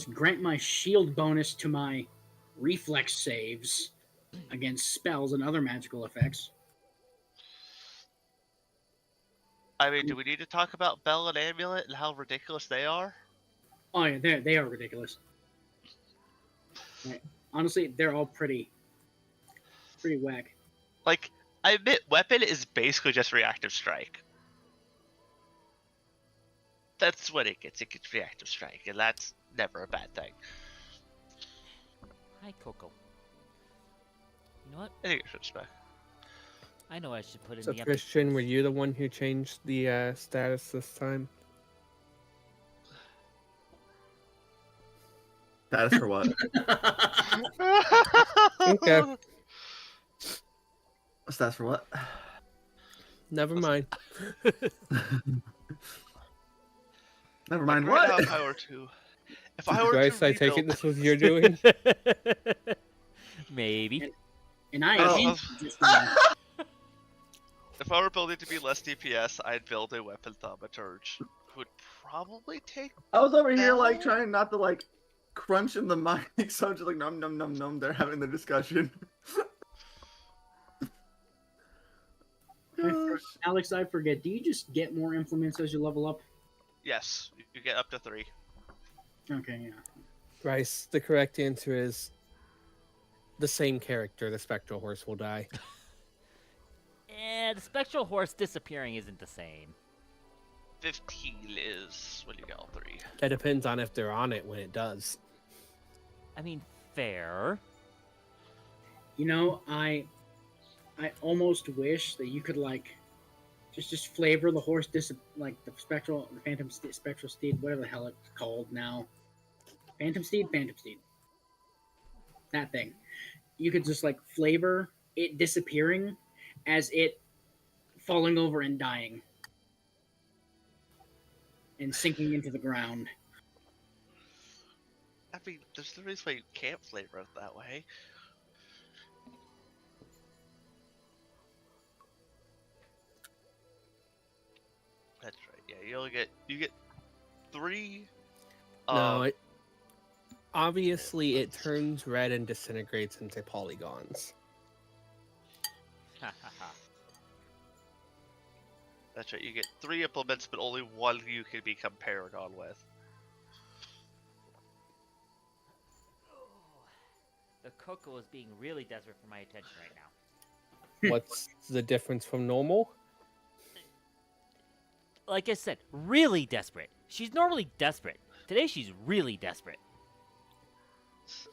just grant my shield bonus to my reflex saves against spells and other magical effects. I mean, do we need to talk about Bell and Amulet and how ridiculous they are? Oh yeah, they are ridiculous. Right. Honestly, they're all pretty whack. Like, I admit, Weapon is basically just Reactive Strike. That's what it gets. It gets Reactive Strike, and that's never a bad thing. Hi, Coco. You know what? I think it's respect. I know I should put in So, the epi- Christian, were you the one who changed the status this time? That is for what? Okay. Stats for what? Never mind. Never mind. Like, right What? now, if I were to, if I were Bryce, to I take it rebuild, this was you're doing? Maybe. And I Oh. am just if I were building to be less DPS, I'd build a Weapon Thaumaturge. Would probably take. I was over here Bell? like trying not to like crunch in the mic, so I'm just like num num num num. They're having the discussion. Gosh. Alex, I forget. Do you just get more implements as you level up? Yes, you get up to 3. Okay, yeah. Bryce, the correct answer is the same character, the Spectral Horse, will die. The spectral horse disappearing isn't the same. 15 is when you get all 3. That depends on if they're on it when it does. I mean, fair. You know, I almost wish that you could like just flavor the horse like the spectral steed, whatever the hell it's called now. Phantom steed. That thing. You could just like flavor it disappearing as it falling over and dying and sinking into the ground. I mean, there's no reason why you can't flavor it that way. That's right. Yeah, you get 3. No, obviously it turns red and disintegrates into polygons. Ha ha ha. That's right. You get 3 implements, but only 1 you can become Paragon with. The Coco is being really desperate for my attention right now. What's the difference from normal? Like I said, really desperate. She's normally desperate. Today she's really desperate.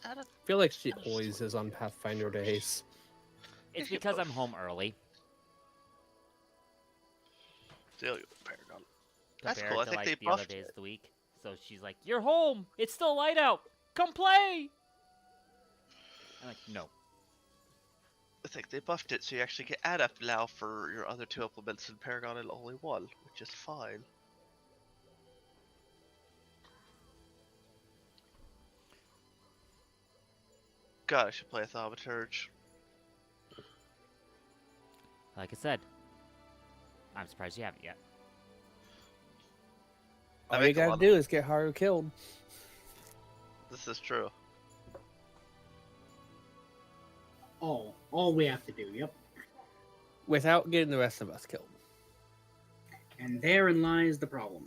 I feel like she always is on Pathfinder days. It's because I'm home early. Still, you Paragon. That's Compared cool. I to think like they the other buffed days it. of the week. So she's like, "You're home. It's still light out. Come play." I'm like, "No." I think they buffed it, so you actually get Adept now for your other 2 implements, and Paragon and only 1, which is fine. God, I should play a Thaumaturge. Like I said, I'm surprised you haven't yet. I All you make a gotta lot do is get Haru killed. This is true. All we have to do, yep. Without getting the rest of us killed. And therein lies the problem.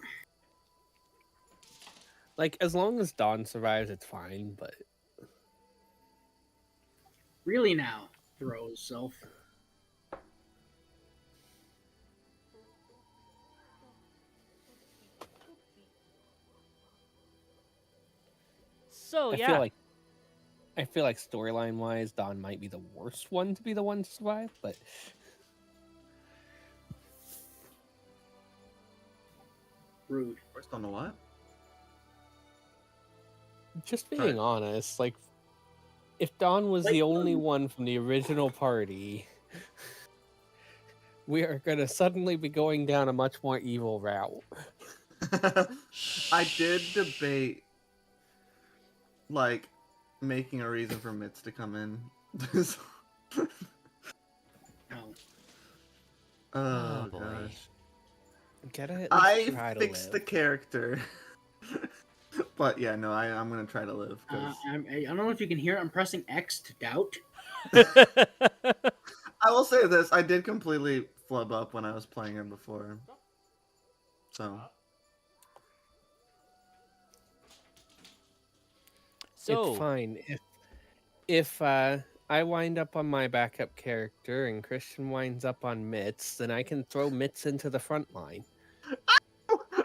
Like, as long as Dawn survives, it's fine, but... Really now, throws self. So I yeah, feel like storyline-wise, Dawn might be the worst one to be the one to survive, but... Rude. First on the what? Just being honest, like, if Dawn was the only one from the original party, we are going to suddenly be going down a much more evil route. I did debate like making a reason for Mitz to come in. No. Oh, boy. gosh. Get it? I fixed the character But yeah, no, I'm gonna try to live because I don't know if you can hear it. I'm pressing X to doubt. I will say this: I did completely flub up when I was playing it before. So It's So, fine if I wind up on my backup character and Christian winds up on Mitts, then I can throw Mitts into the front line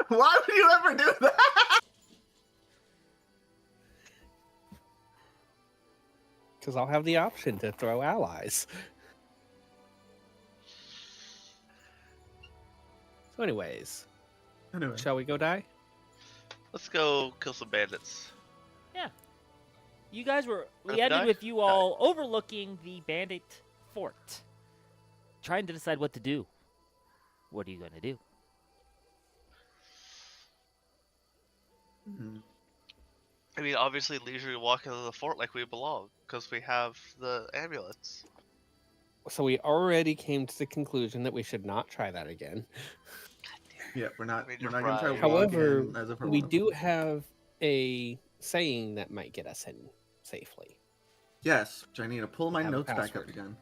why would you ever do that? because I'll have the option to throw allies. So, anyways, Anyway, shall we go die? Let's go kill some bandits. yeah. You guys were. We If ended die, with you all overlooking the bandit fort, trying to decide what to do. What are you going to do? Mhm. I mean, obviously, leisurely walk into the fort like we belong, because we have the amulets. So we already came to the conclusion that we should not try that again. Yeah, we're not I mean, we're you're not gonna try right. walk However, in as if we're we one. do have a saying that might get us in safely. Yes, which I need to pull my Have a notes back up password. again.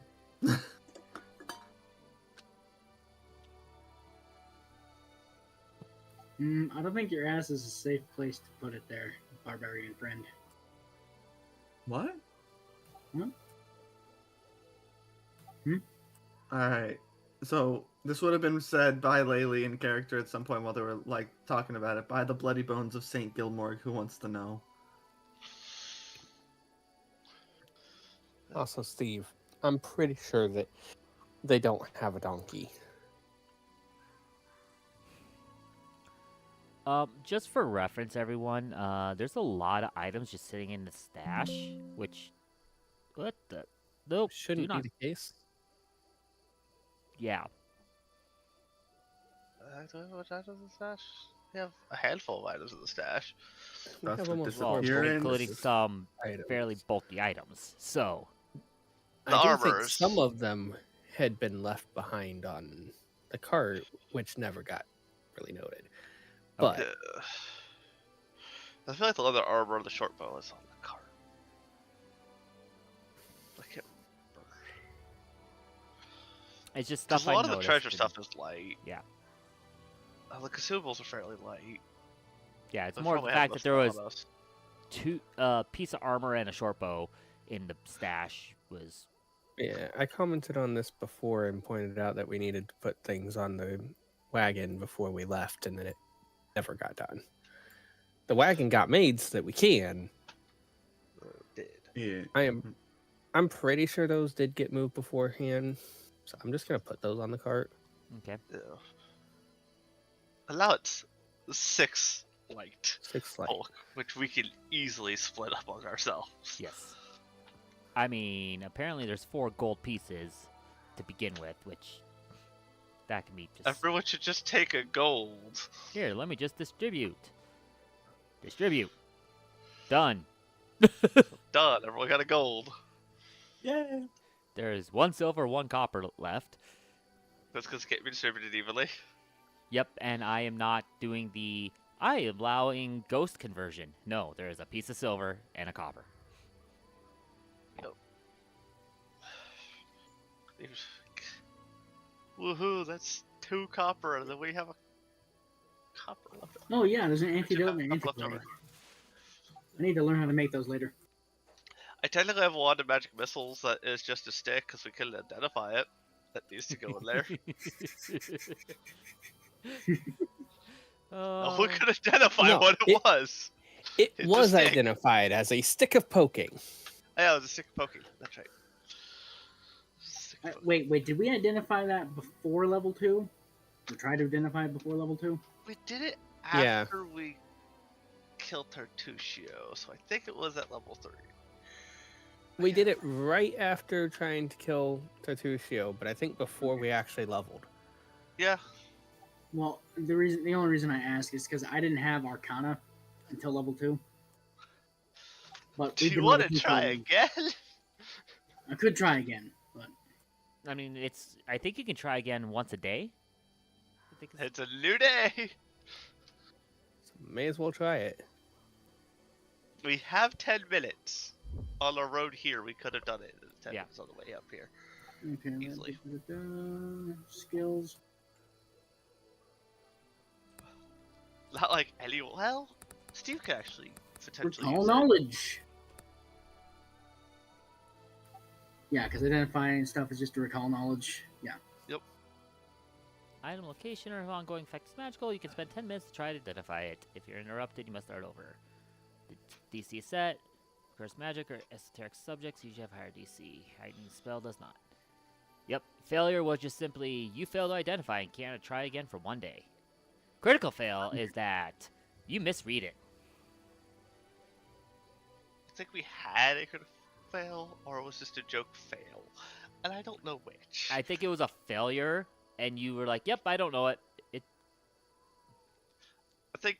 I don't think your ass is a safe place to put it there, barbarian friend. What? Huh? All right. So this would have been said by Laylee in character at some point while they were like talking about it. By the bloody bones of Saint Gilmore, who wants to know? Also, Steve, I'm pretty sure that they don't have a donkey. Just for reference, everyone, there's a lot of items just sitting in the stash, which, what the, nope, Shouldn't do be not, the case. Do yeah. we have what items in the stash? We have a handful of items in the stash. We That's have the almost Well, disappearance. including some items. fairly bulky items, so, The I do think armors. some of them had been left behind on the cart, which never got really noted. But Okay. I feel like the leather armor and the short bow is on the cart. I can't remember. it's just Because stuff a I lot of the noticed treasure and- stuff is light. Yeah. The consumables are fairly light. Yeah, it's We more the probably have fact that there enough was on us. two piece of armor and a short bow in the stash was yeah, I commented on this before and pointed out that we needed to put things on the wagon before we left, and then it never got done. The wagon got made so that we can. Did. Yeah. I'm pretty sure those did get moved beforehand, so I'm just gonna put those on the cart. okay. Yeah. Allow it 6 light 6 light. bulk, which we can easily split up on ourselves. Yes. I mean, apparently there's 4 gold pieces to begin with, which that can be just Everyone should just take a gold. here. Let me just distribute. Distribute. Done. Done. Everyone got a gold. Yeah. There's 1 silver, 1 copper left. That's because it can't be distributed evenly. Yep, and I am not doing the. I am allowing ghost conversion. No, there is a piece of silver and a copper. Woohoo! That's 2 copper, and then we have a copper left. Oh yeah, there's an We should antidote have and an enough left antidote. over. I need to learn how to make those later. I technically have a wand of magic missiles that is just a stick because we couldn't identify it. That needs to go in there. Oh, we could identify No, what it was. It It's a was stick. identified as a stick of poking. Yeah, it was a stick of poking. That's right. Stick of poking. Wait, did we identify that before level 2? We tried to identify it before level 2? We did it Yeah. after we killed Tartuccio, so I think it was at level 3. We did it right after trying to kill Tartuccio, but I think before we actually leveled. Yeah. Well, the only reason I ask is because I didn't have Arcana until level 2. But Do we've you been want to level 2 try for- again? I could try again, but I mean, it's. I think you can try again once a day. I think It's a new day. So may as well try it. We have 10 minutes. On our road here, we could have done it. 10 Yeah. minutes on the way up here. Okay, Easily. skills. Not like any. Well, Steve could actually potentially Recall use it. knowledge. Yeah, because identifying stuff is just to recall knowledge. Yeah. Item location or if ongoing effect is magical, you can spend 10 minutes to try to identify it. If you're interrupted, you must start over. The DC is set. Curse magic or esoteric subjects usually have higher DC. Heightened spell does not. Yep, failure was just simply you failed to identify and can't try again for 1 day. Critical fail is that you misread it. I think we had a critical fail, or it was just a joke fail. And I don't know which. I think it was a failure, and you were like, yep, I don't know it. I think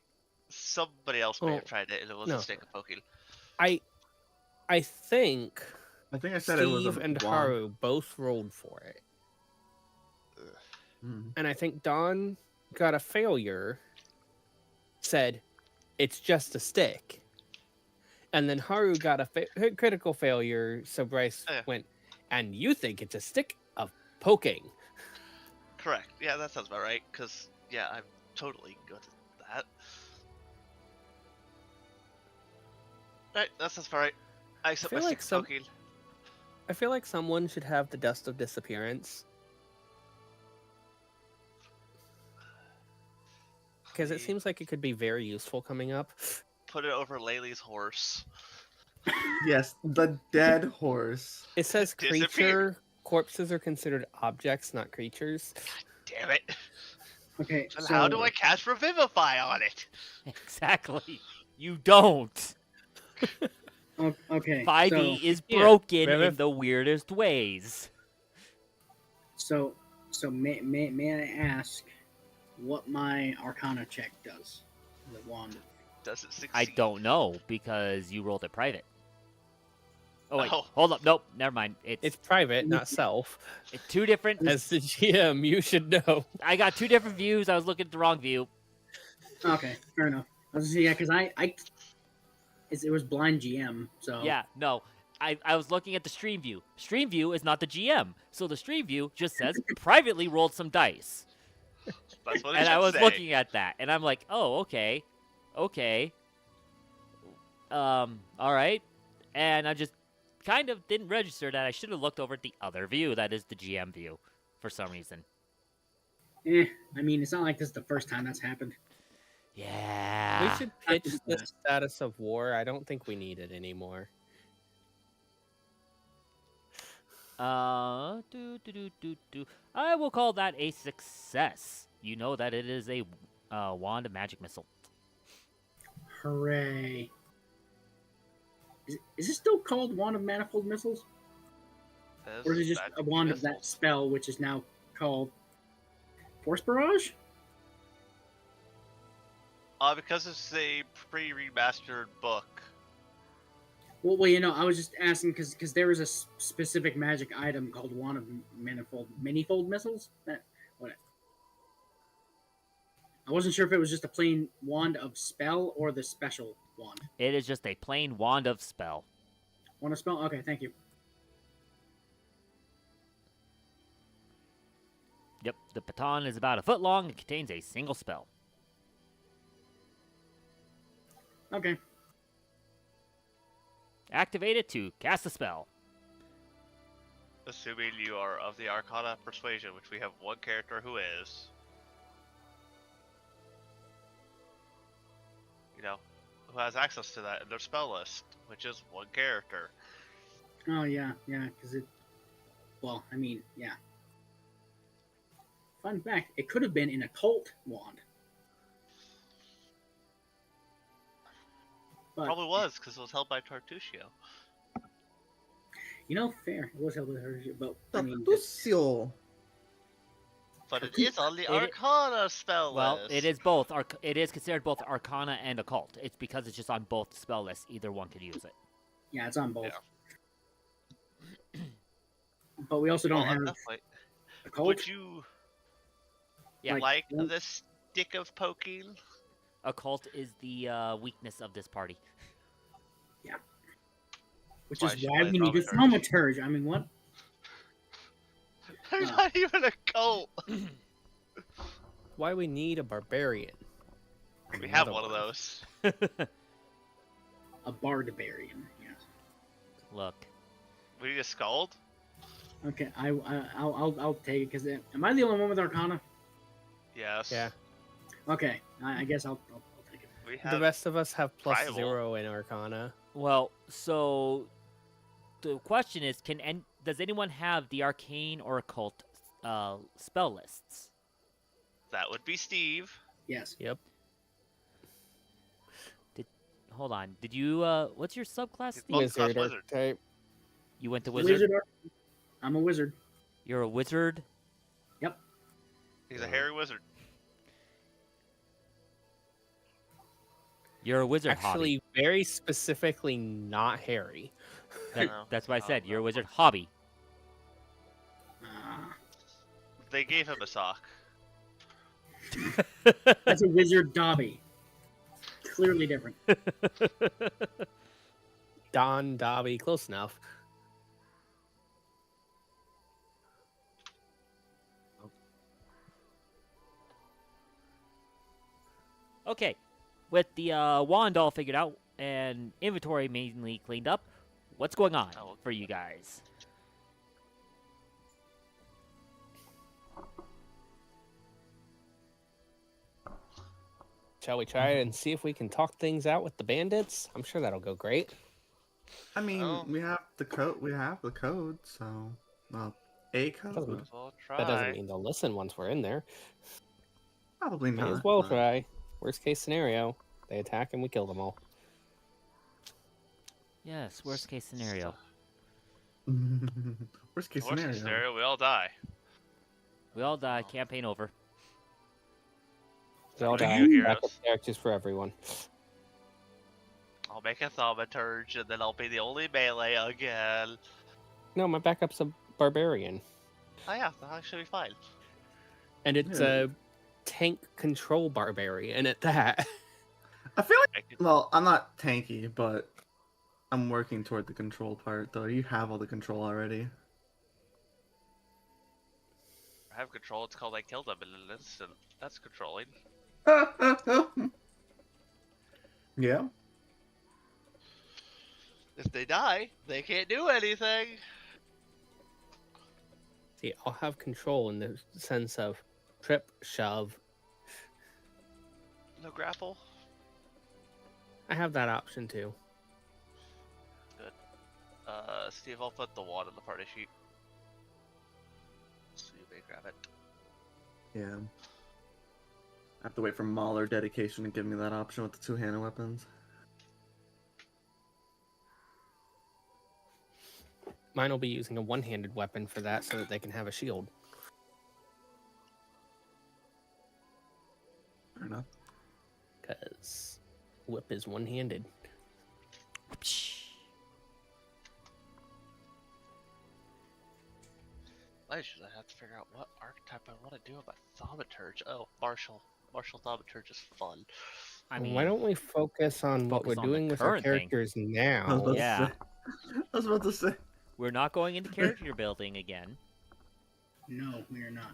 somebody else may Oh, have tried it, and it was no. a stick of poking. I think I think I said it was Steve a and wand. Haru both rolled for it. Mhm. And I think Don got a failure, said, it's just a stick. And then Haru got a critical failure, so Bryce Yeah. went, and you think it's a stick of poking. Correct. Yeah, that sounds about right. Because, yeah, I'm totally good at that. Right, that sounds about right. I accept my feel like stick of some- poking. I feel like someone should have the dust of disappearance. Because it seems like it could be very useful coming up. Put it over Laylee's horse. Yes, the dead horse. It says Disappear. creature. Corpses are considered objects, not creatures. Damn it. Okay. And so, how do I cast Revivify on it? Exactly. You don't. Okay. 5e is yeah, broken Revif- in the weirdest ways. So may I ask what my Arcana check does? The wand. Does it succeed? I don't know because you rolled it private. Oh wait, Oh. hold up. Nope, never mind. It's It's private, not self. two different. As the GM, you should know. I got two different views. I was looking at the wrong view. Okay, fair enough. I was yeah, because it was blind GM. So Yeah, no. I was looking at the stream view. Stream view is not the GM. So the stream view just says privately rolled some dice. That's what it And I should was say. looking at that and I'm like, "Oh, okay. Okay. All right." And I just kind of didn't register that I should have looked over at the other view that is the GM view for some reason. I mean, it's not like this is the first time that's happened. Yeah. We should pitch the status of war. I don't think we need it anymore. I will call that a success. You know that it is a wand of magic missile. Hooray! Is it still called Wand of Manifold Missiles, or is it just a wand of that spell, which is now called Force Barrage? Because it's a pre-remastered book. Well, I was just asking because there is a specific magic item called Wand of Manifold Missiles. What? I wasn't sure if it was just a plain wand of spell or the special wand. It is just a plain wand of spell. Wand of spell? Okay, thank you. Yep, the baton is about a foot long and contains a single spell. Okay. Activate it to cast a spell. Assuming you are of the Arcana Persuasion, which we have one character who is. Who has access to that in their spell list, which is one character. Oh yeah, because it. Well, I mean, yeah. Fun fact: it could have been an occult wand. But, Probably was, because it was held by Tartusio. Fair. It was held with her, but I mean, Tartusio. But it is on the It- Arcana spell Well, list. it is both. It is considered both Arcana and Occult. It's because it's just on both spell lists. Either one could use it. yeah, it's on both. Yeah. But we also don't Well, have at that point, occult. would you Yeah. like well- this stick of poking? Occult is the weakness of this party. Which Why is she why plays we need a thaumaturge. thaumaturge. I mean, what? They're not even a cult. Why we need a barbarian? We have Another one of those. A barbarian. Yes. Look, We need a scald. Okay, I'll take it because am I the only one with Arcana? Yes. Yeah. Okay, I guess I'll take it. We The have. rest of us have plus Primal. 0 in Arcana. well, so the question is, does anyone have the arcane or occult spell lists? That would be Steve. Yes. Yep. Hold on. Did you what's your subclass, It's Steve? Multi-class Wizard wizard. archetype. You went to wizard? I'm a wizard. You're a wizard? He's a hairy wizard. You're a wizard, Actually, very specifically not hairy. hobby. No. That's what I said. No, You're a no. wizard hobby. They gave him a sock. That's a wizard Dobby. Clearly different. Don, Dobby, close enough. Okay. With the wand all figured out and inventory mainly cleaned up, what's going on Oh. for you guys? Shall we try and see if we can talk things out with the bandits? I'm sure that'll go great. I mean, Oh. we have the code. We have the code, so well, a code. Doesn't- We'll try. That doesn't mean they'll listen once we're in there. Probably May not. as well but- try. Worst case scenario, they attack and we kill them all. Yes, worst case scenario. Worst case Worst scenario. case scenario, we all die. We all die, campaign over. They all What are die. you Backup heroes? characters for everyone. I'll make a thaumaturge, and then I'll be the only melee again. No, my backup's a barbarian, Oh yeah, that should be fine. and it's Yeah. a tank control barbarian at that. I feel like. Make it- Well, I'm not tanky, but I'm working toward the control part. Though you have all the control already. I have control. It's called I killed them in an instant. That's controlling. Yeah. If they die, they can't do anything. See, I'll have control in the sense of trip, shove. No grapple. I have that option too. Steve, I'll put the wand on the party sheet. So you may grab it. Yeah. I have to wait for Mauler dedication to give me that option with the two-handed weapons. Mine will be using a one-handed weapon for that so that they can have a shield. Fair enough. Because whip is one-handed. I should have to figure out what archetype I want to do about thaumaturge. Oh, martial. Martial thaumaturge is fun. I mean, Why don't we focus on what focus we're on the doing with our current thing. characters I was now? about to Yeah. say- I was about to say. we're not going into character building again. No, we are not.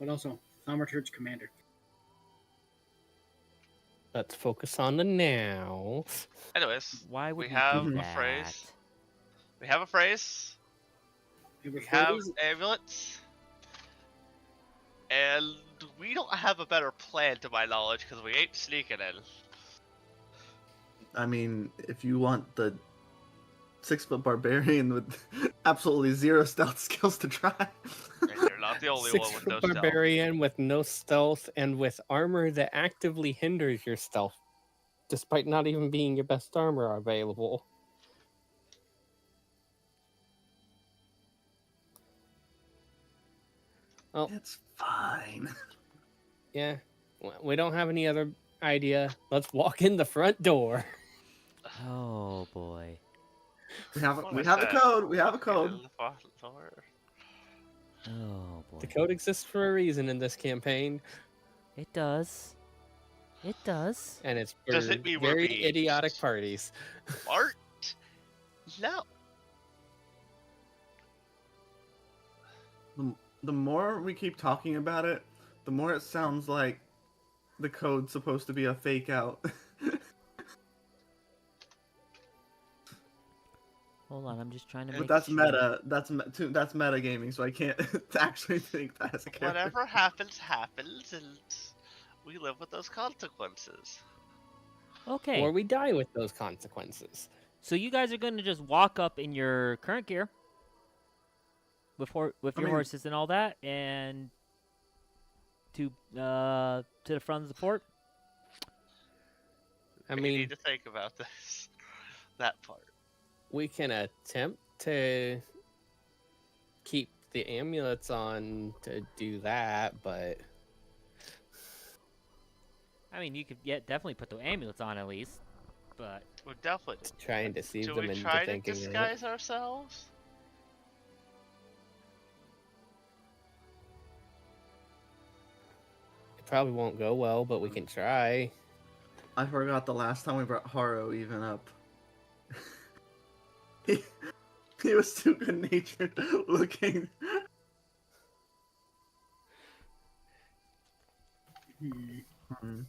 But also, thaumaturge commander. Let's focus on the now. Anyways, Why would we we have do a that? phrase. We have a phrase. We We have have amulets. And we don't have a better plan to my knowledge because we ain't sneaking in. I mean, if you want the 6-foot barbarian with absolutely zero stealth skills to try. And you're not the only one with no 6-foot stealth. barbarian with no stealth and with armor that actively hinders your stealth, despite not even being your best armor available. Oh, It's fine. yeah. We don't have any other idea. Let's walk in the front door. Oh boy. We have What we I have a said. code. We have a Get code. in the front door. Oh boy. The code exists for a reason in this campaign. It does. It does. And it's for Does it mean we're very being idiotic parties. smart? No. The more we keep talking about it, the more it sounds like the code's supposed to be a fake out. Hold on, I'm just trying to But make that's sure. meta. That's metagaming, so I can't actually think that as a character. Whatever happens, happens, and we live with those consequences. Okay. Or we die with those consequences. So you guys are going to just walk up in your current gear with I your mean- horses and all that, and to the front of the fort. I We mean, need to think about this. That part. we can attempt to keep the amulets on to do that, but I mean, you could definitely put the amulets on at least, but We definitely. try and deceive Do them we into try to thinking that disguise ourselves? it probably won't go well, but we can try. I forgot the last time we brought Haro even up. he was too good natured looking. Hmm.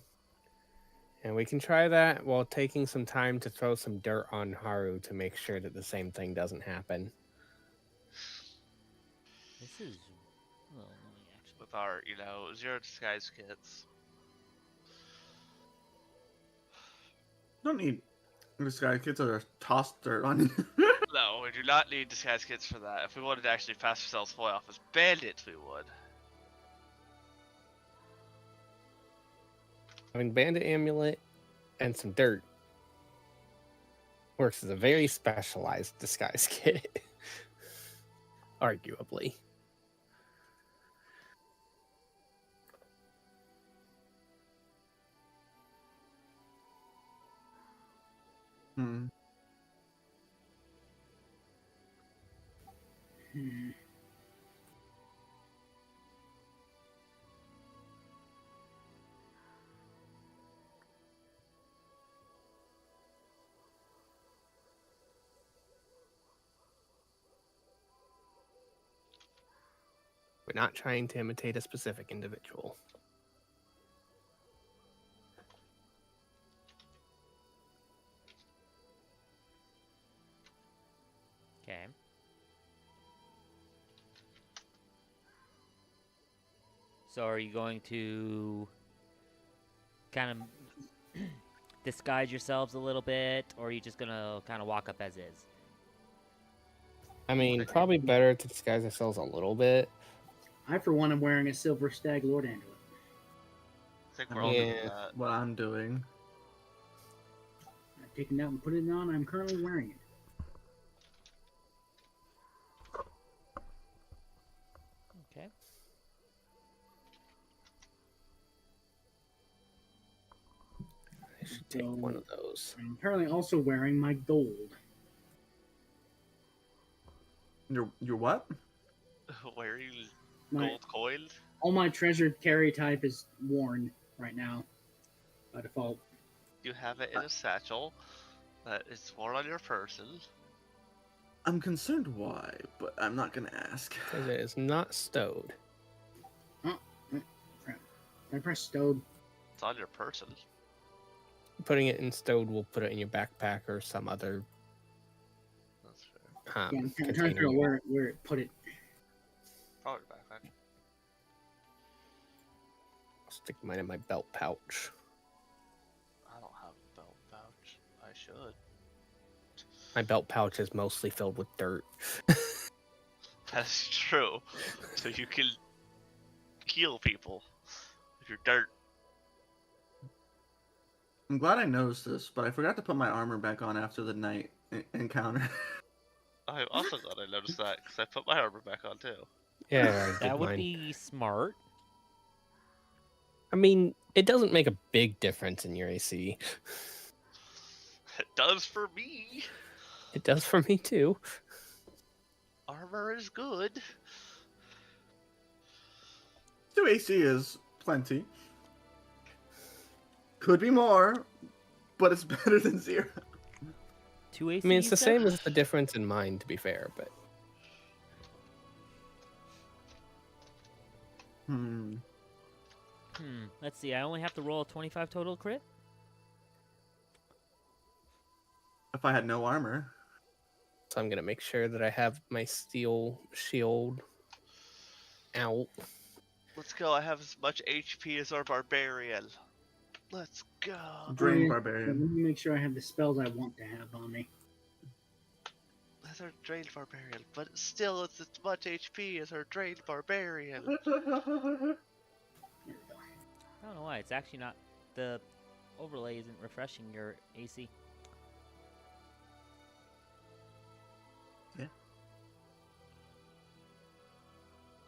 And we can try that while taking some time to throw some dirt on Haru to make sure that the same thing doesn't happen. this is a little annoying actually. With our, 0 disguise kits. Don't need this guy kids are tossed dirt on you. No, we do not need disguise kits for that. If we wanted to actually pass ourselves fully off as bandits, we would. Having bandit amulet and some dirt works as a very specialized disguise kit. Arguably. Hmm. Hmm. We're not trying to imitate a specific individual. Okay. So are you going to kind of disguise yourselves a little bit, or are you just gonna kind of walk up as is? I mean, probably better to disguise ourselves a little bit. I, for one, am wearing a silver stag lord amulet. I think we're all doing Yeah. that. What I'm doing. I've taken it out and put it on. I'm currently wearing it. Okay. I should take one of those. I'm currently also wearing my gold. Your what? Wearing My, gold coins? all my treasured carry type is worn right now by default. You have it in a satchel that is worn on your person. I'm concerned why, but I'm not gonna ask. Because it is not stowed. I press stowed. It's on your person. Putting it in stowed will put it in your backpack or some other That's fair. Yeah, I'm trying to container. figure out where it put it. Probably backpack. I'll stick mine in my belt pouch. I don't have a belt pouch. I should. My belt pouch is mostly filled with dirt. That's true. So you can heal people with your dirt. I'm glad I noticed this, but I forgot to put my armor back on after the night encounter. I'm also glad I noticed that because I put my armor back on too. Yeah, I did That would mine. be smart. I mean, it doesn't make a big difference in your AC. It does for me. It does for me too. Armor is good. 2 AC is plenty. Could be more, but it's better than 0. 2 AC. I mean, it's you the said? same as the difference in mine, to be fair, but Let's see. I only have to roll a 25 total crit. If I had no armor. so I'm gonna make sure that I have my steel shield out. Let's go. I have as much HP as our barbarian. Let's go. Drain Let Barbarian. me make sure I have the spells I want to have on me. As our drained barbarian, but still it's as much HP as our drained barbarian. There we go. I don't know why. It's actually not. The overlay isn't refreshing your AC.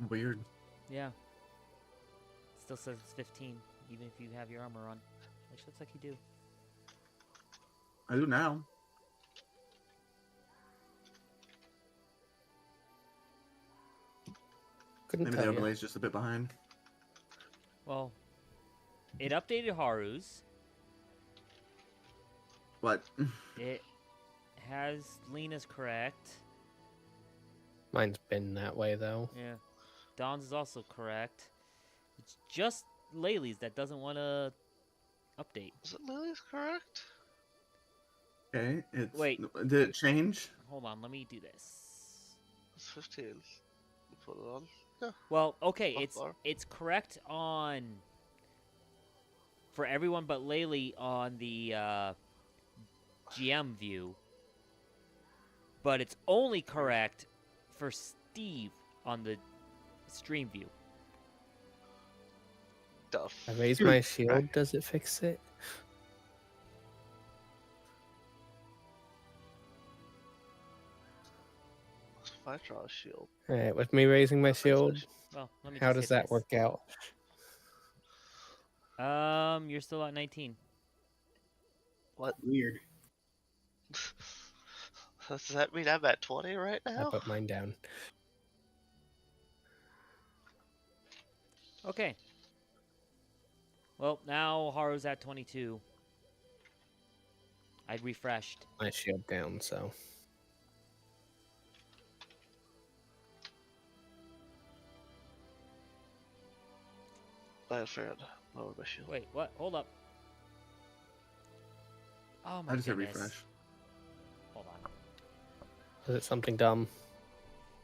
Weird. Yeah. Still says it's 15, even if you have your armor on. Which looks like you do. I do now. Couldn't Maybe the tell you. overlay's just a bit behind. Well, it updated Haru's. What? It has Lena's correct. Mine's been that way though. Yeah. Dawn's is also correct. It's just Laylee's that doesn't want to update. Is it Lily's correct? Okay. It's Wait. Did it change? Hold on, let me do this. It's 15. Put it on. Yeah. Well, okay, Not it's far. it's correct on for everyone but Laylee on the GM view, but it's only correct for Steve on the stream view. Duff. I raise my shield. Does it fix it? If I draw a shield. All right, with me raising my that fixes shield, it. Well, let me. how just does hit that work out? this. You're still at 19. Weird. Does that mean I'm at 20 right I now? put mine down. Okay. Well, now Haru's at 22. I refreshed. My shield down, so I failed. Lower my shield. Wait, what? Hold up. Oh my I just hit goodness. refresh. Hold on. is it something dumb?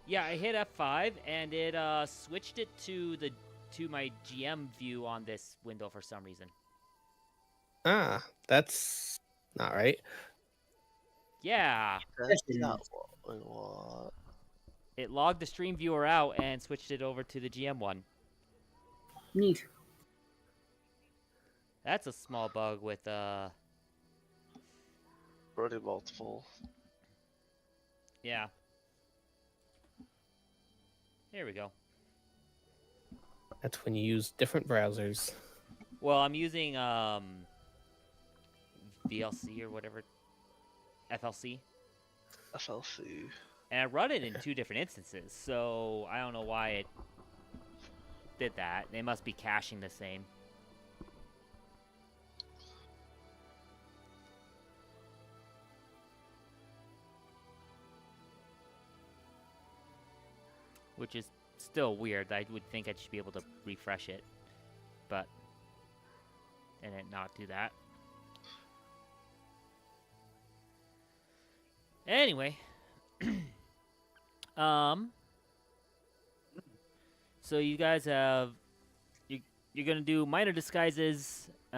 Yeah, I hit F5 and it switched it to my GM view on this window for some reason. Ah, that's not right. Yeah, That's Yes, it not is. what we want. it logged the stream viewer out and switched it over to the GM one. Neat. That's a small bug with Running multiple. yeah. There we go. That's when you use different browsers. Well, I'm using VLC or whatever, FLC, FLC. and I run it in 2 different instances. So I don't know why it did that. They must be caching the same. Which is still weird. I would think I should be able to refresh it, but and it not do that. Anyway, so you guys have you're gonna do minor disguises, put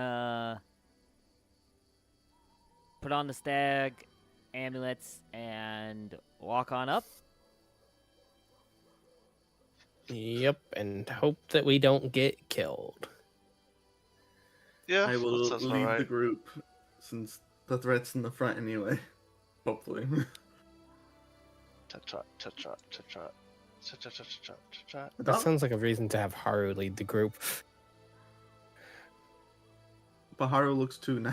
on the stag amulets, and walk on up. Yep, and hope that we don't get killed. Yeah, I will that sounds lead the alright. group since the threat's in the front anyway. Hopefully. Cha-cha, cha-cha, cha-cha. Cha-cha, cha-cha, cha-cha. That sounds like a reason to have Haru lead the group. Baharu looks too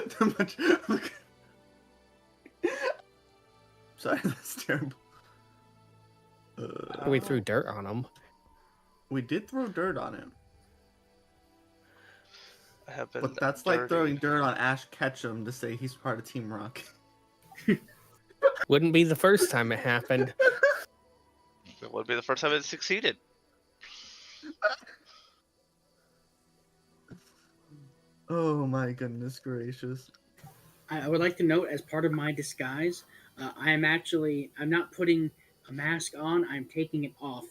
too much. Sorry, that's terrible. We threw dirt on him. We did throw dirt on him. I have been But that's dirty. like throwing dirt on Ash Ketchum to say he's part of Team Rocket. Wouldn't be the first time it happened. It would be the first time it succeeded. Oh my goodness gracious. I would like to note, as part of my disguise, I'm not putting a mask on. I'm taking it off.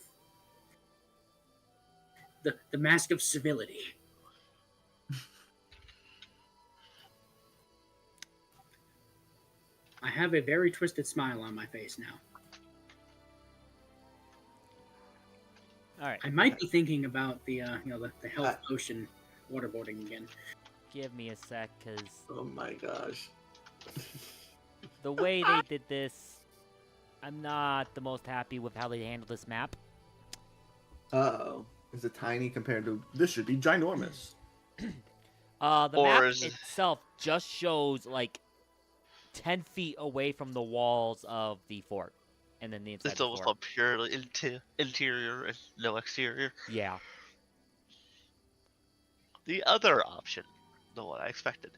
The mask of civility. I have a very twisted smile on my face now. All right. I might be thinking about the the health potion waterboarding again. Give me a sec, because Oh my gosh. the way they did this, I'm not the most happy with how they handled this map. Uh-oh. Is it tiny compared to... This should be ginormous. The Or map is it- itself just shows like 10 feet away from the walls of the fort, and then the inside It's the almost fort. all purely interior and no exterior. Yeah. The other option, the one I expected.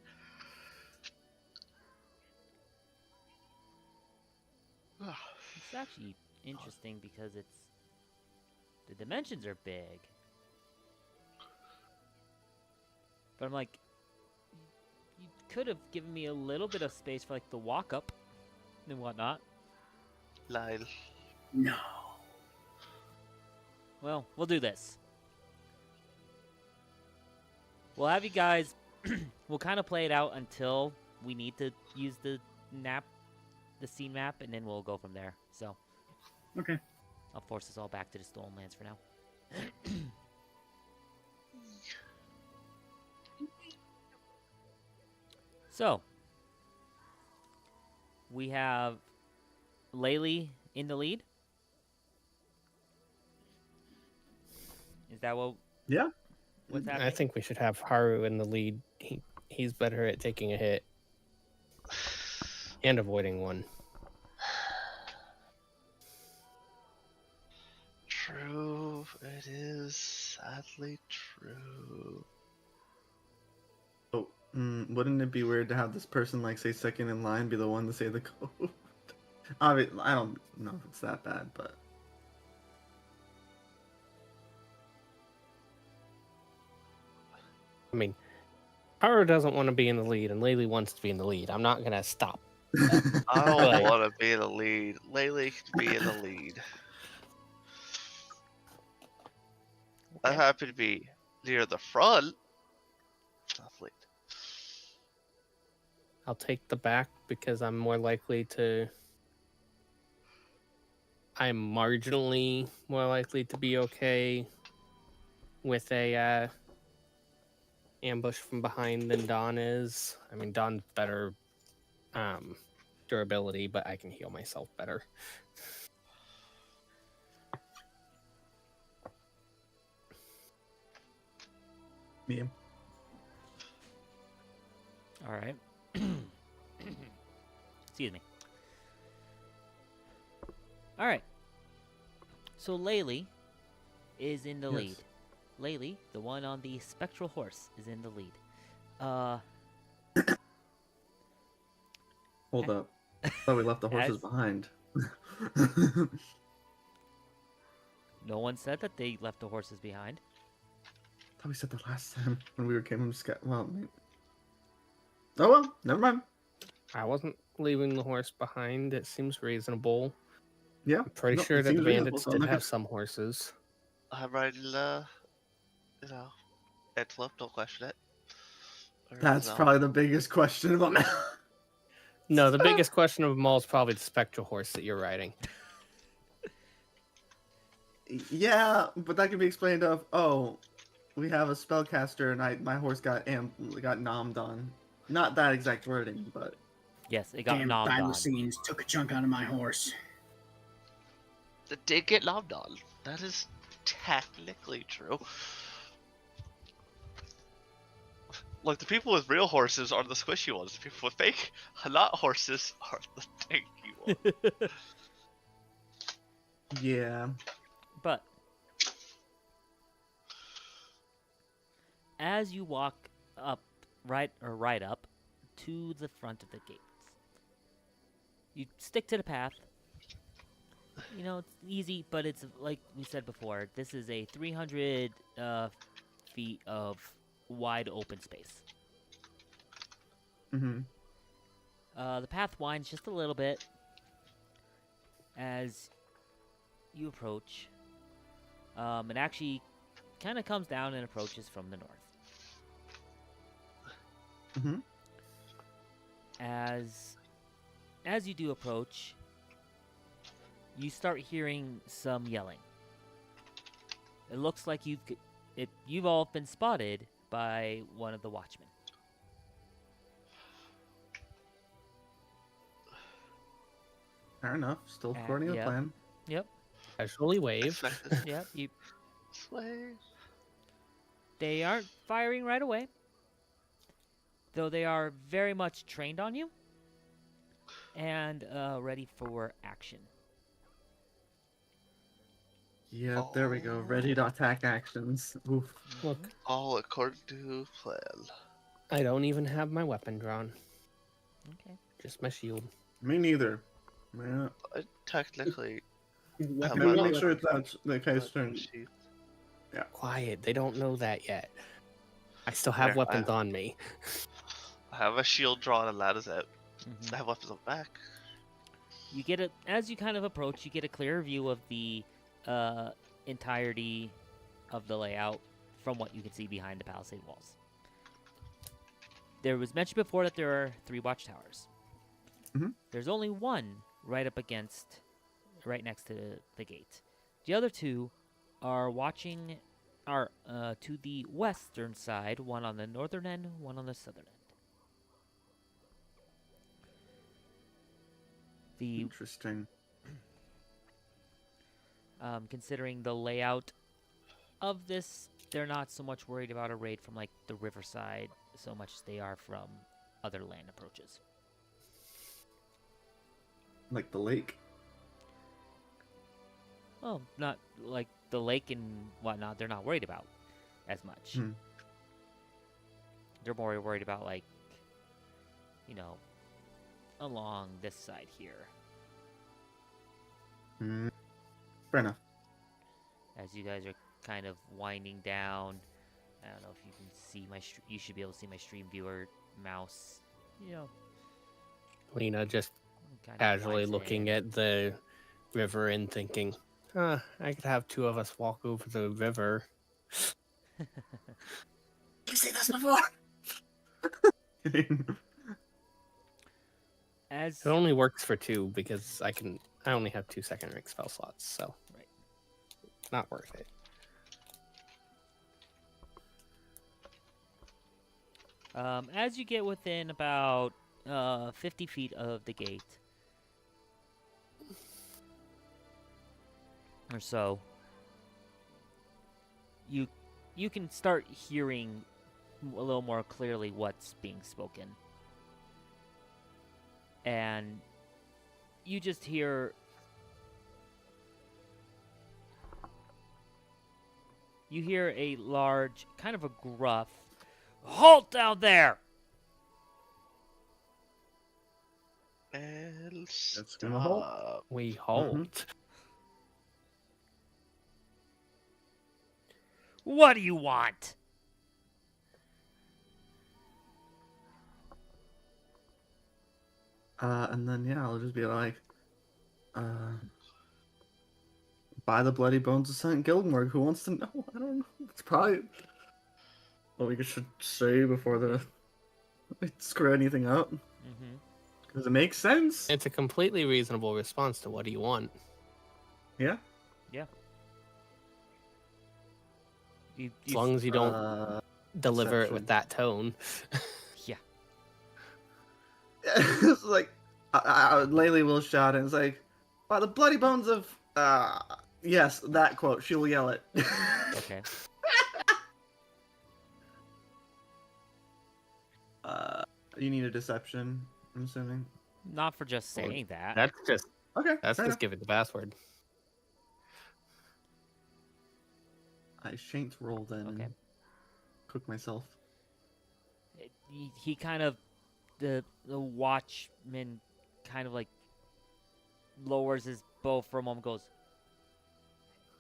It's actually interesting because the dimensions are big. But I'm like, you could have given me a little bit of space for like the walk up and whatnot. Lyle. No. Well, we'll do this. We'll have you guys, we'll kind of play it out until we need to use the scene map, and then we'll go from there. So, Okay. I'll force us all back to the Stolen Lands for now. So, we have Laylee in the lead. Is that what's happening? I think we should have Haru in the lead. He's better at taking a hit and avoiding one. True, it is sadly true. Oh, wouldn't it be weird to have this person, like, say second in line be the one to say the code? I mean, I don't know if it's that bad, but... I mean, Haru doesn't want to be in the lead, and Laylee wants to be in the lead. I'm not going to stop. I don't Right. want to be in the lead. Laylee can be in the lead. I'm happy to be near the front. Not lead. I'll take the back because I'm more likely to... I'm marginally more likely to be okay with a ambush from behind than Dawn is. I mean, Dawn's better durability, but I can heal myself better. Me. All right. Excuse me. All right. So Laylee is in the lead. Yes. Laylee, the one on the spectral horse, is in the lead. Hold up. I thought we left the horses As- behind. No one said that they left the horses behind. I thought we said that last time when we came from Sky. Well, oh well, never mind. I wasn't leaving the horse behind. It seems reasonable. Yeah, I'm pretty no, sure it that the seems reasonable, bandits so I'm did not have gonna- some horses. I'm riding, antelope, don't question it. Or That's no. probably the biggest question about me. No, the biggest question of them all is probably the spectral horse that you're riding. Yeah, but that can be explained of, oh, we have a spellcaster and my horse got nommed on. Not that exact wording, but Yes, it got Damn knocked on. thylacines took a chunk out of my horse. It did get lobbed on. That is technically true. Look, the people with real horses are the squishy ones. The people with fake, not horses, are the tanky ones. yeah. But as you walk up, right up to the front of the gates. You stick to the path. You know, it's easy, but it's like we said before. This is a 300 feet of wide open space. Mm-hmm. The path winds just a little bit as you approach. It actually kind of comes down and approaches from the north. Mm-hmm. As you do approach, you start hearing some yelling. It looks like you've all been spotted by one of the watchmen. Fair enough. Still according to yep. plan. Yep. Casually wave. Smack this Yep. way. They aren't firing right away, though they are very much trained on you and ready for action. Yeah, there we go. Ready to attack actions. Oof. Look, All according to plan. I don't even have my weapon drawn. Okay. Just my shield. Me neither. Yeah. I technically Weapon Come on, Maybe really make sure weapon. that's the case turn. sheath. Quiet. They don't know that yet. I still have There, weapons on me. I have a shield drawn and ladders out. Mhm. I have weapons on back. You get as you kind of approach, you get a clearer view of the entirety of the layout from what you can see behind the palisade walls. There was mentioned before that there are 3 watchtowers. Mhm. There's only one right next to the gate. The other 2 are to the western side, one on the northern end, one on the southern end. The Interesting. considering the layout of this, they're not so much worried about a raid from like the riverside so much as they are from other land approaches. Like the lake. Well, not like the lake and whatnot, they're not worried about as much. Hmm. They're more worried about like, along this side here. Fair enough. As you guys are kind of winding down, I don't know if you can see you should be able to see my stream viewer mouse. Lena just Kind of casually winds looking in. at the river and thinking, I could have 2 of us walk over the river. You've seen this before? As It only works for 2 because I only have 2 second rank spell slots, so Right. not worth it. As you get within about 50 feet of the gate or so, you can start hearing a little more clearly what's being spoken. And you just hear a large, kind of a gruff, "Halt down there!" And That's gonna hold. stop. We halt. What do you want? And then I'll just be like, by the bloody bones of St. Gilmore, who wants to know? I don't know. It's probably what we should say before we screw anything up. Mm-hmm. Because it makes sense. It's a completely reasonable response to what do you want. Yeah. As long as you don't deliver it with that tone. Yeah. It's like, Laylee will shout and it's like, by the bloody bones of, yes, that quote. She will yell it. Okay. You need a deception, I'm assuming. Not for just saying that. That's just Okay. that's fair just enough. give it the password. I shan't roll then. Okay. And cook myself. He kind of the watchman kind of like lowers his bow for a moment. Goes,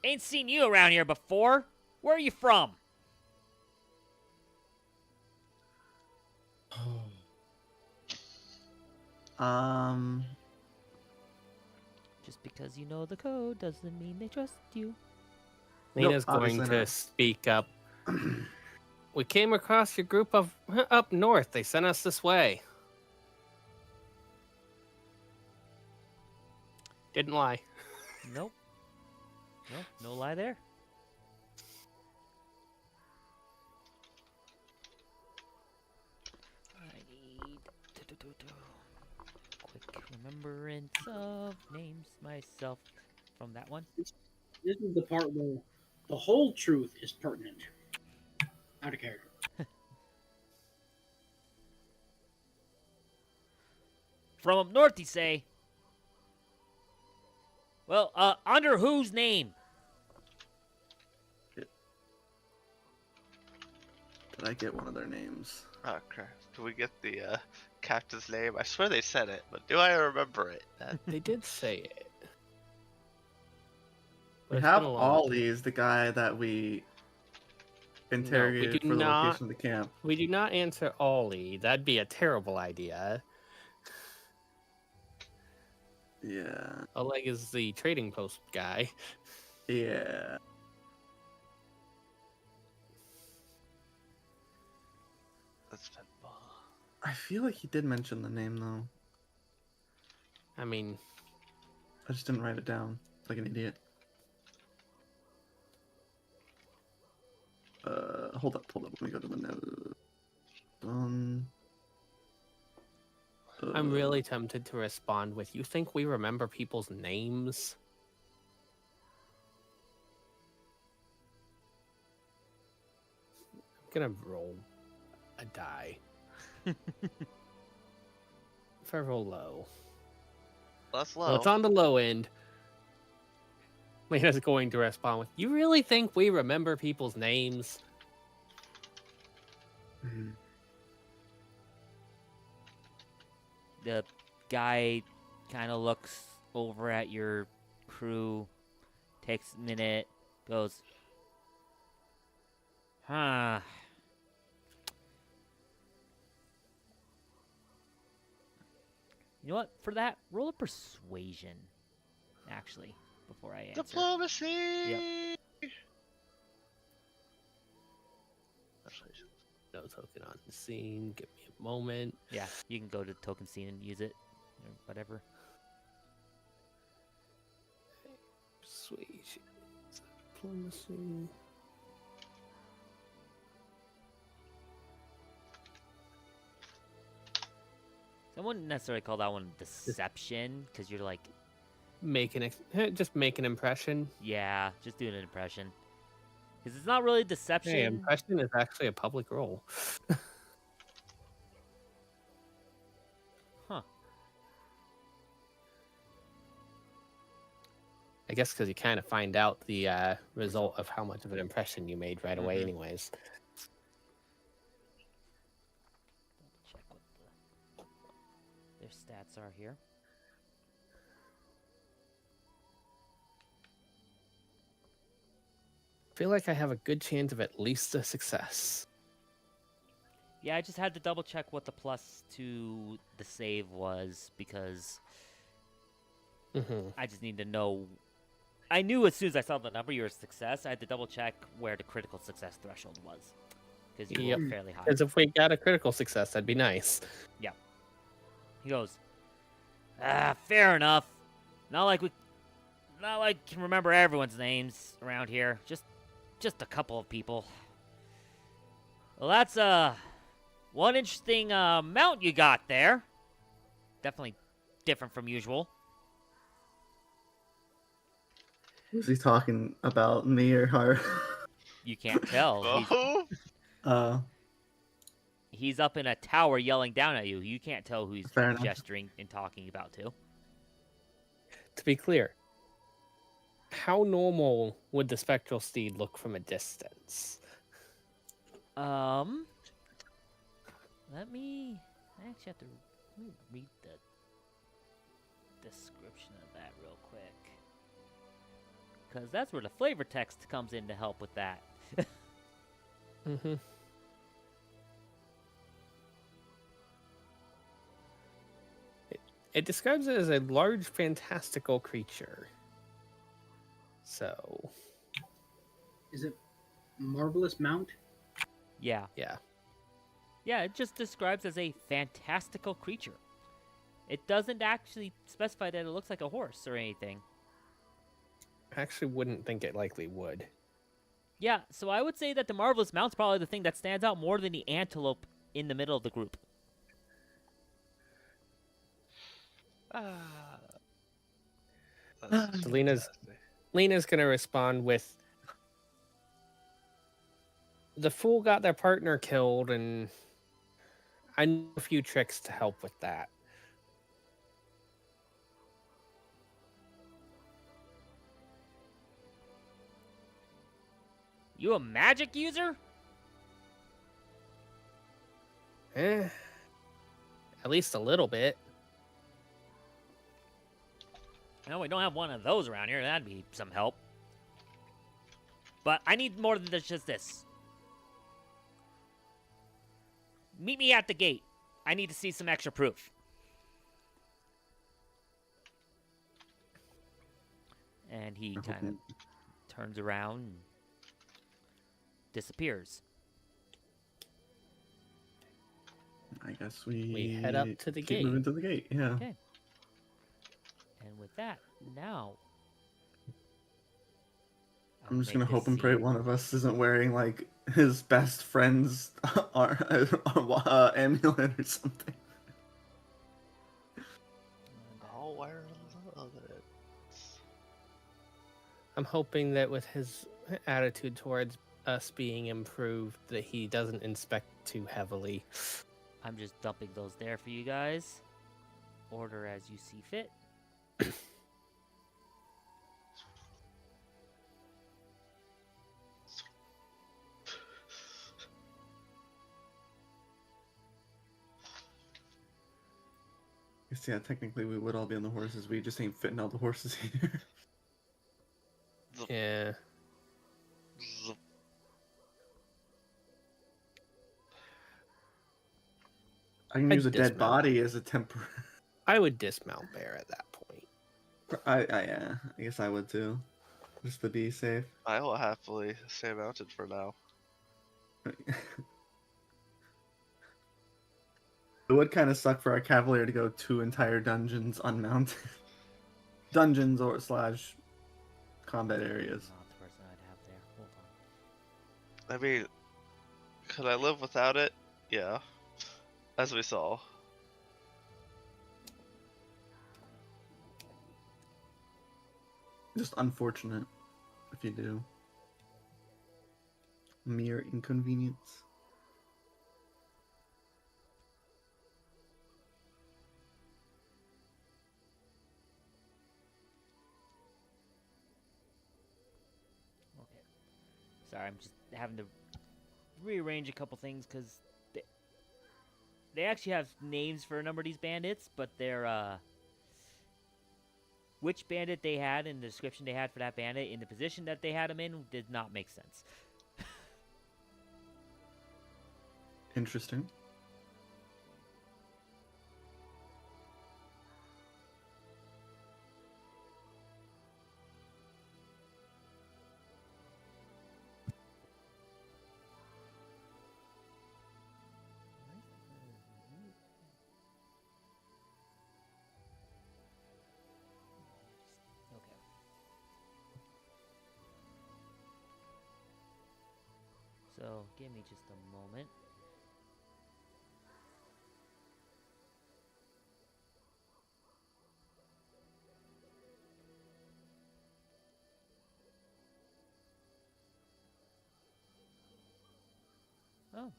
ain't seen you around here before. Where are you from? Um, Just because you know the code doesn't mean they trust you. Lena's Nope, going obviously to not. speak up. We came across your group of up north. They sent us this way. Didn't lie. Nope. Nope. No lie there. I need quick remembrance of names myself from that one. This is the part where the whole truth is pertinent. Out of character. From up north, you say? Well, under whose name? did I get one of their names? Oh crap! Do we get the captain's name? I swear they said it, but do I remember it? They did say it. But We it's have been a long Ollie is the guy that we interrogated do for the not. location of the camp. We do not answer Ollie. That'd be a terrible idea. Yeah. Oleg is the trading post guy. Yeah. That's been. I feel like he did mention the name though. I mean, I just didn't write it down like an idiot. Hold up. Let me go to the note. I'm really tempted to respond with, you think we remember people's names? I'm gonna roll a die. If I roll low. That's Well, low. it's on the low end. Lena's going to respond with, you really think we remember people's names? Mhm. The guy kind of looks over at your crew, takes a minute, goes, huh. You know what? For that, roll a persuasion, actually, before I answer. Diplomacy. Yep. Persuasion. No token on the scene. Give me a moment. Yeah, you can go to token scene and use it, or whatever. Persuasion. Diplomacy. So I wouldn't necessarily call that one deception, because you're like, Just make an impression. yeah, just doing an impression. Because it's not really deception. Hey, impression is actually a public role. Huh. I guess because you kind of find out the result of how much of an impression you made right away, Mhm. anyways. Check what their stats are here. I feel like I have a good chance of at least a success. Yeah, I just had to double check what the plus to the save was, because Mm-hmm. I just need to know. I knew as soon as I saw the number you were a success. I had to double check where the critical success threshold was, because you Yep. were fairly high. Because if we got a critical success, that'd be nice. He goes, fair enough. Not like can remember everyone's names around here. Just a couple of people. Well, that's one interesting mount you got there. Definitely different from usual. Was he talking about me or her? You can't tell. Oh, He's up in a tower yelling down at you. You can't tell who he's Fair enough. gesturing and talking about to. To be clear, how normal would the spectral steed look from a distance? I actually have to let me read the description of that real quick. Because that's where the flavor text comes in to help with that. Mm-hmm. It describes it as a large fantastical creature. So, Is it marvelous mount? Yeah. yeah. Yeah, it just describes as a fantastical creature. It doesn't actually specify that it looks like a horse or anything. I actually wouldn't think it likely would. Yeah, so I would say that the marvelous mount's probably the thing that stands out more than the antelope in the middle of the group. Ah, that's So Lena's fantastic. going to respond with, the fool got their partner killed, and I know a few tricks to help with that. You a magic user? At least a little bit. No, we don't have one of those around here. That'd be some help. But I need more than just this. Meet me at the gate. I need to see some extra proof. And he kind of turns around and disappears. I guess we head up to the keep gate. moving to the gate. Yeah. Okay. And with that, now I'm just make gonna this hope and pray scene- one of us isn't wearing like his best friend's amulet or something. I'll wear a little of it. I'm hoping that with his attitude towards us being improved, that he doesn't inspect too heavily. I'm just dumping those there for you guys. Order as you see fit. Guess, yeah, technically we would all be on the horses. We just ain't fitting all the horses here. Yeah. Zup. I can I'd use a dead dismount. body as a temporary. I would dismount Bear at that point. I guess I would too, just to be safe. I will happily stay mounted for now. It would kind of suck for our cavalier to go 2 entire dungeons unmounted. Dungeons or slash combat areas. Not the person I'd have there. Hold on. I mean, could I live without it? Yeah. As we saw. Just unfortunate if you do. Mere inconvenience. Okay. Sorry, I'm just having to rearrange a couple things because they actually have names for a number of these bandits, but they're which bandit they had and the description they had for that bandit in the position that they had him in did not make sense. Interesting. Okay. So, give me just a moment. Oh.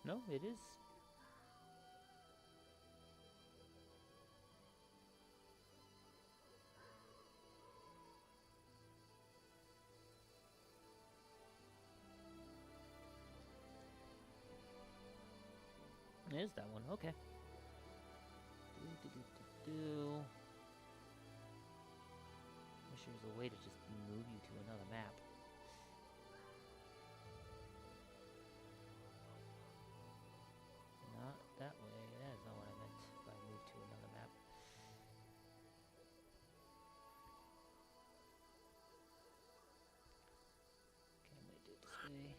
No, it is. It is that one. Okay. Wish there was a way to just move you to another map. Not that way. That is not what I meant by move to another map. Okay, I'm gonna do it this way.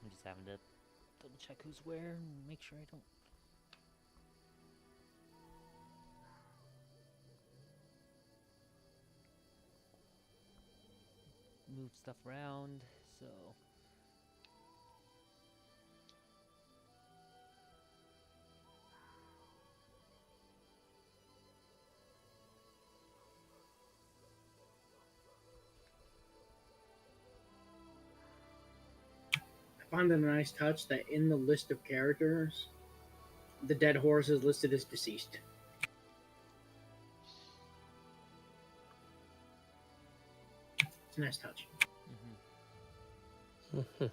I'm just having to double check who's where and make sure I don't. Move stuff around, so. I find it a nice touch that in the list of characters, the dead horse is listed as deceased. It's a nice touch. Mm-hmm.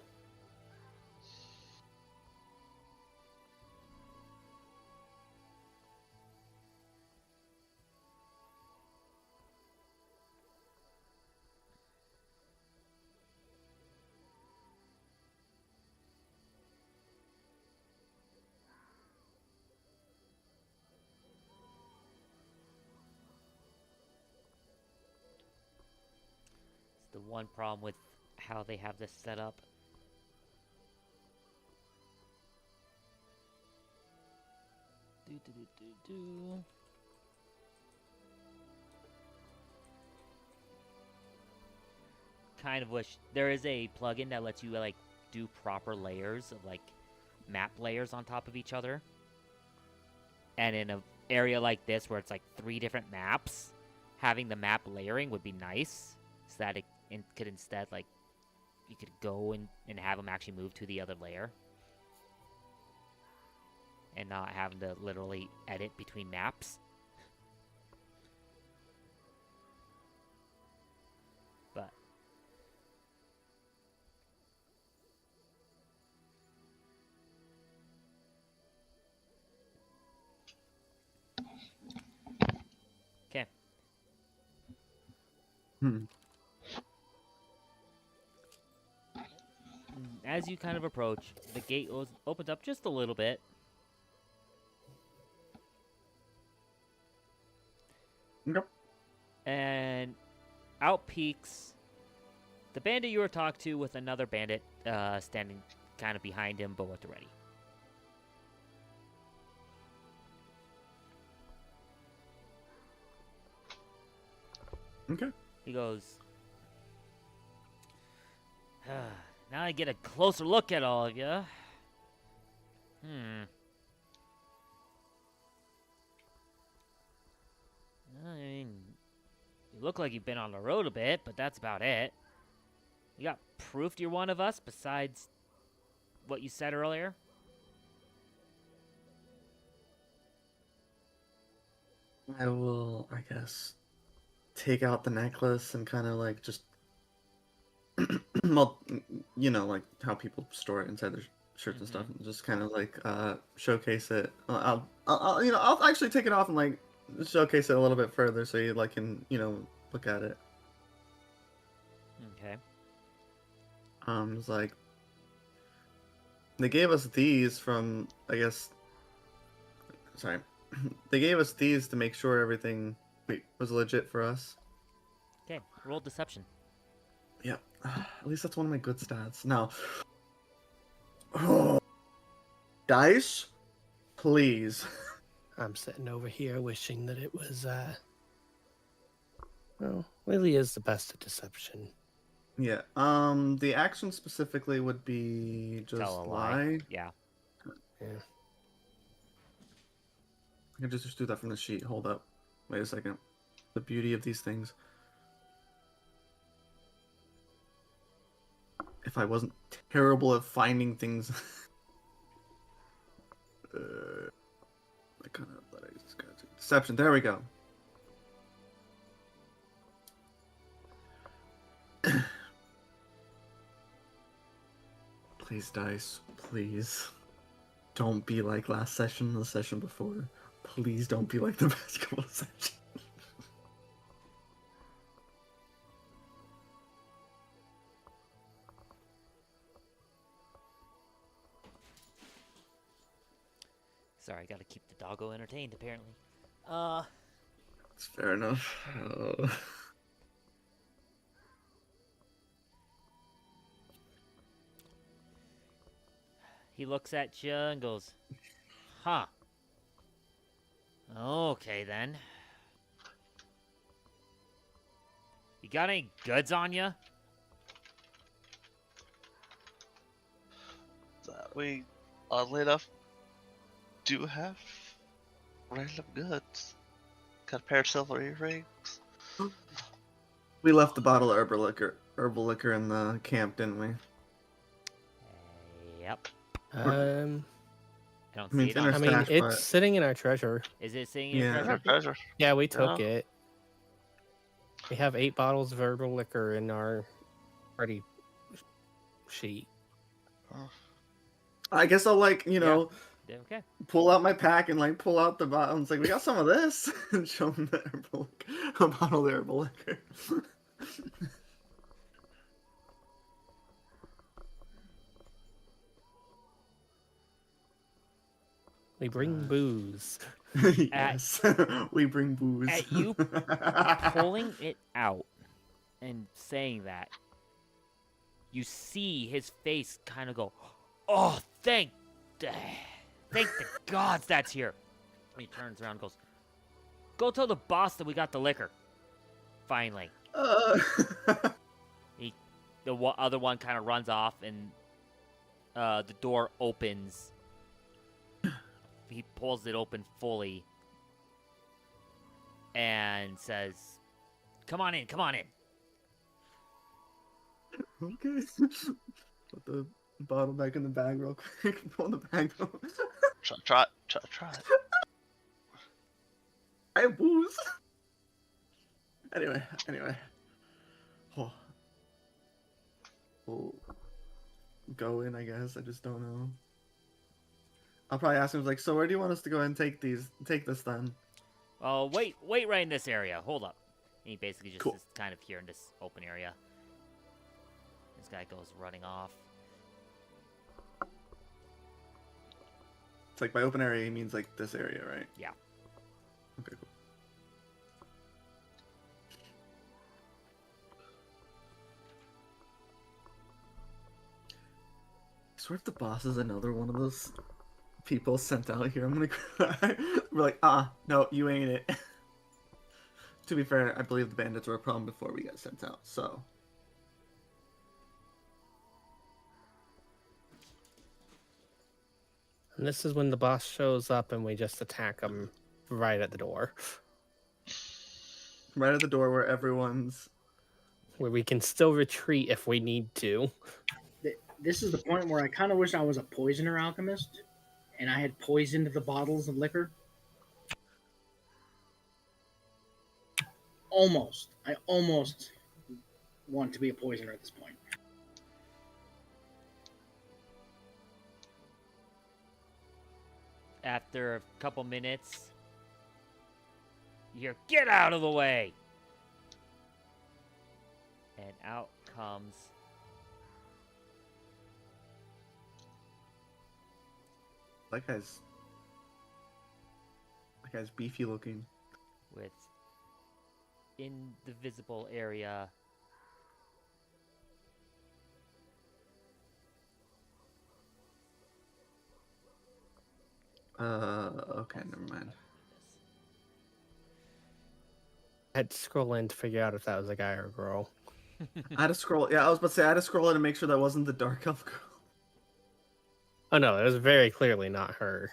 It's the one problem with how they have this set up. Do. Kind of wish there is a plugin that lets you like do proper layers of like map layers on top of each other. And in an area like this where it's like 3 different maps, having the map layering would be nice, so that it could instead like you could go and have them actually move to the other layer. And not having to literally edit between maps. But okay. As you kind of approach, the gate opens up just a little bit. Yep. And out peeks the bandit you were talked to with another bandit standing kind of behind him, but with the ready. Okay. He goes, now I get a closer look at all of you. I mean, you look like you've been on the road a bit, but that's about it. You got proof you're one of us besides what you said earlier? I will, I guess, take out the necklace and kind of like just, well, you know, like how people store it inside their shirts and stuff, and just kind of like showcase it. I'll actually take it off and like showcase it a little bit further so you like can, look at it. Okay. It's like they gave us these from, I guess. Sorry, they gave us these to make sure everything was legit for us. Okay, roll deception. Yeah, at least that's one of my good stats. Now, dice, please. I'm sitting over here wishing that it was, well, Lily is the best at deception. Yeah. The action specifically would be just Tell a lie. Yeah. Yeah. I can just do that from the sheet. Hold up. Wait a second. The beauty of these things. If I wasn't terrible at finding things. I kind of athletics. Deception. There we go. Please, dice. Please. Don't be like last session, the session before. Please don't be like the basketball session. Sorry, gotta keep the doggo entertained, apparently. It's fair enough. He looks at you and goes, huh. Okay, then. You got any goods on you? We, oddly enough, do have random goods. Got a pair of silver earrings. We left the bottle of herbal liquor in the camp, didn't we? Yep. I I don't I see mean, it it's in on. our I mean, stash, it's but- sitting in our treasure. Is it saying Yeah. in treasure? Treasure. Yeah, we took Yeah. it. We have 8 bottles of herbal liquor in our party sheet. I guess I'll Okay. pull out my pack and pull out the bottle. It's like, we got some of this, and show them a bottle of herbal liquor. We bring booze. Yes, we bring booze. At you pulling it out and saying that, you see his face kind of go, oh, thank the gods that's here. And he turns around and goes, go tell the boss that we got the liquor. Finally. The other one kind of runs off and the door opens. He pulls it open fully and says, come on in, come on in. Okay. Put the bottle back in the bag real quick. Pull the bag out. Try it. I have booze. Anyway. Oh. We'll go in, I guess. I just don't know. I'll probably ask him, so where do you want us to go and take this then? Oh, wait right in this area. Hold up. And he basically just Cool. is kind of here in this open area. This guy goes running off. It's by open area, he means this area, right? Yeah. Okay, cool. I swear if the boss is another one of those people sent out here, I'm gonna cry. We're like, no, you ain't it. To be fair, I believe the bandits were a problem before we got sent out, so. And this is when the boss shows up and we just attack him right at the door. Right at the door where everyone's. Where we can still retreat if we need to. This is the point where I kind of wish I was a poisoner alchemist, and I had poisoned the bottles of liquor. I almost want to be a poisoner at this point. After a couple minutes, you hear, get out of the way! And out comes That guy's. That guy's beefy looking. with in the visible area. Okay, never mind. I had to scroll in to figure out if that was a guy or a girl. I had to scroll. Yeah, I was about to say I had to scroll in to make sure that wasn't the dark elf girl. Oh no, it was very clearly not her.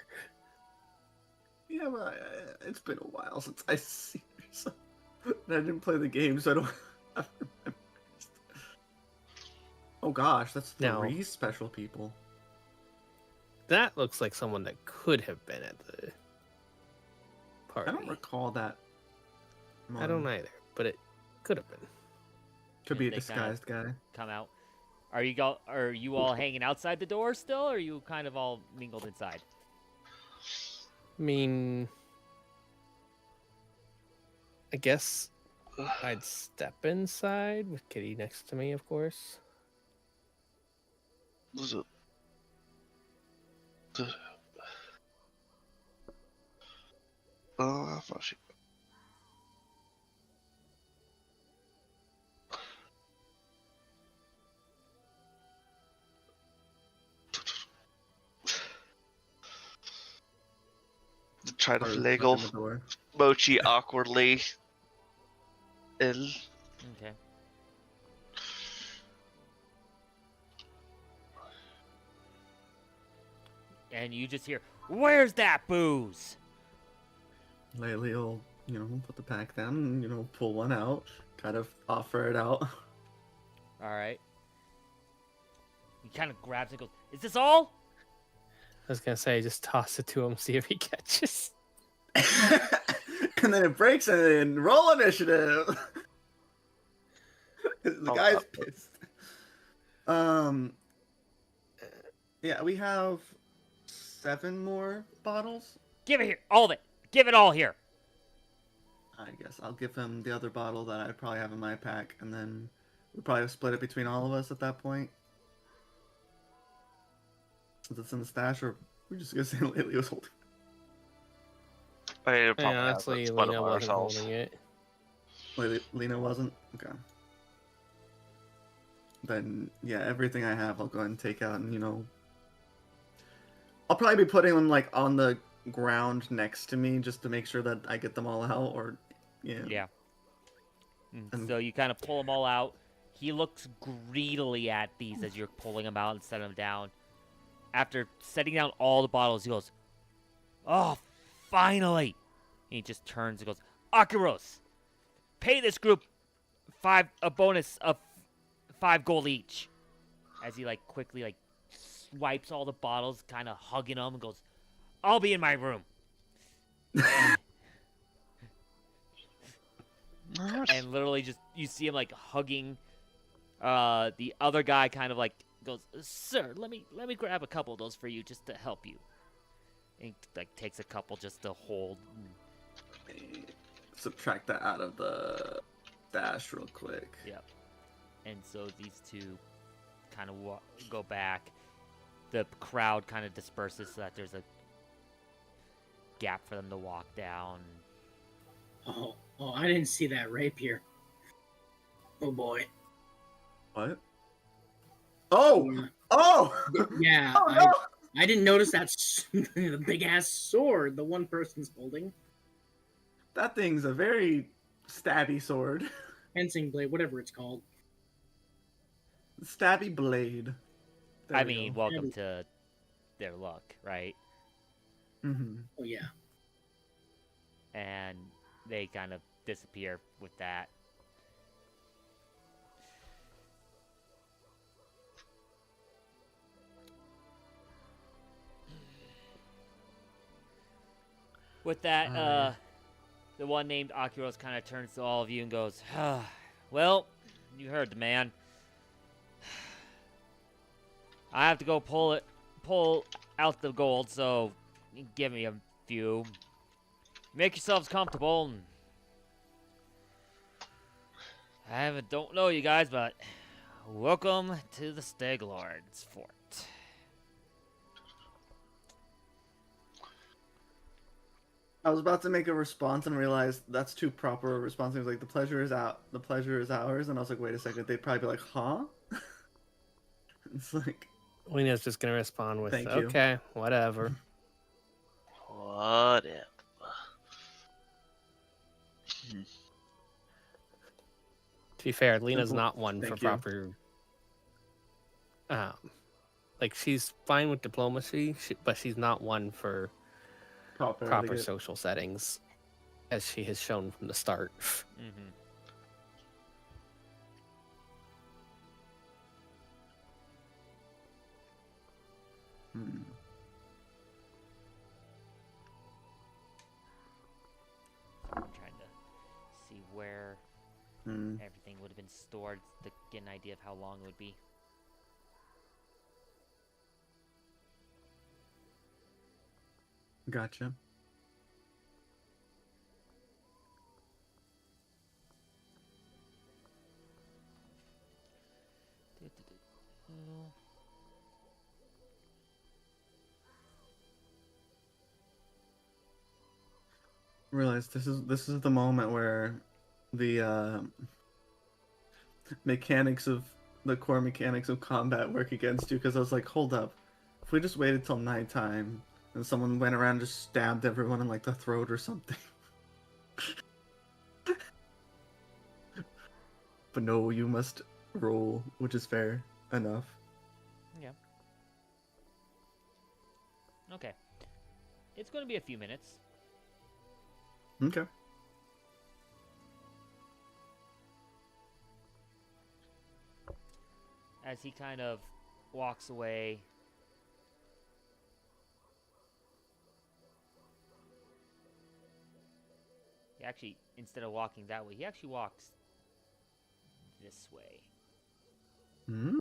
Yeah, but it's been a while since I seen her, so and I didn't play the game, so I don't. Have memories. Oh gosh, that's No. 3 special people. That looks like someone that could have been at the party. I don't recall that. I don't either, but it could have been. Could Yeah, be a they disguised guy. Come out. Are you all hanging outside the door still, or are you kind of all mingled inside? I mean, I guess I'd step inside with Kitty next to me, of course. Was it? I thought she. Try to Or finagle open the door. Mochi awkwardly. In. Okay. And you just hear, "Where's that booze?" Lately, will put the pack down and pull one out, kind of offer it out. All right. He kind of grabs it and goes, "Is this all?" I was gonna say, just toss it to him, see if he catches. And then it breaks and then roll initiative. The guy's pissed. Yeah, we have 7 more bottles. Give it here, all of it. Give it all here. I guess I'll give him the other bottle that I probably have in my pack, and then we'll probably split it between all of us at that point. Since it's in the stash, or we're just gonna say lately was holding. I mean, probably Yeah, honestly, split Lena it wasn't ourselves. holding it. Lena wasn't? Okay. Then, yeah, everything I have I'll go ahead and take out and, I'll probably be putting them, like, on the ground next to me just to make sure that I get them all out, or, yeah. Yeah. So you kind of pull them all out. He looks greedily at these as you're pulling them out and setting them down. After setting down all the bottles, he goes, "Oh, finally!" And he just turns and goes, "Akiros, pay this group a bonus of 5 gold each." As he quickly swipes all the bottles, kind of hugging them, and goes, "I'll be in my room." And literally just you see him hugging the other guy, kind of goes, "Sir, let me grab a couple of those for you just to help you." And he takes a couple just to hold. Subtract that out of the dash real quick. Yep. And so these two kind of go back. The crowd kind of disperses so that there's a gap for them to walk down. Oh, I didn't see that rapier. Oh boy. What? Oh! Yeah, Oh no! I didn't notice that the big ass sword the one person's holding. That thing's a very stabby sword. Fencing blade, whatever it's called. Stabby blade. There I we mean, go. welcome to their luck, right? Mhm. Oh yeah. And they kind of disappear with that. With that, the one named Akiros kind of turns to all of you and goes, "Well, you heard the man. I have to go pull out the gold, so give me a few. Make yourselves comfortable. And don't know you guys, but welcome to the Steglord's fort." I was about to make a response and realized that's too proper a response. It was like, the pleasure is out, the pleasure is ours. And I was like, wait a second, they'd probably be like, huh? It's like, Lena's just gonna respond with, Thank you. "Okay, whatever." Whatever. To be fair, Lena's Simple. not one for Thank you. proper. Like she's fine with diplomacy, but she's not one for proper proper etiquette. social settings, as she has shown from the start. Mm-hmm. Hmm. I'm trying to see where Hmm. everything would have been stored to get an idea of how long it would be. Gotcha. Realize this is the moment where the mechanics of the core mechanics of combat work against you, because I was like, hold up, if we just waited till nighttime and someone went around and just stabbed everyone in like the throat or something. But no, you must roll, which is fair enough. Yeah. Okay. It's going to be a few minutes. Okay. As he kind of walks away. He actually, instead of walking that way, he actually walks this way. Hmm.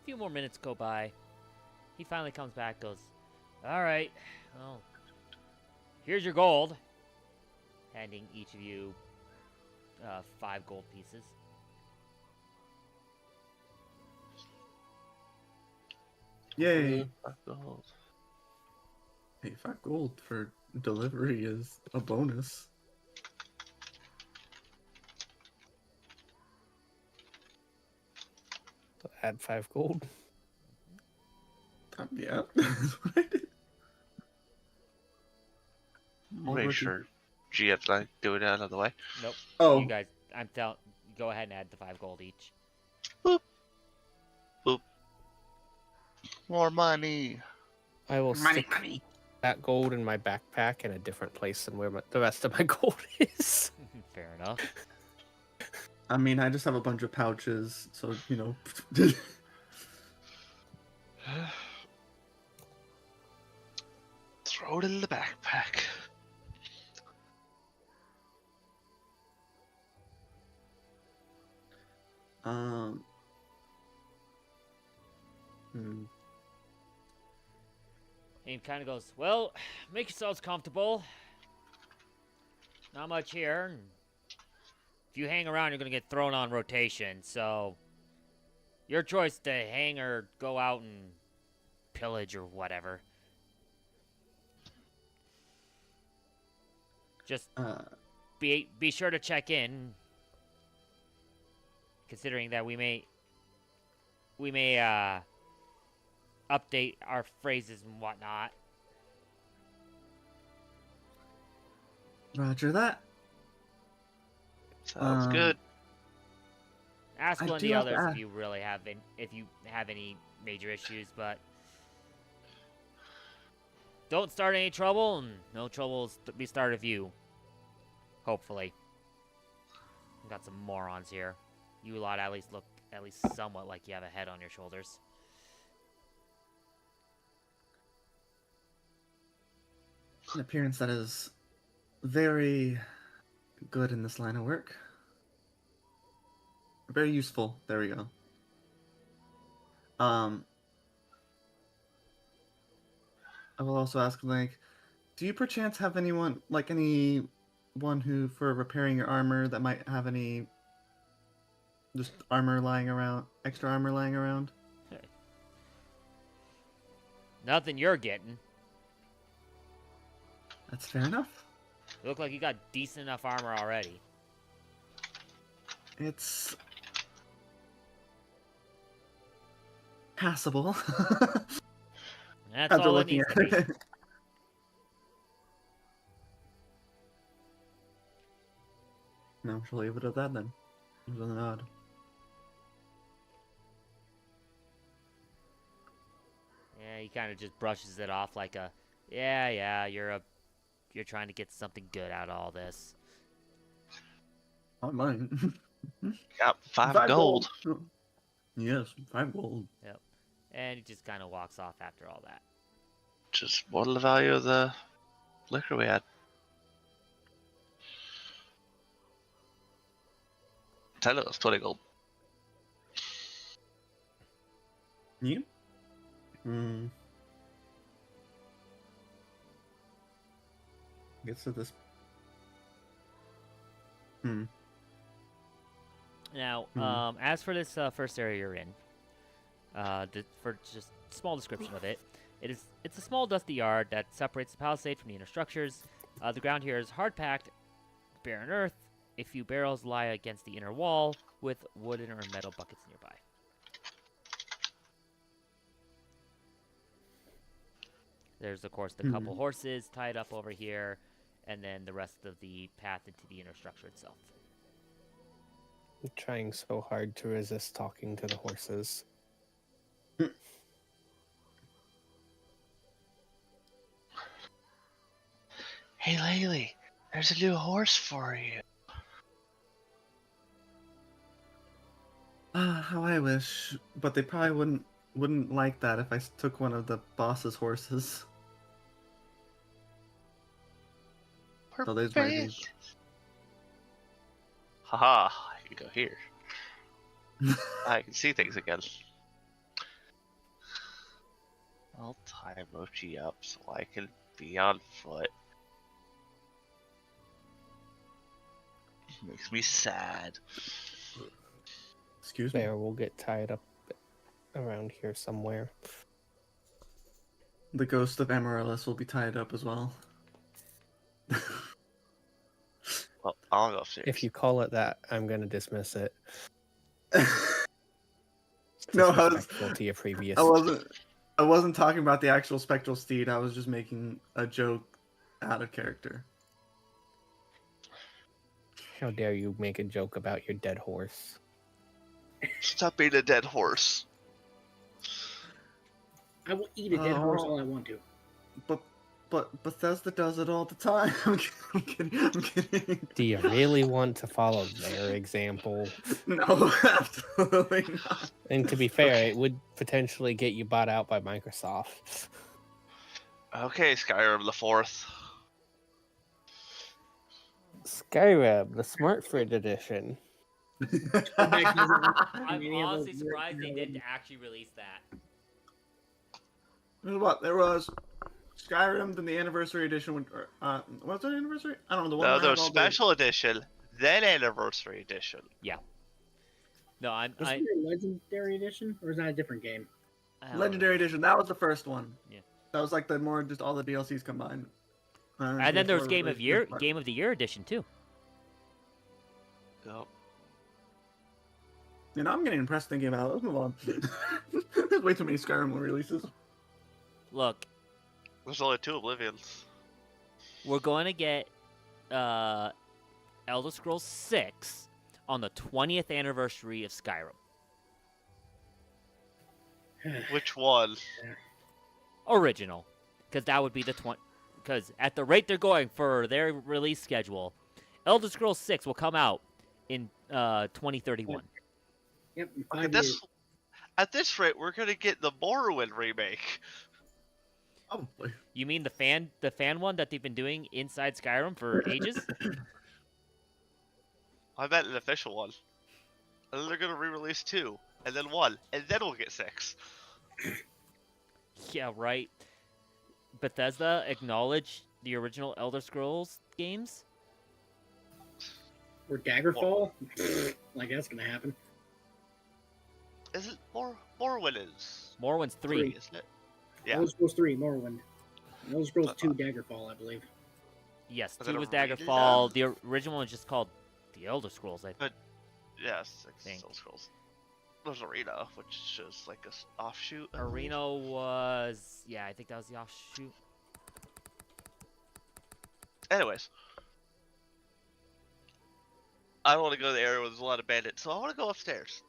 A few more minutes go by. He finally comes back, goes, "All right, well, here's your gold." Handing each of you 5 gold pieces. Yay. Gold. Hey, 5 gold for delivery is a bonus. So add 5 gold. Yeah, that's what I did. Make sure GF's like do it out of the way. Nope. Oh, You guys, I'm telling. Go ahead and add the 5 gold each. Boop. Boop. More money. I will Money, stick money. that gold in my backpack in a different place than where the rest of my gold is. Fair enough. I mean, I just have a bunch of pouches, so you know. Throw it in the backpack. Um. And he kind of goes, "Well, make yourselves comfortable. Not much here. If you hang around, you're going to get thrown on rotation. So, your choice to hang or go out and pillage or whatever. Just be sure to check in, considering that we may update our phrases and whatnot." Roger that. Sounds good. Ask I one of do the have to others ask- if you really have if you have any major issues, but don't start any trouble, and no trouble will be started with you. Hopefully. We've got some morons here. You lot at least look somewhat like you have a head on your shoulders. An appearance that is very good in this line of work. Very useful. There we go. I will also ask, like, do you perchance have anyone who for repairing your armor that might have any just armor lying around, extra armor lying around? Nothing you're getting. That's fair enough. You look like you got decent enough armor already. It's passable. That's After all it looking needs at to be. it. No, she'll leave it at that then. It was an odd. Yeah, he kind of just brushes it off like a, yeah, you're trying to get something good out of all this. Not mine. Got 5 gold. Yes, 5 gold. Yep. And he just kind of walks off after all that. Just what the value of the liquor we had? Tell it was 20 gold. Yeah. Hmm. Gets to this. Now, Hmm. as for this first area you're in, for just small description of it, it's a small dusty yard that separates the palisade from the inner structures. The ground here is hard packed, barren earth. A few barrels lie against the inner wall, with wooden or metal buckets nearby. There's, of course, the couple horses tied up over here, and then the rest of the path into the inner structure itself. I'm trying so hard to resist talking to the horses. Hey, Laylee, there's a new horse for you. How I wish, but they probably wouldn't like that if I took one of the boss's horses. We're So there's my view. fans. Haha, I can go here. I can see things again. I'll tie Mochi up so I can be on foot. Makes me sad. Excuse me. There, we'll get tied up around here somewhere. The ghost of Amaryllis will be tied up as well. Well, I'll go upstairs. If you call it that, I'm going to dismiss it. No, Disrespectful to your previous. I wasn't talking about the actual spectral steed. I was just making a joke out of character. How dare you make a joke about your dead horse? Stop being a dead horse. I will eat a dead horse all I want to. But Bethesda does it all the time. I'm kidding. Do you really want to follow their example? No, absolutely not. And to be fair, it would potentially get you bought out by Microsoft. Okay, Skyrim the 4th. Skyrim, the Smart Fridge edition. I'm honestly surprised they didn't actually release that. What? There was Skyrim, then the anniversary edition. Was it anniversary? I don't know. The one No, that there had was all the- special edition, then anniversary edition. No, Was there a legendary edition, or is that a different game? I don't Legendary remember. edition. That was the first one. Yeah. That was like the more just all the DLCs combined. And then there was before Game it of was Year, just like- Game of the Year edition too. Yep. You know, I'm getting impressed thinking about it. Let's move on. There's way too many Skyrim releases. Look, There's only 2 Oblivions. we're going to get Elder Scrolls 6 on the 20th anniversary of Skyrim. Which one? Original, because that would be the 20. Because at the rate they're going for their release schedule, Elder Scrolls 6 will come out in 2031. Yep. in Okay, 5 years. at this rate, we're gonna get the Morrowind remake. Probably. You mean the fan one that they've been doing inside Skyrim for ages? I meant an official one. And then they're gonna re-release 2, and then 1, and then we'll get 6. Yeah, right. Bethesda acknowledge the original Elder Scrolls games? Or Daggerfall? Like that's gonna happen. Is it Morrowind is Morrowind's 3. isn't it? Yeah. Elder Scrolls 3, Morrowind. Elder Scrolls 2, Daggerfall, I believe. Yes, Was 2 it was Arena? Daggerfall. The original one was just called The Elder Scrolls, I Yes, think. Elder Scrolls. There's Arena, which is like a offshoot. I believe. Arena was... Yeah, I think that was the offshoot. Anyways, I don't want to go to the area where there's a lot of bandits, so I want to go upstairs.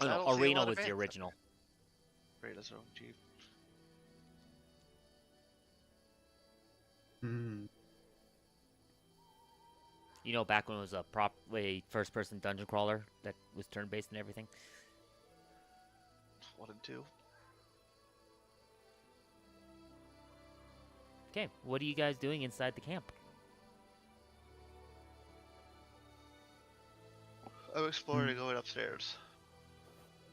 Oh, I no, don't see a Arena lot of was the bandits up original. there. Arena's wrong, Chief. You know, back when it was a first-person dungeon crawler that was turn-based and everything. 1 and 2. Okay, what are you guys doing inside the camp? I'm exploring and going upstairs.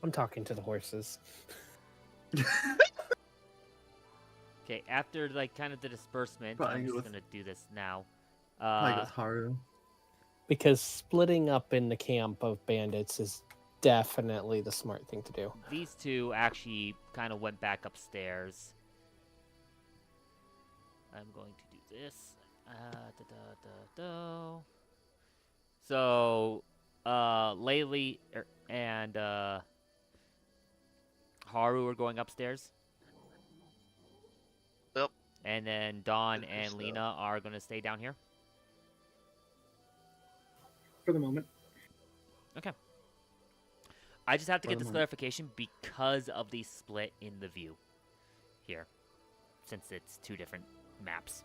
I'm talking to the horses. Okay, after like kind of the disbursement, Probably I'm just with- gonna do this now. Like with Haru. Because splitting up in the camp of bandits is definitely the smart thing to do. These two actually kind of went back upstairs. I'm going to do this. So, Laylee and Haru are going upstairs. Yep. And then Dawn Good and stuff. Lena are going to stay down here. For the moment. Okay. I just have to For get the this moment. clarification because of the split in the view here, since it's 2 different maps.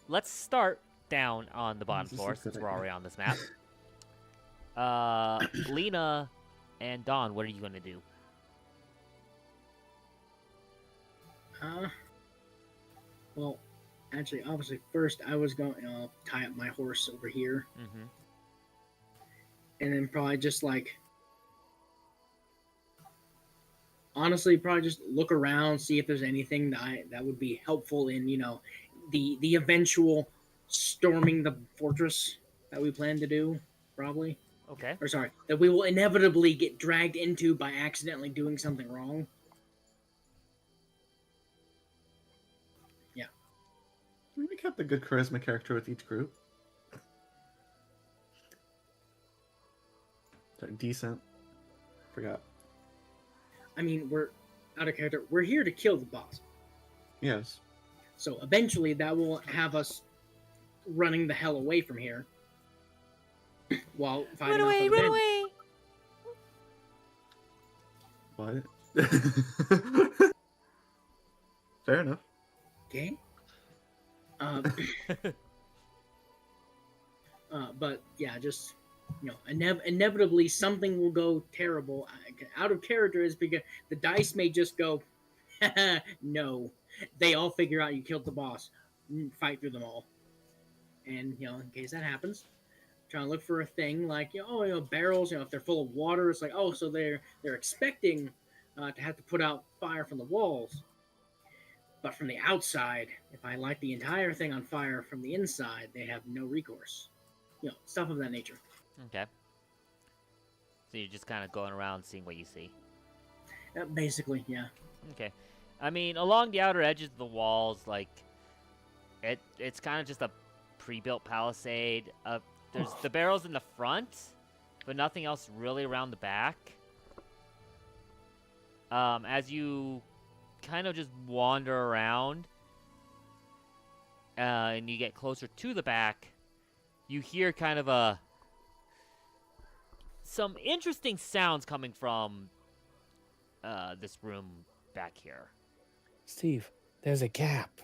Let's start down on the bottom This is floor a good since we're idea. already on this map. Lena and Dawn, what are you going to do? Well, actually, obviously, first I was going to tie up my horse over here, Mm-hmm. and then probably just like, honestly, probably just look around, see if there's anything that would be helpful in the eventual storming the fortress that we plan to do, probably. Okay. Or sorry, that we will inevitably get dragged into by accidentally doing something wrong. We kept a good charisma character with each group. Sorry, decent. Forgot. I mean, we're out of character. We're here to kill the boss. Yes. So eventually that will have us running the hell away from here. While fighting off the bandits. What? Fair enough. Okay. But yeah, just inevitably something will go terrible. Out of character is because the dice may just go, no. They all figure out you killed the boss. Fight through them all. And in case that happens, trying to look for a thing like barrels. If they're full of water, it's like so they're expecting to have to put out fire from the walls. But from the outside, if I light the entire thing on fire from the inside, they have no recourse. Stuff of that nature. Okay. So you're just kind of going around seeing what you see. Basically, yeah. Okay. I mean, along the outer edges of the walls, like, it's kind of just a pre-built palisade. There's the barrels in the front, but nothing else really around the back. As you kind of just wander around, and you get closer to the back, you hear kind of some interesting sounds coming from this room back here. Steve, there's a gap.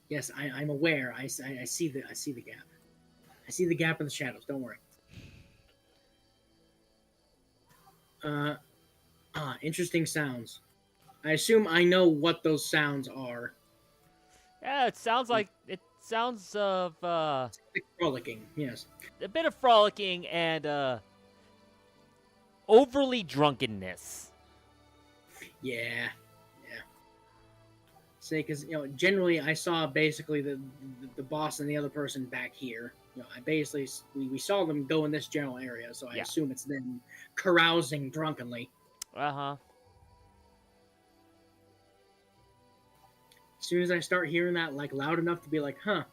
Yes, I'm aware. I see the gap. I see the gap in the shadows. Don't worry. Interesting sounds. I assume I know what those sounds are. Yeah, it sounds of Frolicking, yes. a bit of frolicking and overly drunkenness. Yeah. say, because generally I saw basically the boss and the other person back here. I basically we saw them go in this general area, so I Yeah. assume it's them carousing drunkenly. Uh-huh. As soon as I start hearing that like loud enough to be like, huh,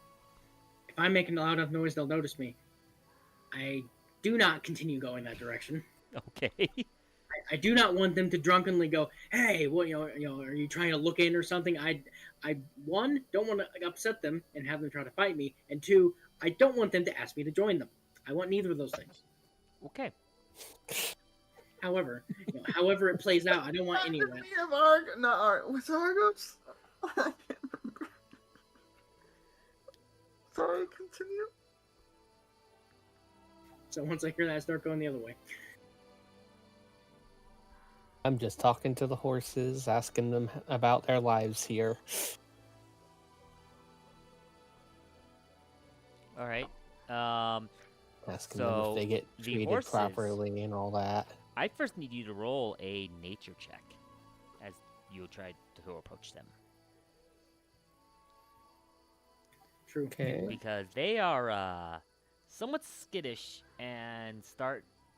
if I'm making a loud enough noise, they'll notice me. I do not continue going that direction. Okay. I do not want them to drunkenly go, "Hey, what are you trying to look in or something?" I one don't want to upset them and have them try to fight me, and two, I don't want them to ask me to join them. I want neither of those things. Okay. However, however it plays out, I don't want any of that. What's Argos? I can't remember. Sorry, continue. So once I hear that, I start going the other way. I'm just talking to the horses, asking them about their lives here. All right. Asking them So, if they get the treated horses- properly and all that. I first need you to roll a nature check as you try to approach them. True. Okay. Because they are somewhat skittish and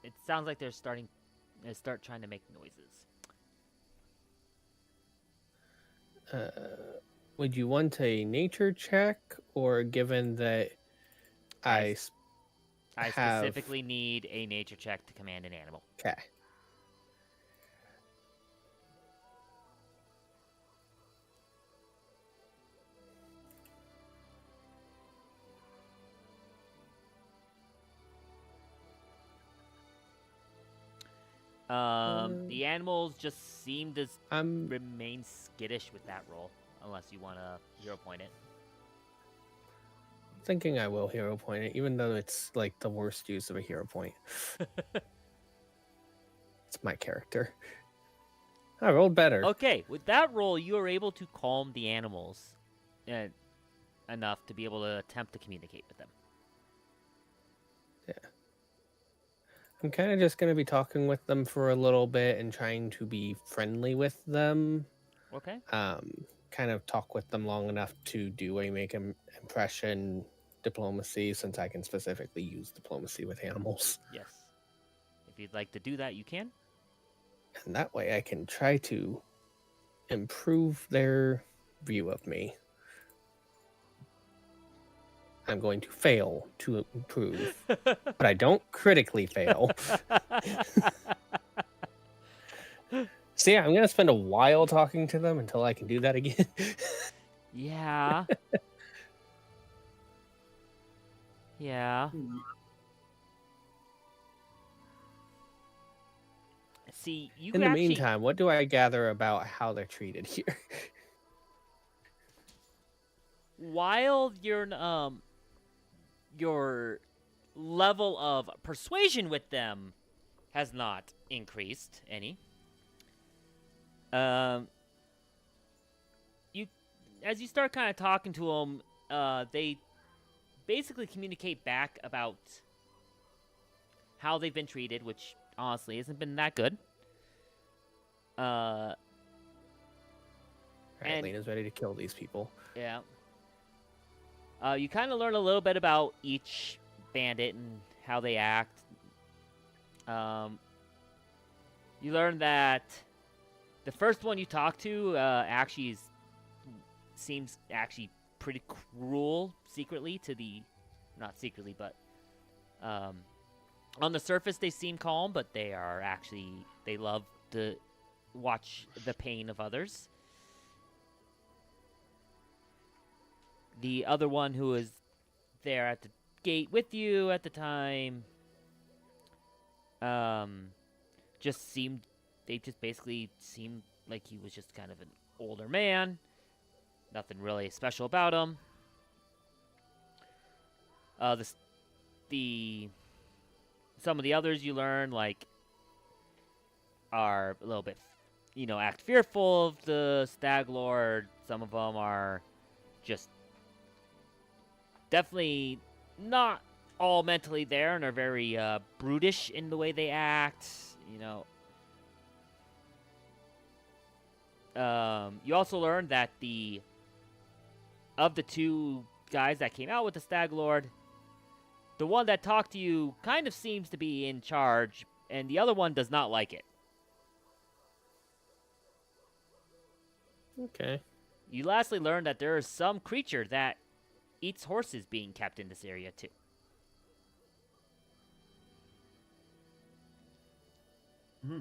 it sounds like they're start trying to make noises. Would you want a nature check, or given that I have... specifically need a nature check to command an animal. Okay. The animals just seem to I'm remain skittish with that roll, unless you want to hero point it. thinking I will hero point it, even though it's like the worst use of a hero point. It's my character. I rolled better. Okay, with that roll, you are able to calm the animals enough to be able to attempt to communicate with them. I'm kind of just going to be talking with them for a little bit and trying to be friendly with them. Okay. Kind of talk with them long enough to do a make an impression diplomacy, since I can specifically use diplomacy with animals. Yes. If you'd like to do that, you can. And that way I can try to improve their view of me. I'm going to fail to improve, but I don't critically fail. So yeah, I'm going to spend a while talking to them until I can do that again. Yeah. Yeah. See, you In could the actually... meantime, what do I gather about how they're treated here? While your level of persuasion with them has not increased any, as you start kind of talking to them, they basically communicate back about how they've been treated, which honestly hasn't been that good. Alright, and- Lena's ready to kill these people. Yeah. You kind of learn a little bit about each bandit and how they act. You learn that the first one you talk to actually seems actually pretty cruel secretly to the... Not secretly, but... on the surface they seem calm, but they are actually... They love to watch the pain of others. The other one who was there at the gate with you at the time, they just basically seemed like he was just kind of an older man. Nothing really special about him. Some of the others you learn, like, are a little bit, act fearful of the Stag Lord. Some of them are just definitely not all mentally there and are very brutish in the way they act, You also learn that the of the two guys that came out with the Stag Lord, the one that talked to you kind of seems to be in charge, and the other one does not like it. Okay. You lastly learned that there is some creature that eats horses being kept in this area too. Hmm.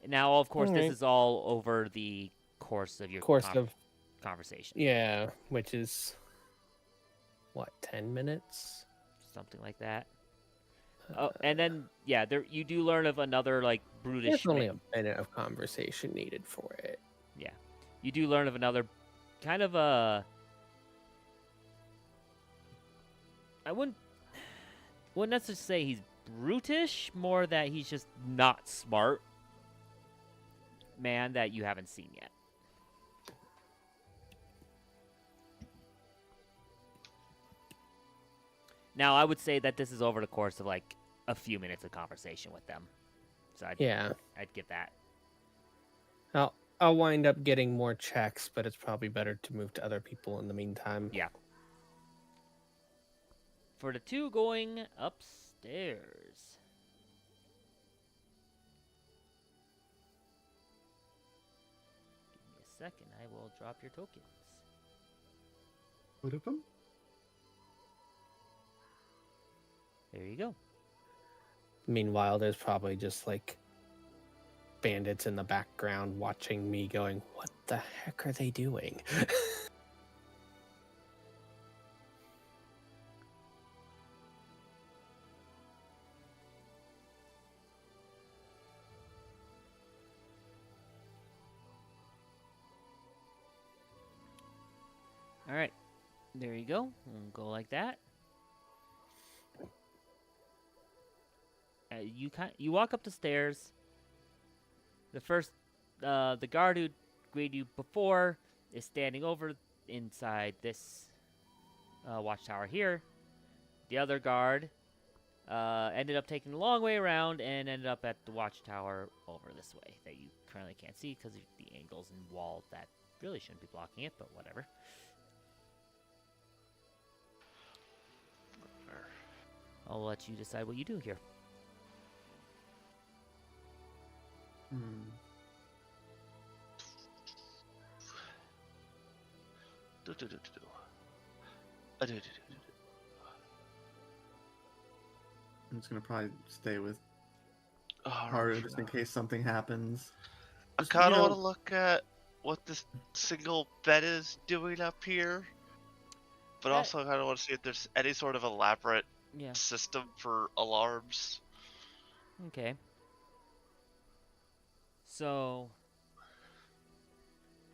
Now, of course, this Alright. is all over the course of your conversation. Yeah, which is what, 10 minutes? Something like that. Oh, and then yeah, there you do learn of another like brutish. There's only a minute of conversation needed for it. Yeah, you do learn of another kind of a. I wouldn't necessarily say he's brutish, more that he's just not smart man that you haven't seen yet. Now, I would say that this is over the course of like a few minutes of conversation with them. So I'd give that. I'll wind up getting more checks, but it's probably better to move to other people in the meantime. Yeah. For the two going upstairs. Give me a second. I will drop your tokens. What of them? There you go. Meanwhile, there's probably just like bandits in the background watching me going, what the heck are they doing? All right. There you go. We'll go like that. You walk up the stairs. The guard who greeted you before is standing over inside this watchtower here. The other guard ended up taking the long way around and ended up at the watchtower over this way that you currently can't see because of the angles and wall that really shouldn't be blocking it, but whatever. I'll let you decide what you do here. I'm just gonna probably stay with Oh, Haru just in case something happens. I Just, kind you of know, want to look at what this single bed is doing up here, but also kind of want to see if there's any sort of elaborate Yeah. system for alarms. Okay. So,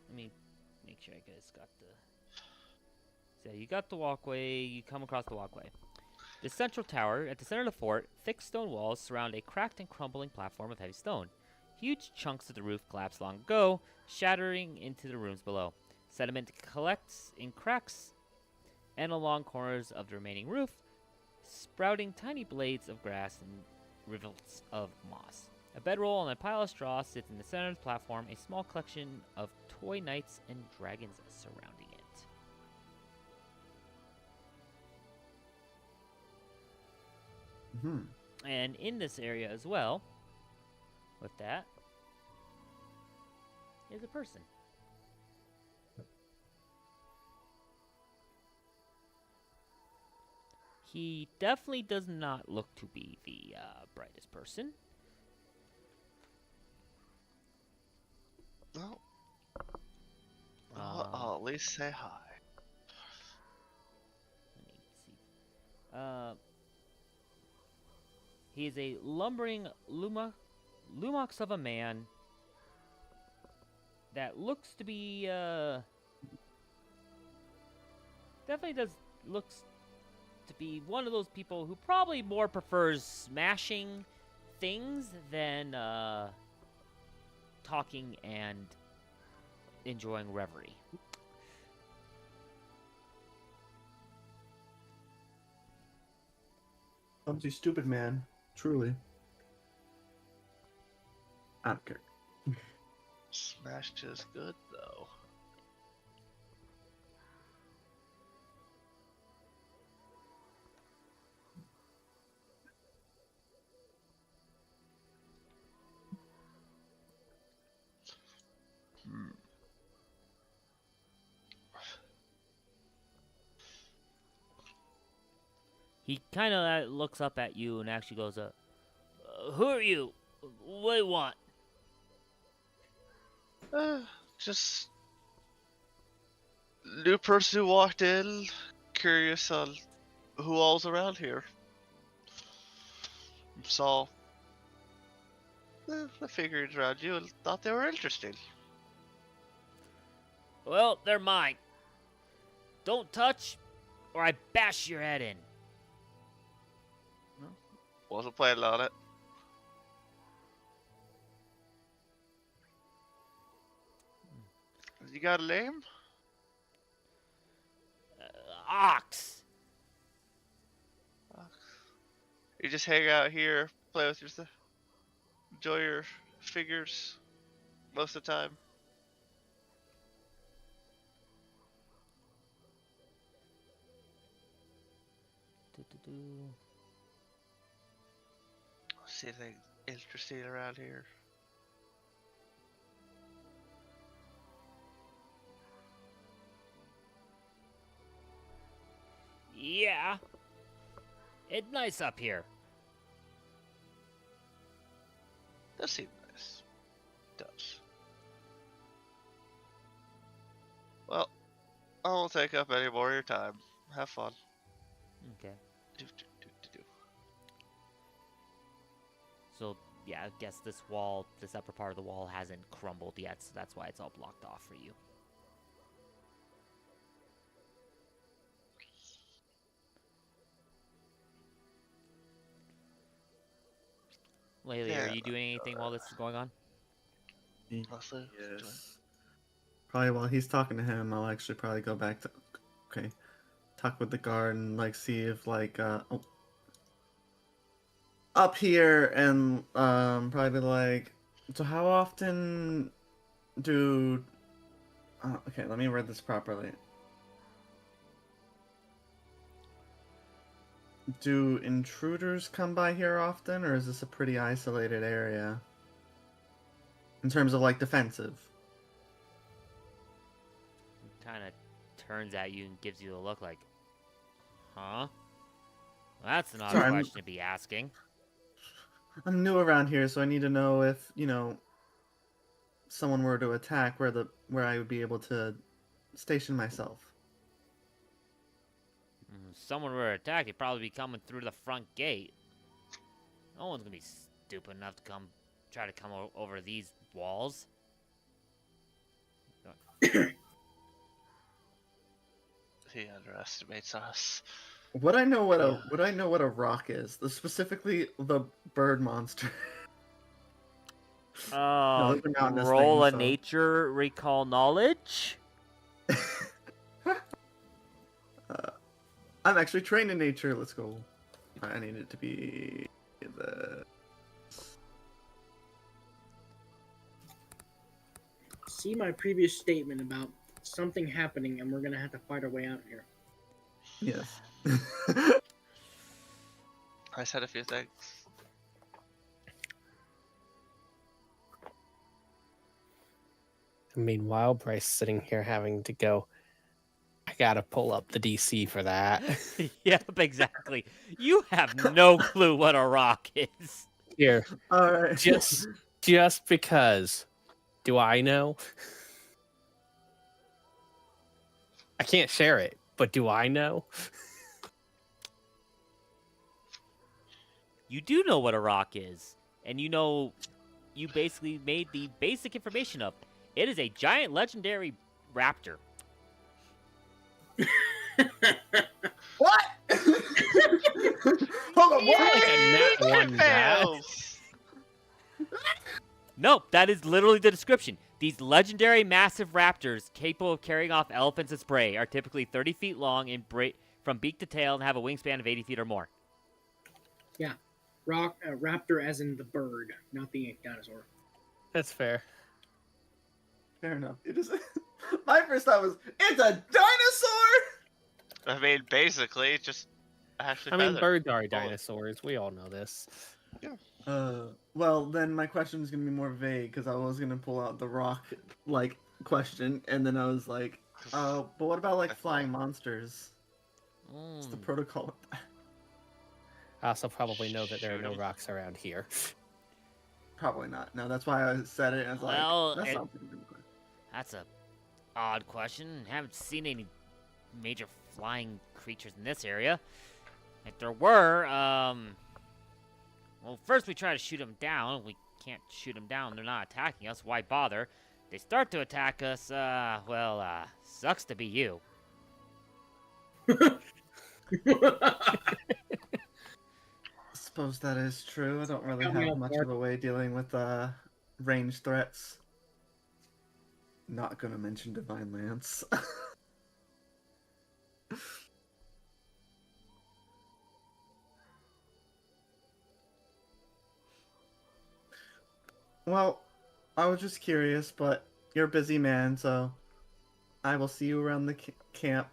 let me make sure I guys got the. So you got the walkway. You come across the walkway. The central tower, at the center of the fort, thick stone walls surround a cracked and crumbling platform of heavy stone. Huge chunks of the roof collapsed long ago, shattering into the rooms below. Sediment collects in cracks and along corners of the remaining roof, sprouting tiny blades of grass and rivulets of moss. A bedroll and a pile of straw sits in the center of the platform, a small collection of toy knights and dragons surrounding it. And in this area as well, with that, is a person. He definitely does not look to be the brightest person. No. I'll at least say hi. Let me see. He is a lumbering lummox of a man that looks to be looks to be one of those people who probably more prefers smashing things than talking and enjoying reverie. Clumsy, stupid man. Truly. I don't care. Smash is good though. He kind of looks up at you and actually goes, "Who are you? What do you want?" Just new person who walked in. Curious on who all's around here. Saw the figures around you and thought they were interesting. Well, they're mine. Don't touch, or I bash your head in. Wasn't planning on it. You got a name? Ox. You just hang out here, play with your stuff, enjoy your figures most of the time. Do-do-do. See anything interesting around here? Yeah. It's nice up here. Does seem nice. Does. Well, I won't take up any more of your time. Have fun. Okay. Do. So, yeah, I guess this wall, this upper part of the wall hasn't crumbled yet, so that's why it's all blocked off for you. Laylee, Yeah. are you doing anything while this is going on? Honestly, Yes. Probably while he's talking to him, I'll actually probably go back to talk with the guard and like see if like up here and probably like, so how often do okay, let me read this properly. Do intruders come by here often, or is this a pretty isolated area in terms of like defensive? Kind of turns at you and gives you a look like, huh? Well, that's an odd Sorry, question to be asking. I'm new around here, so I need to know if, someone were to attack, where I would be able to station myself. Someone were to attack, they'd probably be coming through the front gate. No one's gonna be stupid enough to try to come over these walls. he underestimates us. Would I know what a rock is? Specifically the bird monster. those are mountainous Roll things, a so- nature recall knowledge. I'm actually trained in nature. Let's go. I need it to be the. See my previous statement about something happening and we're gonna have to fight our way out of here. Yes. I said a few things. Meanwhile, Bryce sitting here having to go, I gotta pull up the DC for that. Yep, exactly. You have no clue what a rock is. Here, All right. just because. Do I know? I can't share it, but do I know? You do know what a rock is, and you basically made the basic information up. It is a giant legendary raptor. What? Hold on. What? Like a nat one die. Fails. Nope, that is literally the description. These legendary massive raptors, capable of carrying off elephants as prey, are typically 30 feet long and from beak to tail and have a wingspan of 80 feet or more. Yeah, raptor as in the bird, not the dinosaur. That's fair. Fair enough. It is. My first thought was, it's a dinosaur. I mean, basically, just actually. I mean, feathered. birds are dinosaurs. We all know this. Well, then my question is gonna be more vague because I was gonna pull out the rock question, and then I was like, but what about like flying monsters? What's the protocol with that? I also probably know that there are Shoot no 'em. rocks around here. Probably not. No, that's why I said it. I was Well, like, that's it- not. That's a odd question. Haven't seen any major flying creatures in this area. If there were, well, first we try to shoot them down. We can't shoot them down. They're not attacking us. Why bother? They start to attack us. Well, sucks to be you. I suppose that is true. I don't really Got me have off much guard. of a way dealing with range threats. Not gonna mention Divine Lance. Well, I was just curious, but you're a busy man, so I will see you around the camp.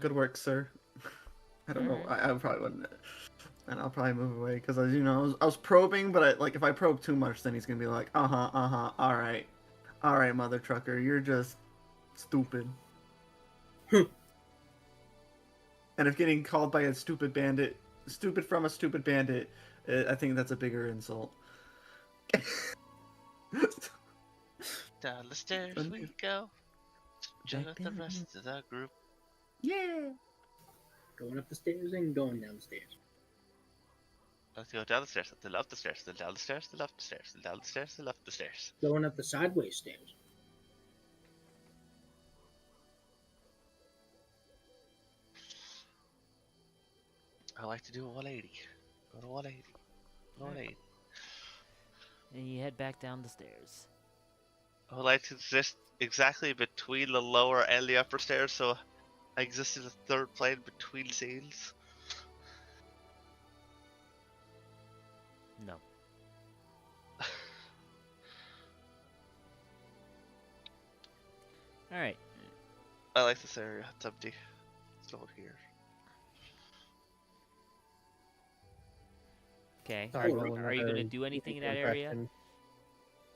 Good work, sir. I don't know. I probably wouldn't. And I'll probably move away because, I was probing, but if I probe too much, then he's gonna be like, all right, mother trucker, you're just stupid. And if getting called by a stupid bandit, stupid from a stupid bandit, I think that's a bigger insult. Down the stairs we go. Join with the rest of the group. Yeah. Going up the stairs and going down the stairs. Let's go down the stairs, then up the stairs, then down the stairs, then up the stairs, then down the stairs, then up the stairs. Going up the sideways stairs. I like to do a 180. Go to 180. 180. And you head back down the stairs. I would like to exist exactly between the lower and the upper stairs, so I exist in the third plane between scenes. No. Alright. I like this area. It's empty. It's no one here. Okay. Sorry, Are roll Are you going to another do anything in that area? impression.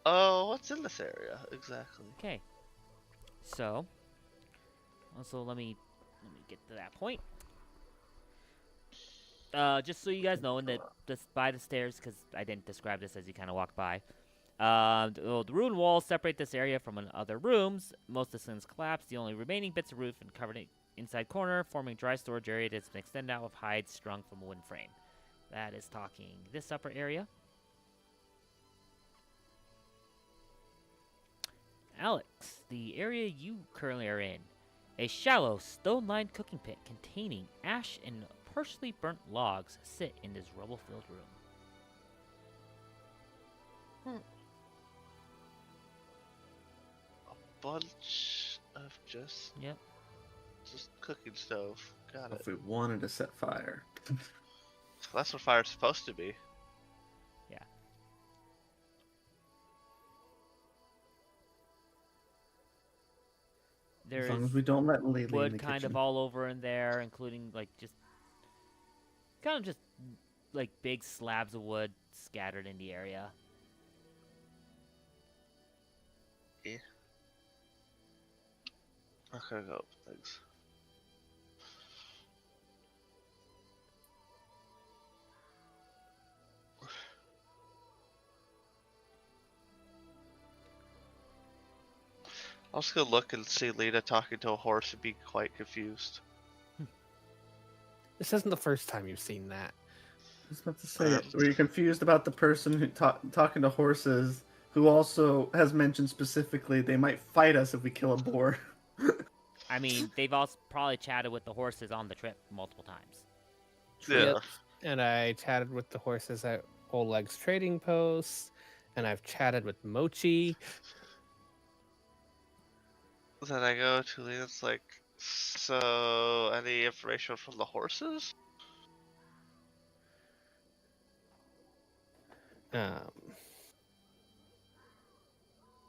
Oh, what's in this area exactly? Okay. So, also let me get to that point. Just so you guys know, and that this by the stairs, because I didn't describe this as you kind of walk by. The ruined walls separate this area from other rooms. Most of the ceilings collapsed. The only remaining bits of roof and covered inside corner, forming dry storage area that's been extended out with hides strung from a wooden frame. That is talking this upper area. Alex, the area you currently are in, a shallow, stone-lined cooking pit containing ash and partially burnt logs sit in this rubble-filled room. A bunch of just cooking stove. Got it. If we wanted to set fire. That's what fire's supposed to be. There's As long as we don't let Lily in wood the kind kitchen. of all over in there, including like just like big slabs of wood scattered in the area. Yeah. I'm gonna go open things. I was gonna look and see Lena talking to a horse and be quite confused. This isn't the first time you've seen that. I was about to say, were you confused about the person who talking to horses, who also has mentioned specifically they might fight us if we kill a boar? I mean, they've also probably chatted with the horses on the trip multiple times. Yeah. Yep. And I chatted with the horses at Oleg's trading post, and I've chatted with Mochi. Then I go to Lena's like, so any information from the horses?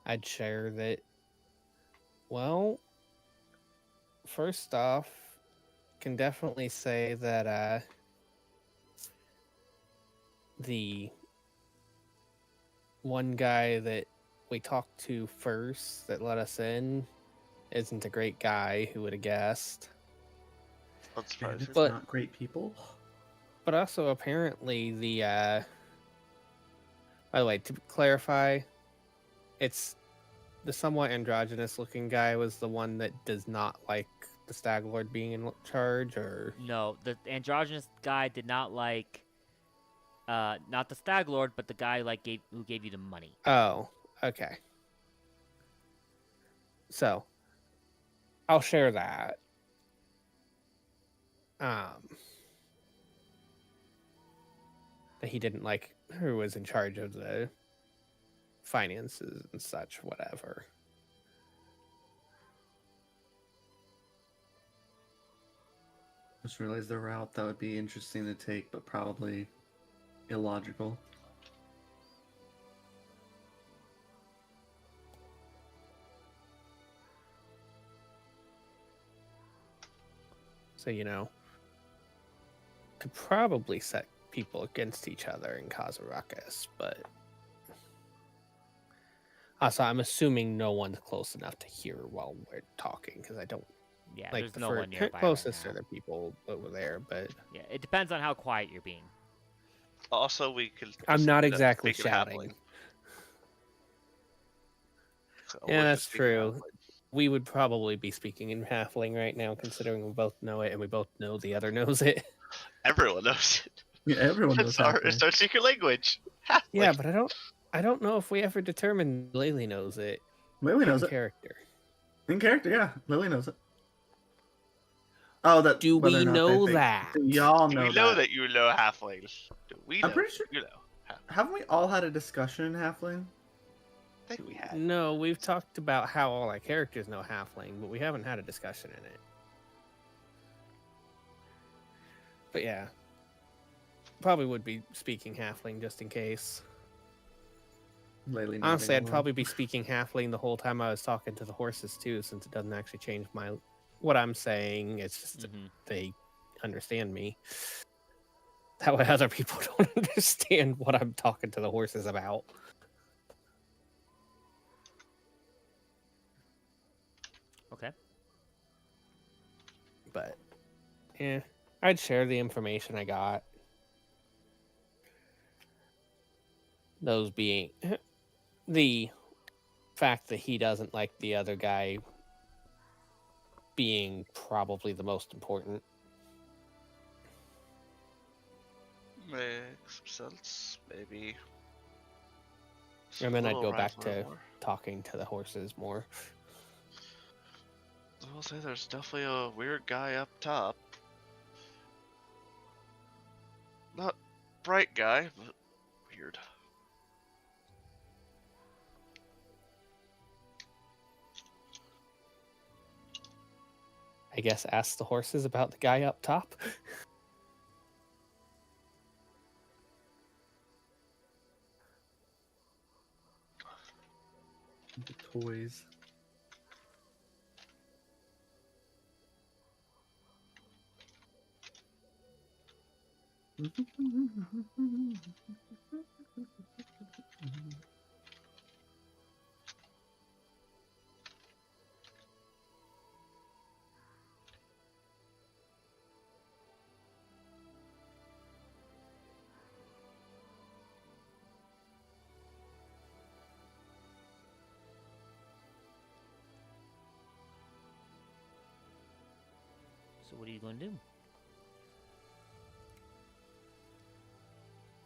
I'd share that. Well, first off, can definitely say that the one guy that we talked to first that let us in isn't a great guy. Who would have guessed? Unsurprising. Bandits But- not great people. But also, apparently, by the way, to clarify, it's the somewhat androgynous-looking guy was the one that does not like the Stag Lord being in charge, or No, the androgynous guy did not like, not the Stag Lord, but the guy who gave you the money. oh, okay. So, I'll share that. That he didn't like who was in charge of the finances and such, whatever. Just realized the route that would be interesting to take, but probably illogical. So, could probably set people against each other and cause a ruckus, but also I'm assuming no one's close enough to hear while we're talking, because I don't Yeah, like there's the no one nearby closest right are now. the people over there, but Yeah, it depends on how quiet you're being. Also, we could. I'm just not end up exactly speaking shouting. happily. So Yeah, we're that's just speaking true. happily. We would probably be speaking in halfling right now, considering we both know it and we both know the other knows it. Everyone knows it. Yeah, everyone knows It's our secret language. Yeah, Halfling. but I don't know if we ever determined Lily knows it Lily in knows it. character. In character, yeah. Lily knows it. Oh, that Do whether we or not know they think. that? Do y'all Do know we know that? that you know halfling? Do we know? I'm pretty sure. You know. I Haven't we all had a discussion in Halfling? think we had. No, we've talked about how all our characters know halfling, but we haven't had a discussion in it. But yeah, probably would be speaking halfling just in case. Lately, Honestly, I'd probably be speaking halfling the whole time I was talking to the horses too, since it doesn't actually change what I'm saying. It's just they understand me. That way, other people don't understand what I'm talking to the horses about. Okay. But yeah, I'd share the information I got. Those being the fact that he doesn't like the other guy being probably the most important. Makes sense. Maybe. And then I'd Little go back rivalry to war. talking to the horses more. I will say there's definitely a weird guy up top. Not bright guy, but weird. I guess ask the horses about the guy up top. The toys. So what are you going to do?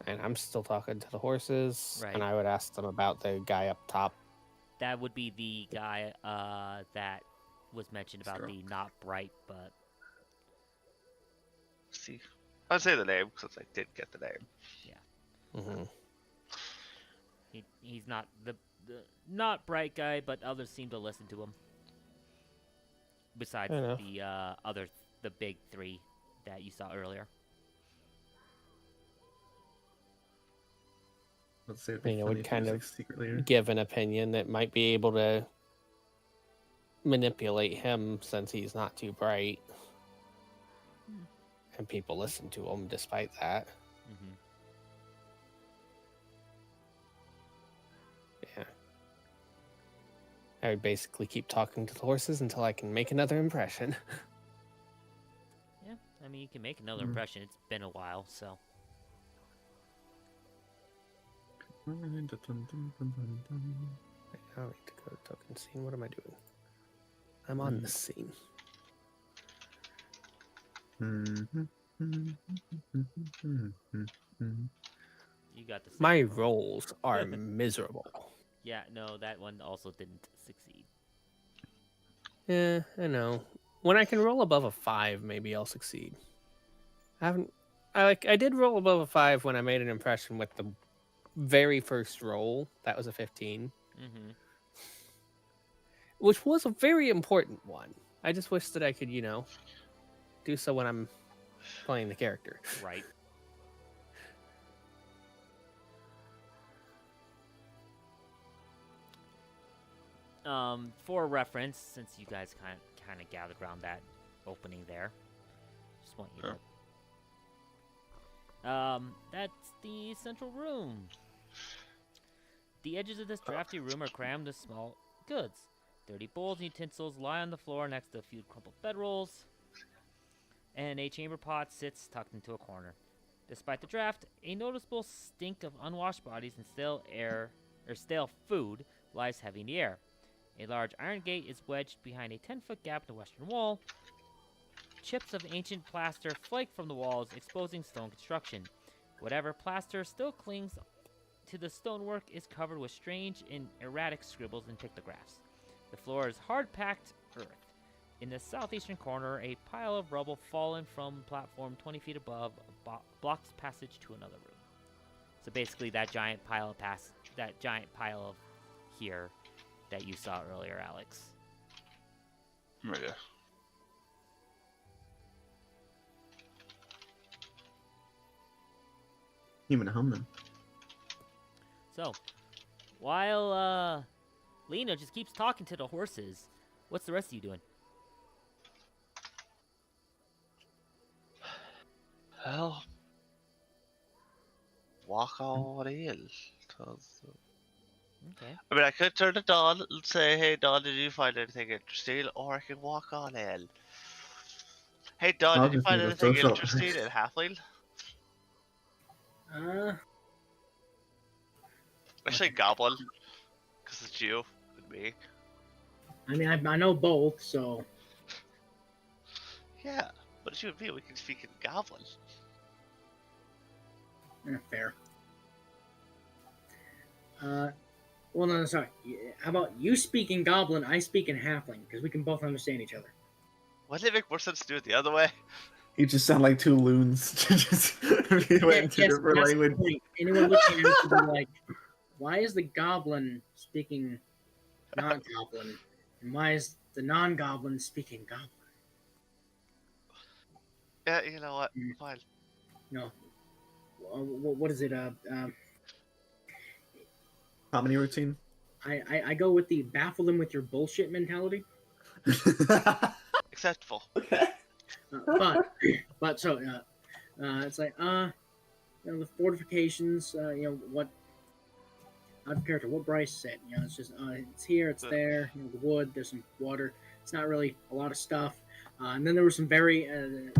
And I'm still talking to the horses, Right. and I would ask them about the guy up top. That would be the guy that was mentioned about the not bright, but See, I'd say the name since I did get the name. Mm-hmm. he's not the not bright guy, but others seem to listen to him. Besides Fair enough. the the big three that you saw earlier. Let's say it'd be You know, funny would if he kind was, of like, secret leader. give an opinion that might be able to manipulate him since he's not too bright. And people listen to him despite that. Mm-hmm. Yeah. I would basically keep talking to the horses until I can make another impression. I mean, you can make another Mm. impression. It's been a while, so. I need to go to token scene. What am I doing? I'm on the scene. You got the same. My rolls are miserable. Yeah, no, that one also didn't succeed. Yeah, I know. When I can roll above a 5, maybe I'll succeed. I haven't. I did roll above a 5 when I made an impression with the very first roll. That was a 15, Mm-hmm. which was a very important one. I just wish that I could, do so when I'm playing the character. Right. For reference, since you guys kind of gathered around that opening there, just want you to. That's the central room. The edges of this drafty room are crammed with small goods. Dirty bowls and utensils lie on the floor next to a few crumpled bedrolls, and a chamber pot sits tucked into a corner. Despite the draft, a noticeable stink of unwashed bodies and stale food lies heavy in the air. A large iron gate is wedged behind a 10-foot gap in the western wall. Chips of ancient plaster flake from the walls, exposing stone construction. Whatever plaster still clings to the stonework is covered with strange and erratic scribbles and pictographs. The floor is hard-packed earth. In the southeastern corner, a pile of rubble fallen from platform 20 feet above blocks passage to another room. So basically, that giant pile of here that you saw earlier, Alex. Yeah. Human humming. So, while Lena just keeps talking to the horses, what's the rest of you doing? Well, walk on in. 'Cause, Okay. I mean, I could turn to Dawn and say, "Hey, Dawn, did you find anything interesting?" Or I can walk on in. Hey, Dawn, I'll did you just find need a anything social- interesting in Halfling? Especially Goblin, because it's you and me. I mean, I know both, so Yeah, but it's you and me. We can speak in Goblin. fair. Well, no, sorry. How about you speak in Goblin, I speak in Halfling, because we can both understand each other. Wouldn't it make more sense to do it the other way? You just sound like two loons. Just in two different that's the languages. point. Anyone looking at it would be like, why is the Goblin speaking non-Goblin, and why is the non-Goblin speaking Goblin? Yeah, you know what? Fine. No. What is it? Comedy routine. I go with the baffle them with your bullshit mentality. Acceptable. Okay. But so it's like the fortifications. What out of character. What Bryce said. It's just it's here, it's there. The wood. There's some water. It's not really a lot of stuff. And then there were some very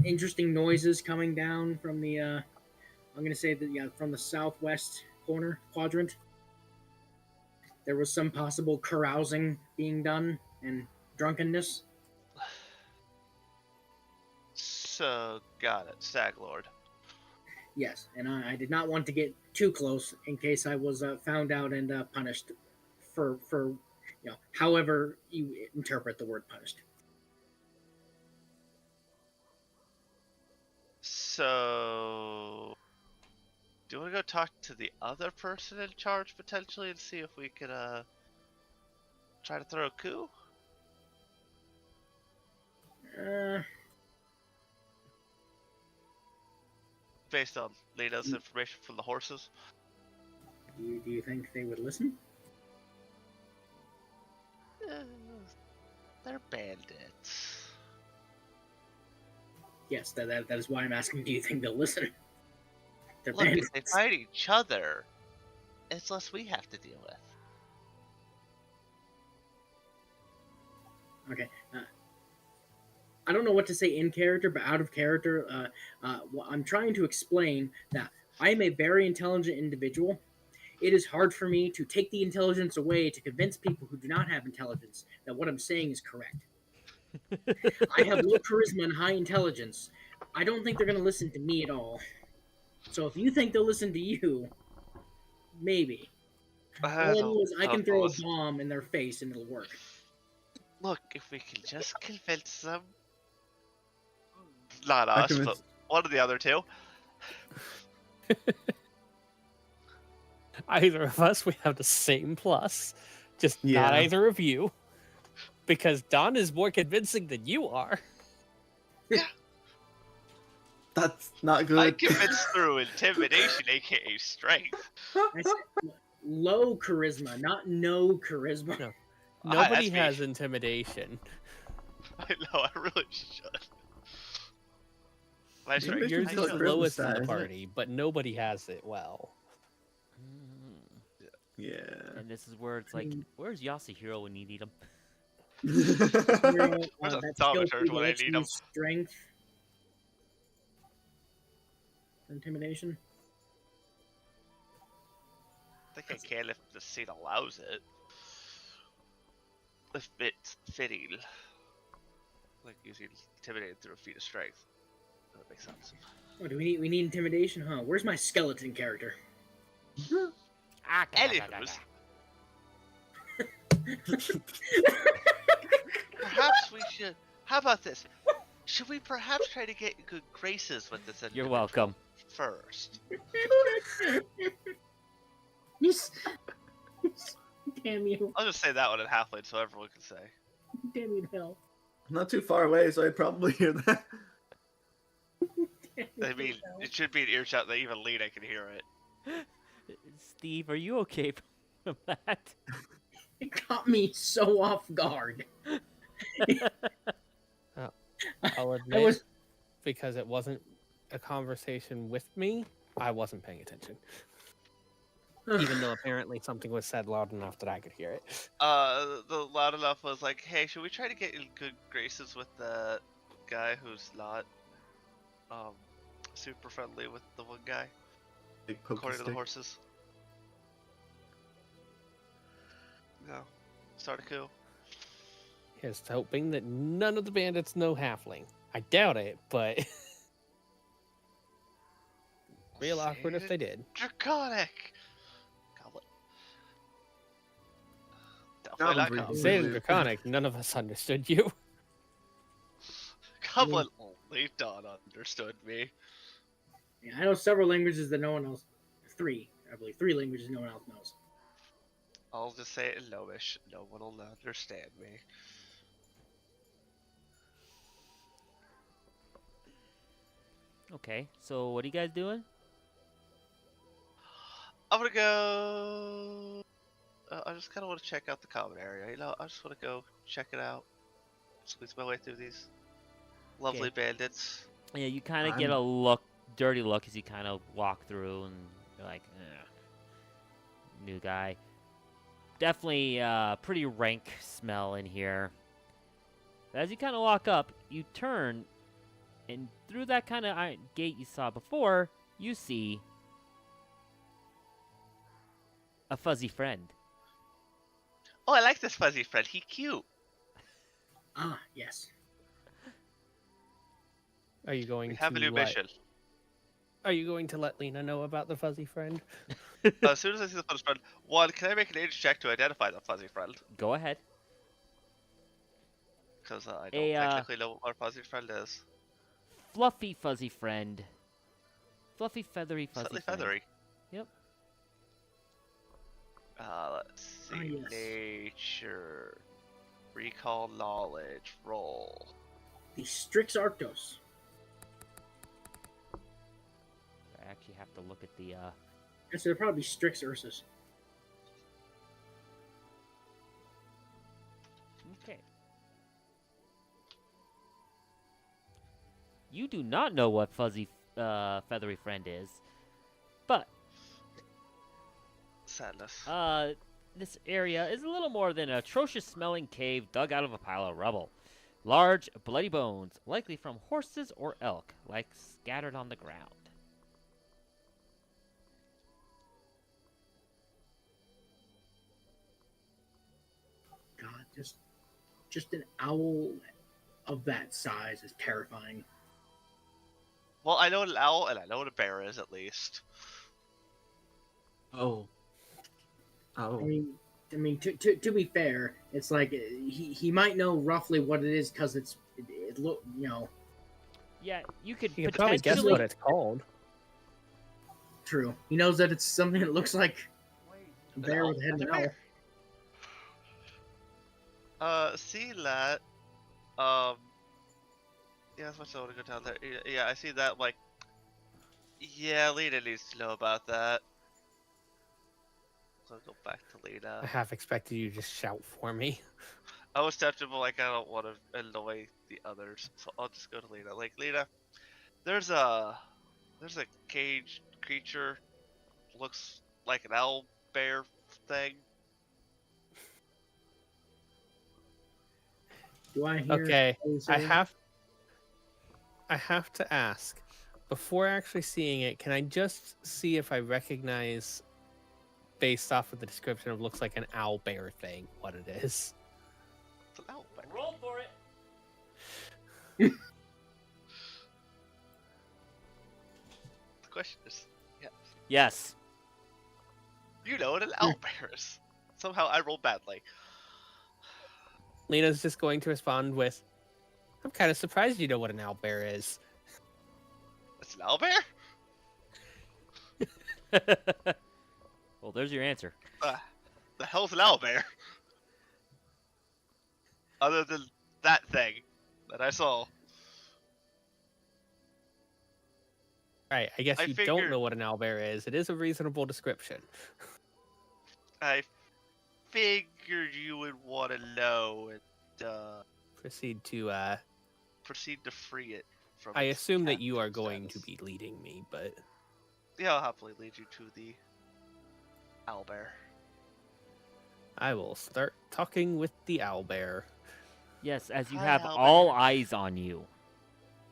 interesting noises coming down from the. I'm gonna say that from the southwest quadrant. There was some possible carousing being done and drunkenness. So, got it. Stag Lord. Yes, and I did not want to get too close in case I was found out and punished for however you interpret the word punished. So, do you want to go talk to the other person in charge potentially and see if we could try to throw a coup? Based on Lena's information from the horses. Do you think they would listen? They're bandits. Yes, that is why I'm asking. Do you think they'll listen? They're Look, bandits. if they fight each other, it's less we have to deal with. Okay. I don't know what to say in character, but out of character, I'm trying to explain that I am a very intelligent individual. It is hard for me to take the intelligence away to convince people who do not have intelligence that what I'm saying is correct. I have low charisma and high intelligence. I don't think they're going to listen to me at all. So if you think they'll listen to you, maybe. I All I know is I can throw a listen. bomb in their face and it'll work. Look, if we can just convince them, not I us, but convinced- one of the other two. Either of us, we have the same plus, just not Yeah. either of you. Because Don is more convincing than you are. That's not I good. convinced through intimidation, aka strength. I said low charisma, not no charisma. No. Ah, Nobody that's me. has intimidation. I know, I really should. My You strength, make Yours me I feel is should. the Christmas lowest in the size. party, but nobody has it well. Yeah. And this is where it's like, where's Yasuhiro when you need him? Hero, Where's a that thumb skill shirt tree when I lets need you 'em? strength for intimidation. I think I can if the scene allows it. If it's fitting. Like using intimidated through a feat of strength. That makes sense. Oh, do we need intimidation? Huh? Where's my skeleton character? Anywho's, perhaps we should. How about this? Should we perhaps try to get in good graces with this You're individual welcome. first? Damn you! I'll just say that one in Halfling so everyone can say. Damn you to hell! Not too far away, so I'd probably hear that. Damn you I to mean, hell. it should be an earshot that even Lena can hear it. Steve, are you okay from that? It caught me so off guard. I'll I admit, was because it wasn't a conversation with me, I wasn't paying attention. Even though apparently something was said loud enough that I could hear it. The loud enough was like, hey, should we try to get in good graces with the guy who's not, super friendly with the one guy, Big pokey according to the stick. horses? No. Start a coup. Here's to hoping that none of the bandits know halfling. I doubt it, but real awkward if they did. Draconic! Goblet. Goblins Definitely not were Goblin. easy. Saying draconic, none of us understood you. Goblin only Don understood me. Yeah, I know several languages that no one else. Three, I believe, 3 languages no one else knows. I'll just say it in Gnomish. No one will understand me. Okay, so what are you guys doing? I'm gonna go. I just kind of want to check out the common area. You know, I just want to go check it out. Squeeze my way through these lovely bandits. Yeah, you kind of get a dirty look as you kind of walk through, and you're like, new guy. Definitely pretty rank smell in here. As you kind of walk up, you turn, and through that kind of gate you saw before, you see a fuzzy friend. Oh, I like this fuzzy friend. He cute. Ah, yes. Are you going We have a to new mission. Are you going to let Lena know about the fuzzy friend? As soon as I see the fuzzy friend, one, can I make an age check to identify the fuzzy friend? Go ahead. Because I don't A, technically know what our fuzzy friend is. Fluffy fuzzy friend. Fluffy feathery fuzzy Slightly friend. feathery. Yep. Let's see. Ah, yes. Nature. Recall knowledge. Roll. The Strix Arctos. I actually have to look at the Yes, they're probably Strix Ursus. Okay. You do not know what fuzzy feathery friend is, but Sadness. this area is a little more than an atrocious smelling cave dug out of a pile of rubble. Large, bloody bones, likely from horses or elk, like scattered on the ground. God, just an owl of that size is terrifying. Well, I know what an owl and I know what a bear is at least. Oh. I Oh. mean, to be fair, it's like he might know roughly what it is because it look Yeah, you could You can probably guess potentially. what it's called. true. He knows that it's something that looks like a bear owl with a head of and an a owl. bear. See that. Yeah, that's much I want to go down there. Yeah, I see that. Like, yeah, Lena needs to know about that. So I'll go back to I Lena. half expected you to just shout for me. I was tempted, but like I don't want to annoy the others, so I'll just go to Lena. Like, Lena, there's a caged creature, looks like an owl bear thing. Do I hear? Okay, what you I say? have to ask, before actually seeing it, can I just see if I recognize, based off of the description of looks like an owl bear thing, what it is? It's an owl bear. Roll for it. The question is, yeah, Yes. you know what an owl bear is. Somehow I rolled badly. Lena's just going to respond with, I'm kind of surprised you know what an owl bear is. It's an owl bear? Well, there's your answer. The hell's an owl bear? Other than that thing that I saw. Right, I guess I you figured- don't know what an owl bear is. It is a reasonable description. I figured you would want to know and Proceed to, proceed to free it from I its assume that you are captive going to status. be leading me, but Yeah, I'll happily lead you to the owl bear. I will start talking with the owl bear. Yes, as you Hi, have Albert. all eyes on you.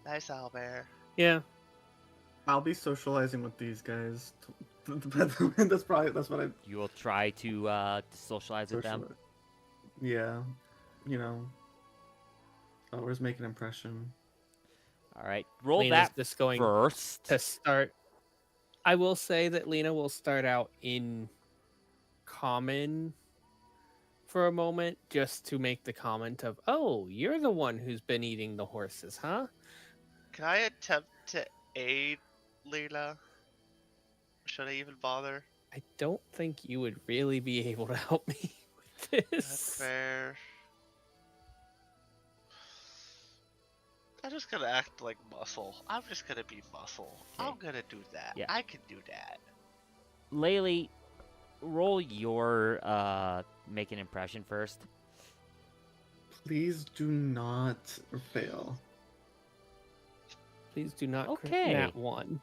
Nice owl bear. Yeah, I'll be socializing with these guys. That's what I You will try to socialize with them. socialize. Yeah, always make an impression. All right, roll Lena's that just going first. to start. I will say that Lena will start out in common for a moment, just to make the comment of, "Oh, you're the one who's been eating the horses, huh?" Can I attempt to aid Lena? Should I even bother? I don't think you would really be able to help me with That's this. fair. I'm just gonna act like muscle. I'm just gonna be muscle. Okay. I'm gonna do that. Yeah. I can do that. Laylee, roll your make an impression first. Please do not fail. Please do not Okay. that one.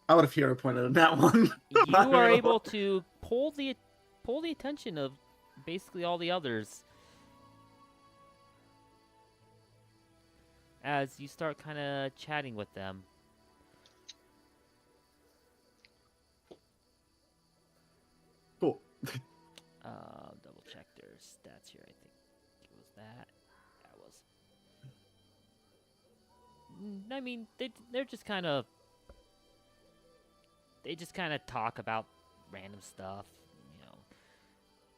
I would have hero pointed at that one. You are able to pull the attention of basically all the others as you start kind of chatting with them. Cool. Double check their stats here. I think it was that. That was. I mean, they're just kind of. They just kind of talk about random stuff,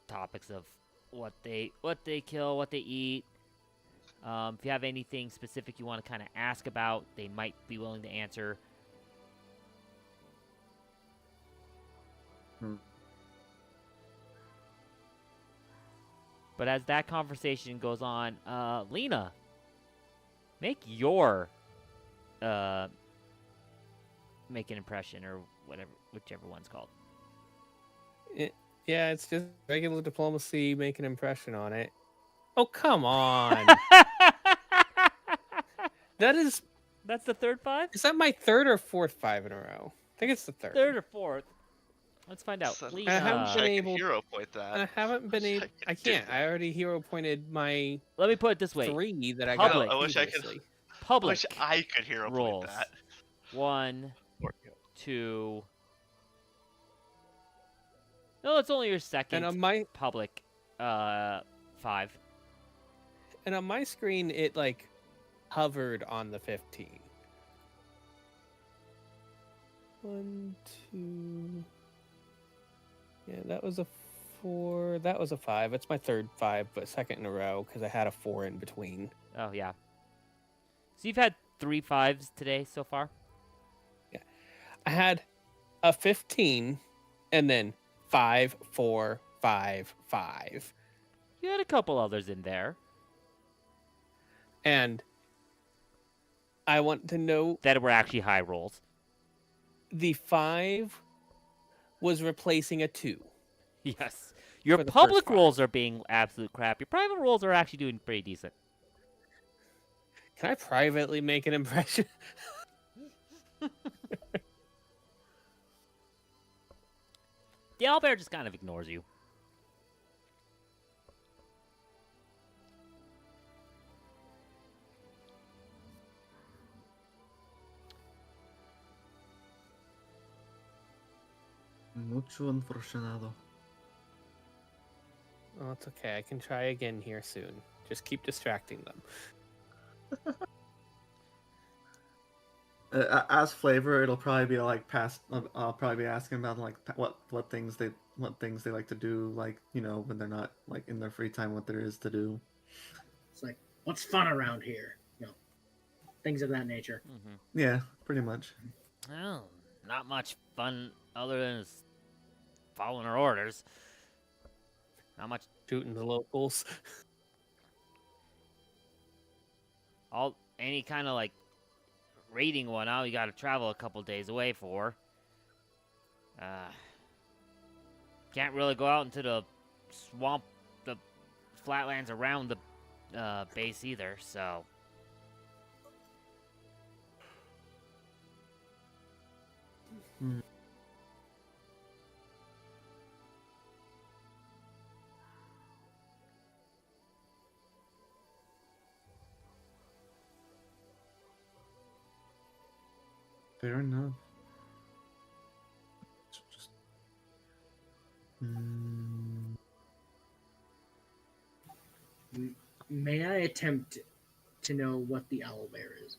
topics of what they kill, what they eat. If you have anything specific you want to kind of ask about, they might be willing to answer. But as that conversation goes on, Lena, make your make an impression or whichever one's called. Yeah, it's just regular diplomacy, make an impression on it. Oh, come on. That's the third 5? is that my third or fourth 5 in a row? I think it's the third. Third or fourth? Let's find out. So, Lee, I haven't wish been I could able- hero point that. I haven't been Wish able. could I do can't. I that. already hero pointed my let me put it this way. 3 that I Public. got I wish I could- previously. I Public wish I could hero point rolls. that. 1, Or- 2. No, it's only your second And on my public. 5. and on my screen, it like hovered on the 15. 1, 2. Yeah, that was a 4. That was a 5. It's my third 5, but second in a row because I had a 4 in between. Oh, yeah. So you've had 3 5s today so far? I had a 15 and then 5, 4, 5, 5. You had a couple others in there. And I want to know That were actually high rolls. the 5 was replacing a 2. Yes. Your For the public first 5. rolls are being absolute crap. Your private rolls are actually doing pretty decent. Can I privately make an impression? The owlbear just kind of ignores you. Mucho unfortunado. Oh, it's okay. I can try again here soon. Just keep distracting them. As flavor, it'll probably be like past. I'll probably be asking about like what things they like to do, like when they're not like in their free time, what there is to do. It's like, what's fun around here? Things of that nature. Mm-hmm. Yeah, pretty much. Well, not much fun other than following our orders. Not much. Shooting the locals. Any kind of like raiding one out, you got to travel a couple days away for. Can't really go out into the swamp, the flatlands around the base either. So. Fair enough. Just... May I attempt to know what the owlbear is?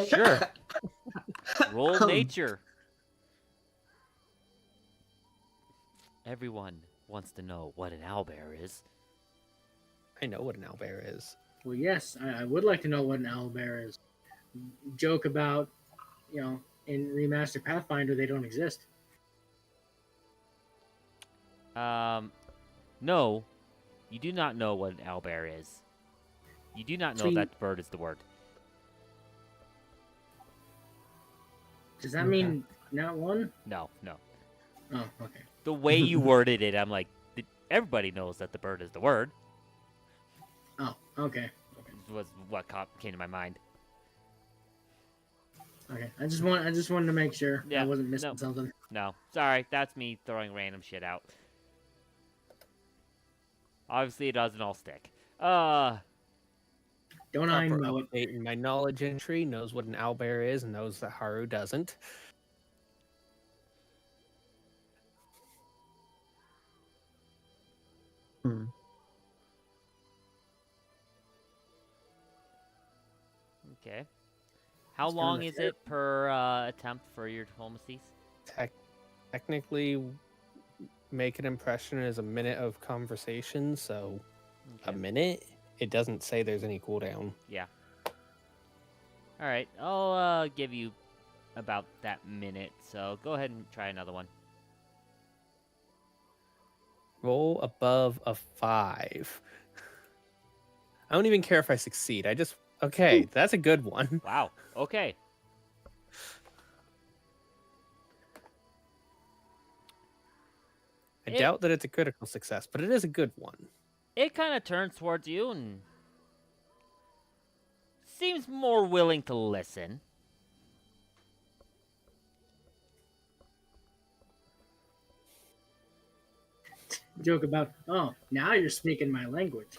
Sure. Roll nature. Everyone wants to know what an owlbear is. I know what an owlbear is. Well, yes, I would like to know what an owlbear is. Joke about, in remastered Pathfinder, they don't exist. No, you do not know what an owlbear is. You do not know So that bird is the word. Does that mean not one? No. Oh, okay. The way you worded it, I'm like, everybody knows that the bird is the word. Oh, okay. Was what came to my mind. Okay. I just wanted to make sure Yeah, I wasn't missing no. something. No, sorry, that's me throwing random shit out. Obviously, it doesn't all stick. Don't I Proper know it? update in my knowledge entry knows what an owlbear is and knows that Haru doesn't. Okay. How It's long kinda is it per attempt for your diplomacies? Technically, make an impression is a minute of conversation, so a Okay. minute. It doesn't say there's any cooldown. Yeah. All right, I'll give you about that minute. So go ahead and try another one. Roll above a 5. I don't even care if I succeed. Okay, that's a good one. Wow. Okay. I It- doubt that it's a critical success, but it is a good one. It kind of turns towards you and seems more willing to listen. joke about, oh, now you're speaking my language.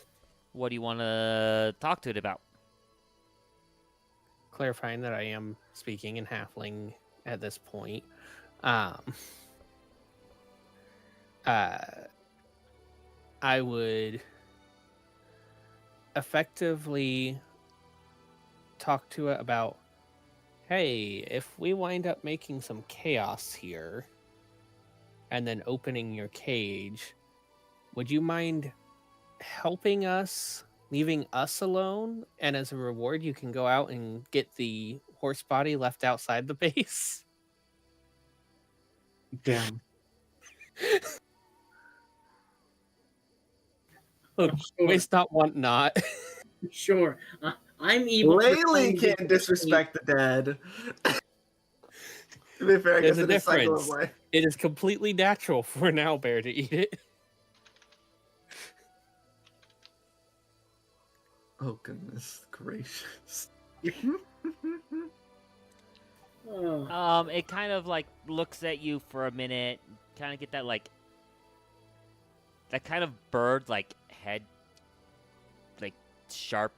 What do you want to talk to it about? Clarifying that I am speaking in halfling at this point. Um, I would effectively talk to it about, hey, if we wind up making some chaos here and then opening your cage, would you mind helping us, leaving us alone? And as a reward, you can go out and get the horse body left outside the base. Damn. Look, Sure. waste not, want not. Sure. I'm evil. for Laylee trying to can't disrespect the dead. To be fair, I There's guess a it is cycle of difference. life. It is completely natural for an owlbear to eat it. Oh goodness gracious. Oh, It kind of like looks at you for a minute, kind of get that like that kind of bird like head, like sharp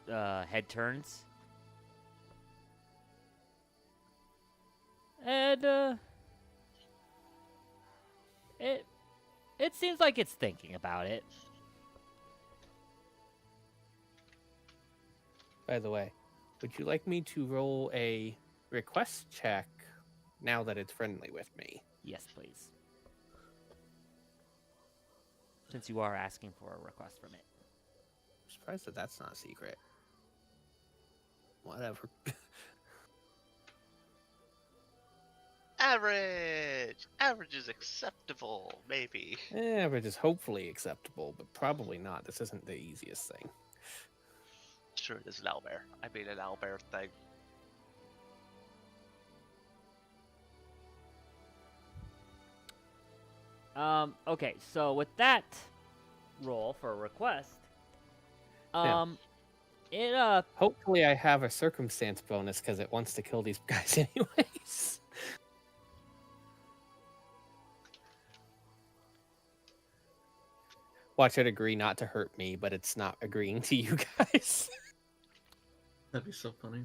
head turns, and it seems like it's thinking about it. By the way, would you like me to roll a request check now that it's friendly with me? Yes, please. Since you are asking for a request from it. I'm surprised that that's not a secret. Whatever. Average. Average is acceptable, maybe. Average is hopefully acceptable, but probably not. This isn't the easiest thing. Sure, it is an owlbear. I made an owlbear thing. Okay, so with that roll for a request, Yeah. it Hopefully I have a circumstance bonus because it wants to kill these guys anyways. Watch it agree not to hurt me, but it's not agreeing to you guys. That'd be so funny.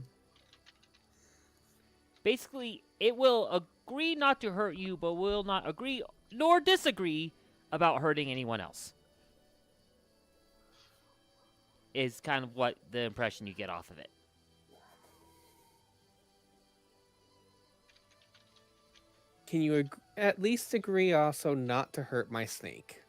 basically it will agree not to hurt you, but will not agree nor disagree about hurting anyone else. Is kind of what the impression you get off of it. Can you at least agree also not to hurt my snake?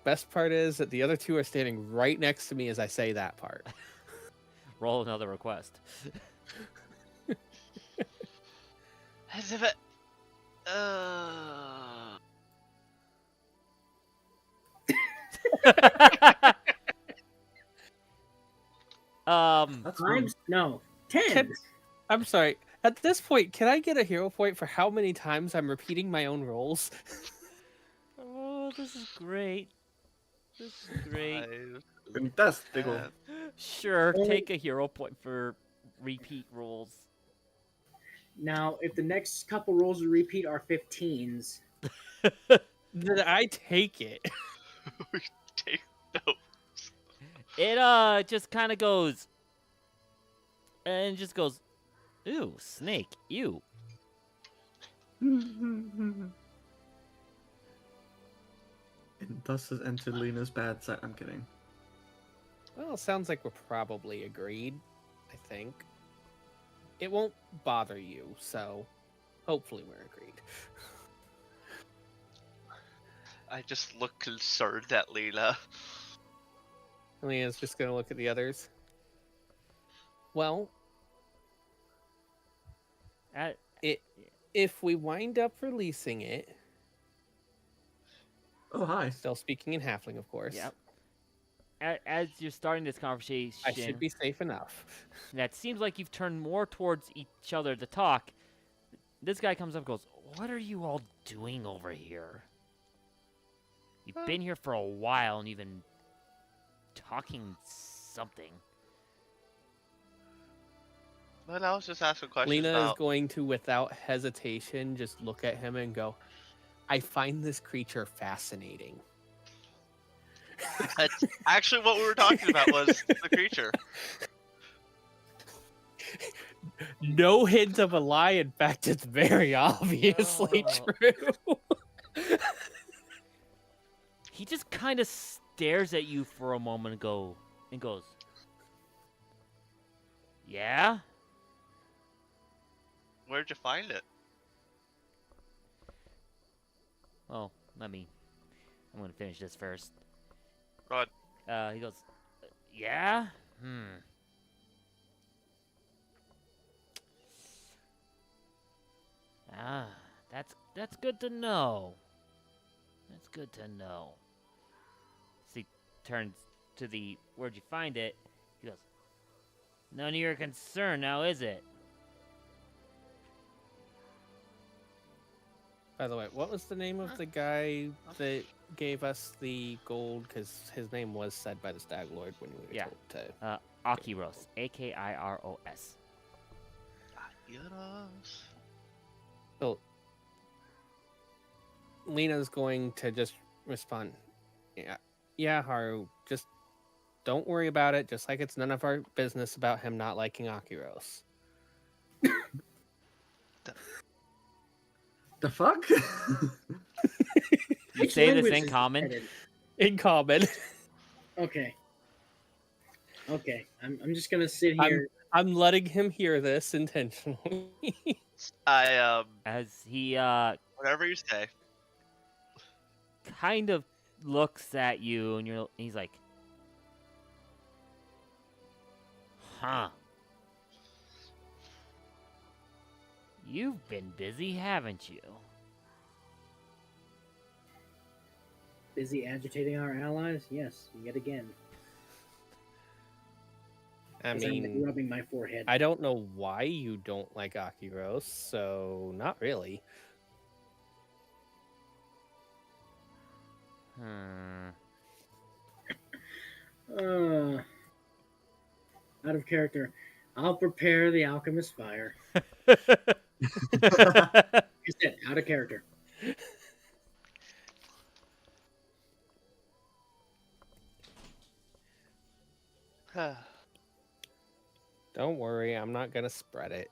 Best part is that the other two are standing right next to me as I say that part. Roll another request. As if it. That's fun. no, 10. I'm sorry. At this point, can I get a hero point for how many times I'm repeating my own rolls? Oh, this is great. This is great. Fantastical. Sure, take a hero point for repeat rolls. Now, if the next couple rolls we repeat are 15s, Then I take it. Take note. It just kind of goes and just goes, ooh, snake, ew. And thus has entered Lena's bad side. I'm kidding. Well, it sounds like we're probably agreed, I think. It won't bother you, so hopefully we're agreed. I just look concerned at Lena. Lena's just going to look at the others. Well, if we wind up releasing it... Oh, hi. Still speaking in halfling, of course. Yep. As you're starting this conversation, I should be safe enough. that seems like you've turned more towards each other to talk. This guy comes up and goes, what are you all doing over here? You've been here for a while and you've been talking something. But I was just asking questions Lena is about. going to, without hesitation, just look at him and go, I find this creature fascinating. That's actually what we were talking about was the creature. No hint of a lie. In fact, it's very obviously Oh. true. He just kind of stares at you for a moment and goes, "Yeah." Where'd you find it? Oh, I'm gonna finish this first. Rod. He goes, "Yeah? Ah, that's good to know. That's good to know." So he turns to the where'd you find it? He goes, "None of your concern now, is it?" By the way, what was the name of the guy that gave us the gold? Because his name was said by the Stag Lord when we were Yeah. told to. Akiros, Akiros. Yes. So Lena's going to just respond, yeah, Haru, just don't worry about it. Just like it's none of our business about him not liking Akiros. The fuck? You Which say this language in is common? headed? In common. Okay. Okay. I'm just gonna sit here. I'm letting him hear this intentionally. I As he whatever you say. kind of looks at you and he's like, "Huh. You've been busy, haven't you?" Busy agitating our allies? Yes, yet again. I As I'm mean, rubbing my forehead. I don't know why you don't like Akiros, so not really. Out of character. I'll prepare the alchemist fire. Just that, out of character. Don't worry, I'm not gonna spread it.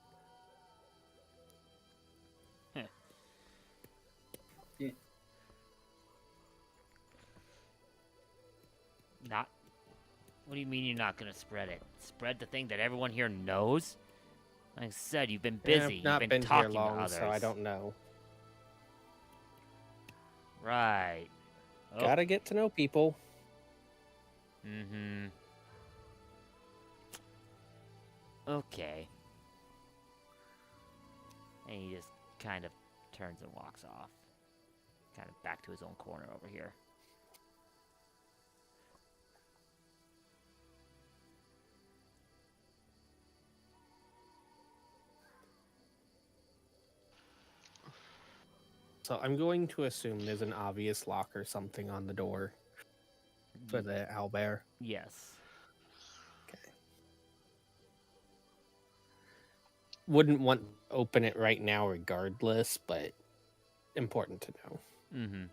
Not. What do you mean you're not gonna spread it? Spread the thing that everyone here knows? Like I said, you've been busy. I've not You've been been here talking long, to others. so I don't know. Right. Oh. Gotta get to know people. Mm-hmm. Okay. And he just kind of turns and walks off. Kind of back to his own corner over here. So I'm going to assume there's an obvious lock or something on the door for the owlbear. Yes. Okay. Wouldn't want to open it right now regardless, but important to know. Mm-hmm.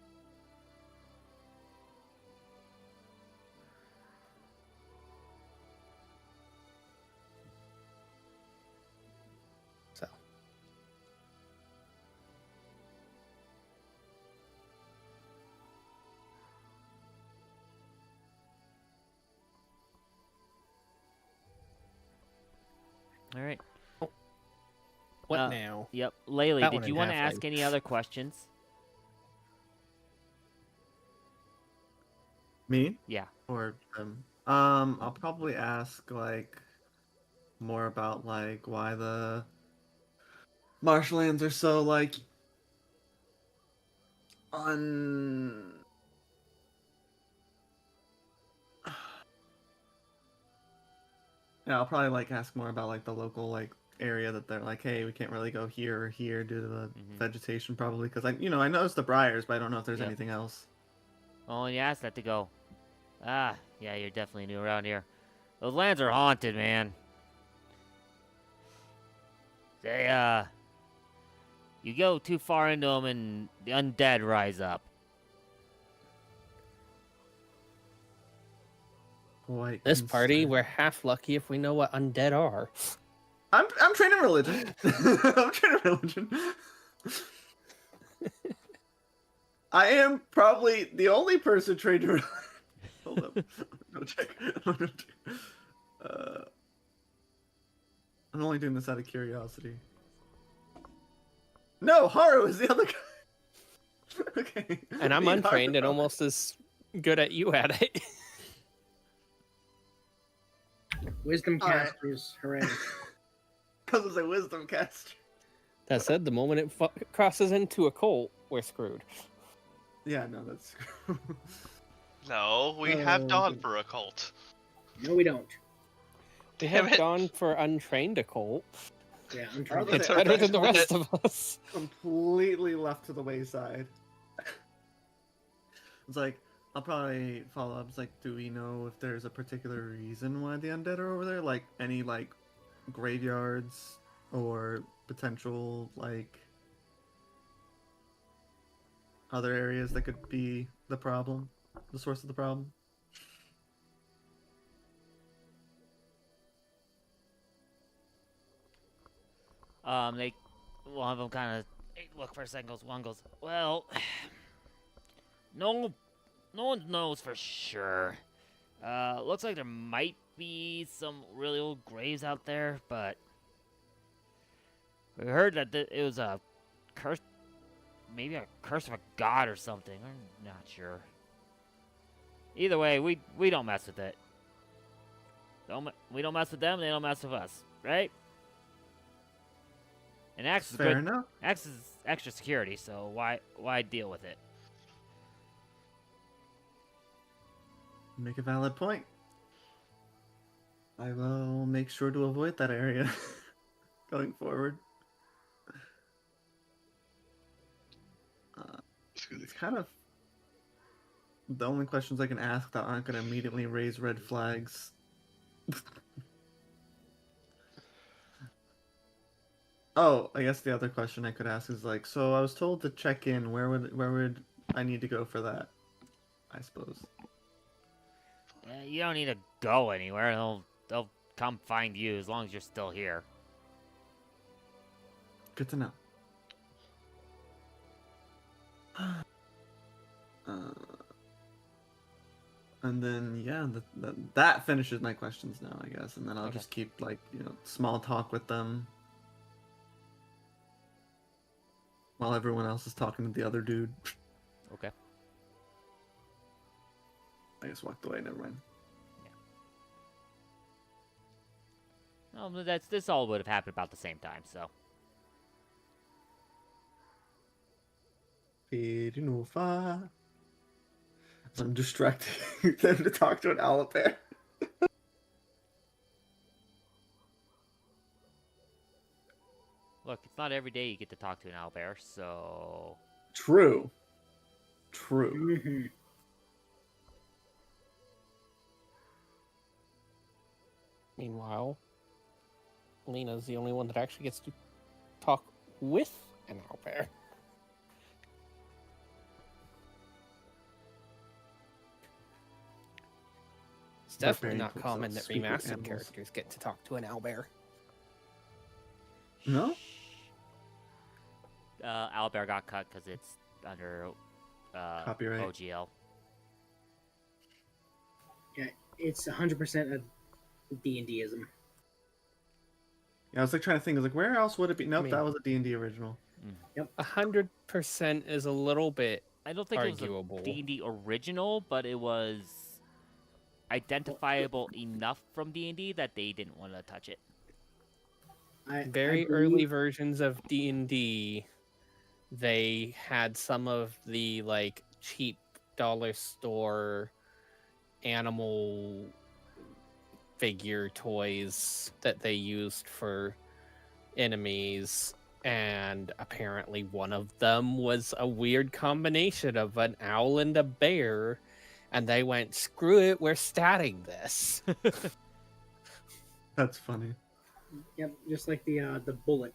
So. All right. What now? Yep. Laylee, That did one you in want to half ask life. any other questions? Me? Yeah. Or I'll probably ask like more about like why the marshlands are so like Yeah, I'll probably like ask more about like the local like area that they're like, hey, we can't really go here or here due to the vegetation, probably because I noticed the briars, but I don't know if there's Yep. anything else. Oh, and you asked that to go. Ah, yeah, you're definitely new around here. Those lands are haunted, man. They, you go too far into them and the undead rise up. Boy, This party, instead- we're half lucky if we know what undead are. I'm training religion. I'm training religion. I am probably the only person trained to religion. Hold up. No check. I'm only doing this out of curiosity. No, Haru is the other guy. Okay. And I'm Me Haru untrained and are- almost as good at you at it. Wisdom All right. casters, hooray! Because it's a wisdom caster. That said, the moment it crosses into a cult, we're screwed. Yeah, no, that's. No, we have Oh, Dawn good. for a cult. No, we don't. We Damn have it. gone for untrained occult. Yeah, I'm I trying was to. It's gonna say, better than the okay. rest of us. Completely left to the wayside. It's like, I'll probably follow up. It's like, do we know if there's a particular reason why the undead are over there? Like, any, like, graveyards or potential, like, other areas that could be the problem? The source of the problem? They, one of them kind of look for a second. One goes, well, no one knows for sure. Looks like there might be some really old graves out there, but we heard that it was a curse, maybe a curse of a god or something. I'm not sure. Either way, we don't mess with it. We don't mess with them, they don't mess with us, right? And Axe is Fair good. enough. Axe is extra security, so why deal with it? Make a valid point. I will make sure to avoid that area going forward. It's kind of the only questions I can ask that aren't going to immediately raise red flags. Oh, I guess the other question I could ask is like, so I was told to check in. Where would I need to go for that? I suppose. You don't need to go anywhere. They'll come find you as long as you're still here. Good to know. And then yeah, that finishes my questions now, I guess. And then I'll Okay. just keep like small talk with them while everyone else is talking to the other dude. Okay. I just walked away. Never mind. No, but this all would have happened about the same time. So Pirinufa. I'm distracting them to talk to an owlbear. look, it's not every day you get to talk to an owlbear. So True. Mm-hmm. Meanwhile, Lena's the only one that actually gets to talk with an owlbear. It's They're definitely very not close, common so that speak with remastered animals. characters get to talk to an owlbear. No? owlbear got cut because it's under Copyright. OGL. Yeah, it's 100% a D&Dism. Yeah, I was like trying to think. I was like, where else would it be? Nope, mean- that was a D&D original. 100% is a little bit I don't think arguable. it was a D&D original, but it was identifiable enough from D&D that they didn't want to touch it. Very early versions of D&D, they had some of the like cheap dollar store animal figure toys that they used for enemies, and apparently one of them was a weird combination of an owl and a bear, and they went, screw it, we're statting this. That's funny. Yep, just like the bullet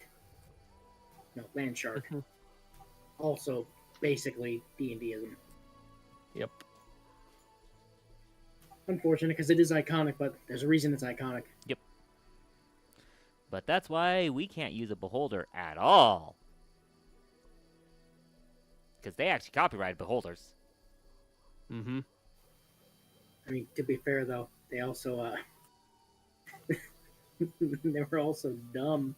No, Land Shark. Mhm. Also, basically D&Dism. Yep. Unfortunate because it is iconic, but there's a reason it's iconic. But that's why we can't use a beholder at all. Because they actually copyrighted beholders. Mm-hmm. I mean, to be fair though, they also they were also dumb.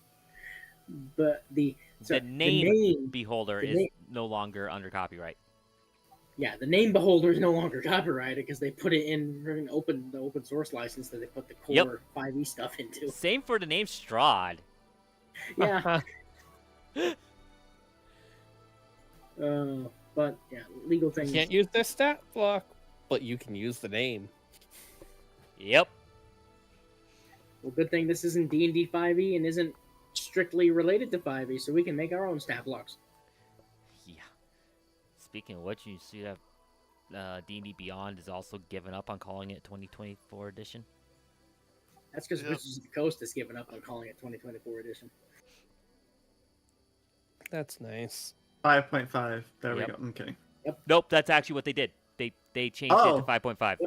But The name beholder the is name- no longer under copyright. yeah, the name beholder is no longer copyrighted because they put it in the open source license that they put the core Yep. 5e stuff into. Same for the name Strahd. Yeah. But yeah, legal You things. can't use their stat block, but you can use the name. Yep. Well, good thing this isn't D&D 5e and isn't strictly related to 5e, so we can make our own stat blocks. Yeah. Speaking of which, you see that D&D Beyond is also given up on calling it 2024 edition. That's because Yep. Wizards of the Coast has given up on calling it 2024 edition. That's nice. 5.5. There Yep. we go. Okay. Nope, that's actually what they did. They changed it Oh. to 5.5.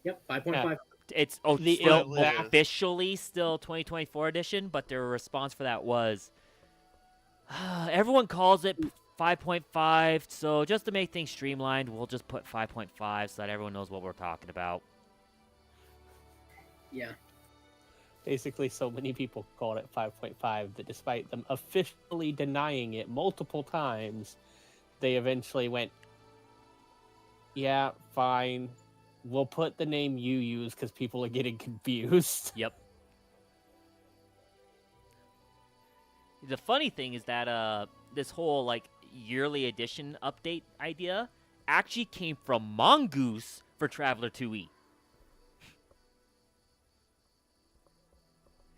Yep, 5.5. It's Still still is. officially still 2024 edition, but their response for that was, everyone calls it 5.5, so just to make things streamlined, we'll just put 5.5 so that everyone knows what we're talking about. Yeah. Basically, so many people called it 5.5 that despite them officially denying it multiple times, they eventually went, yeah, fine. We'll put the name you use because people are getting confused. Yep. The funny thing is that this whole like yearly edition update idea actually came from Mongoose for Traveler 2e.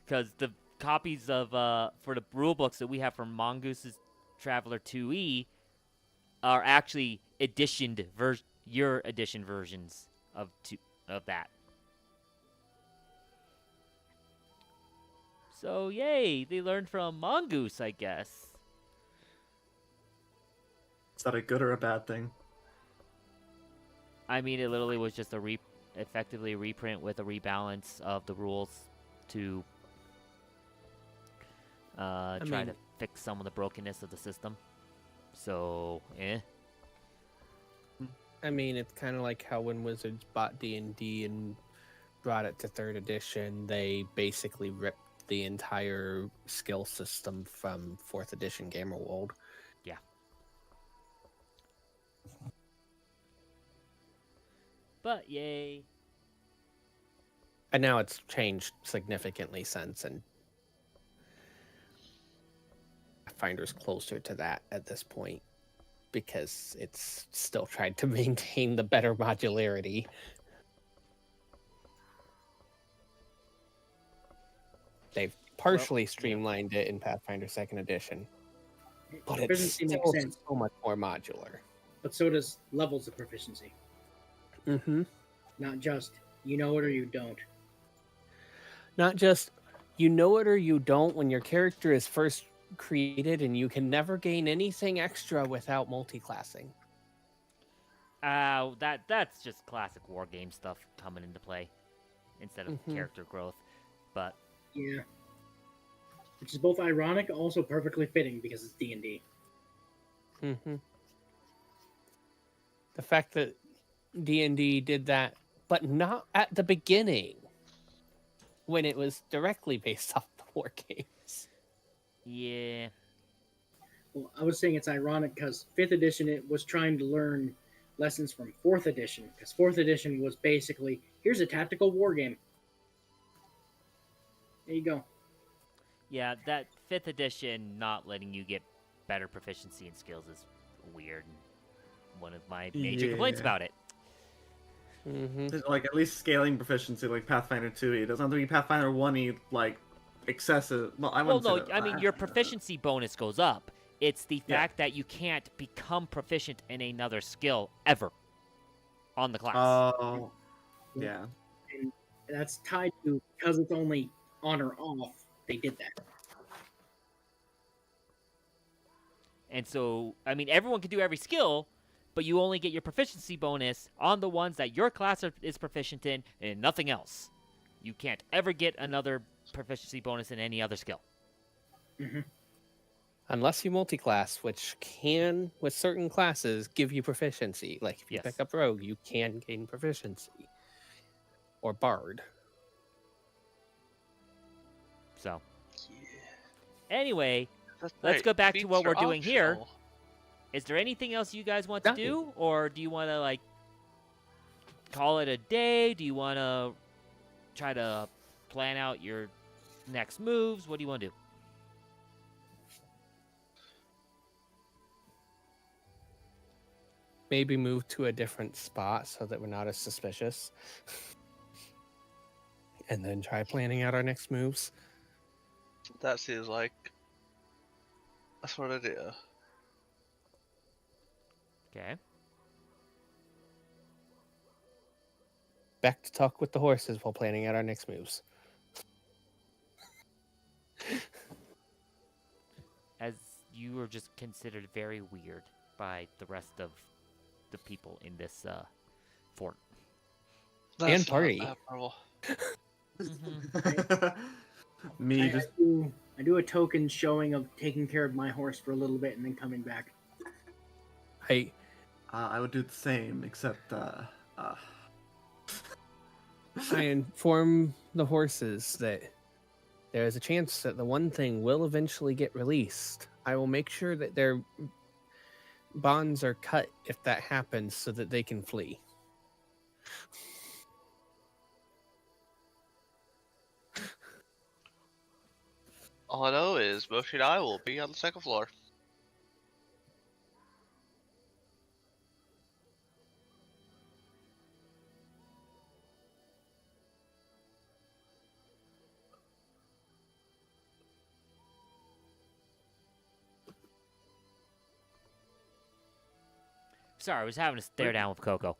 Because the copies of for the rule books that we have from Mongoose's Traveler 2e are actually year edition versions of that. So yay, they learned from Mongoose, I guess. Is that a good or a bad thing? I mean, it literally was just effectively a reprint with a rebalance of the rules to try mean- to fix some of the brokenness of the system. So, I mean, it's kind of like how when Wizards bought D&D and brought it to 3rd edition, they basically ripped the entire skill system from 4th edition Gamer World. Yeah. But yay. And now it's changed significantly since, and Pathfinder's closer to that at this point because it's still tried to maintain the better modularity. They've partially streamlined it in Pathfinder 2nd edition, but it's Proficiency still makes sense, so much more modular. but so does levels of proficiency. Mm-hmm. Not just you know it or you don't. Not just you know it or you don't when your character is first created, and you can never gain anything extra without multi-classing. That's just classic war game stuff coming into play instead of Mhm. character growth. But Yeah. Which is both ironic, also perfectly fitting because it's D&D. Mm-hmm. The fact that D&D did that, but not at the beginning, when it was directly based off the war games. yeah, Well, I was saying it's ironic because 5th edition it was trying to learn lessons from 4th edition because 4th edition was basically here's a tactical war game. There you go. yeah, that 5th edition not letting you get better proficiency and skills is weird. And one of my major complaints Yeah. about it. Mm-hmm. There's, like, at least scaling proficiency like Pathfinder 2e. It doesn't have to be Pathfinder 1e, like, excessive. Well, I Well, wouldn't say no, that. I mean your proficiency bonus goes up. It's the Yeah. fact that you can't become proficient in another skill ever on the class. Oh, yeah. And that's tied to because it's only on or off, they did that. And so, I mean, everyone can do every skill, but you only get your proficiency bonus on the ones that your class is proficient in and nothing else. You can't ever get another proficiency bonus in any other skill. Hmm. Unless you multi-class, which can, with certain classes, give you proficiency. Like if you Yes. pick up Rogue, you can gain proficiency. Or Bard. So, Yeah. anyway, That's let's right. go back to Feats what we're are doing here. optional. Is there anything else you guys want to Nothing. do? Or do you want to, like, call it a day? Do you want to try to plan out your next moves? What do you want to do? Maybe move to a different spot so that we're not as suspicious. And then try planning out our next moves. That seems like a smart idea. Okay. Back to talk with the horses while planning out our next moves. As you were just considered very weird by the rest of the people in this fort. And That's not party. abnormal. Me just I do a token showing of taking care of my horse for a little bit and then coming back. I would do the same, except I inform the horses that there is a chance that the one thing will eventually get released. I will make sure that their bonds are cut if that happens so that they can flee. All I know is Moshi and I will be on the second floor. Sorry, I was having a stare down with Coco.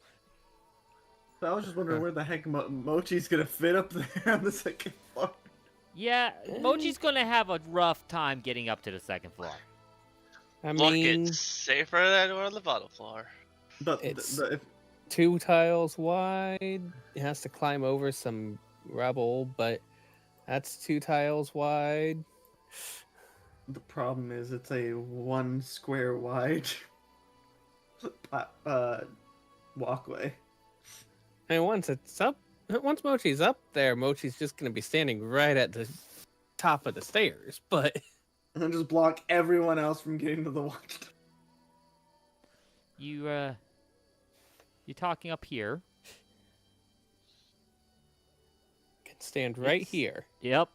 I was just wondering where the heck Mochi's gonna fit up there on the second floor. Yeah, Mochi's gonna have a rough time getting up to the second floor. I Look, mean, it's safer than we're on the bottom floor. It's- If 2 tiles wide. It has to climb over some rubble, but that's 2 tiles wide. the problem is it's a 1 square wide walkway. And once Mochi's up there, Mochi's just gonna be standing right at the top of the stairs. But And just block everyone else from getting to the watchtower. You're talking up here. can stand right It's- here. Yep.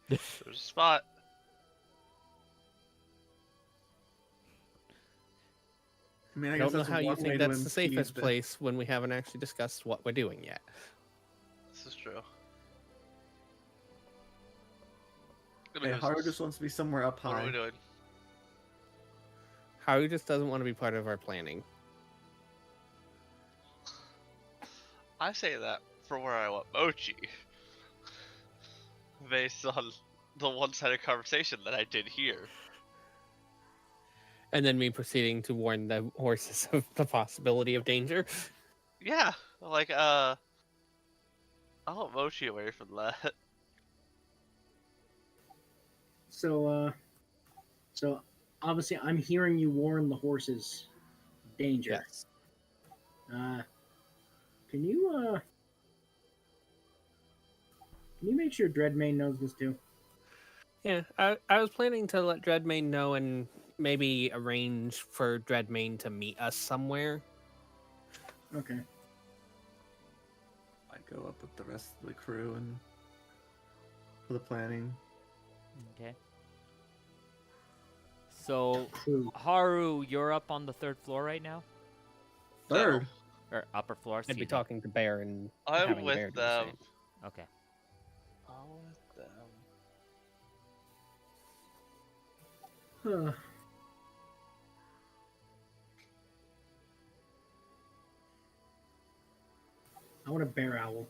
There's a spot. I mean, I I guess don't know that's how one you way think to that's the impede safest place when we haven't actually discussed what we're doing yet. This is true. Hey, Haru just wants to be somewhere up What are high. we doing? Haru just doesn't want to be part of our planning. I say that for where I want Mochi. Based on the one-sided conversation that I did here. And then me proceeding to warn the horses of the possibility of danger. Yeah, like, I want Mochi away from that. So obviously I'm hearing you warn the horses danger. Yes. Can you make sure Dreadmane knows this too? Yeah, I was planning to let Dreadmane know and maybe arrange for Dreadmane to meet us somewhere. Okay. I go up with the rest of the crew and for the planning. Okay. So, Crew. Haru, you're up on the 3rd floor right now? Third. Or upper floor? I'd be excuse me. talking to Bear and I'm having Bear with do the them. same. Okay. I'm with them. Huh. I want a bear owl.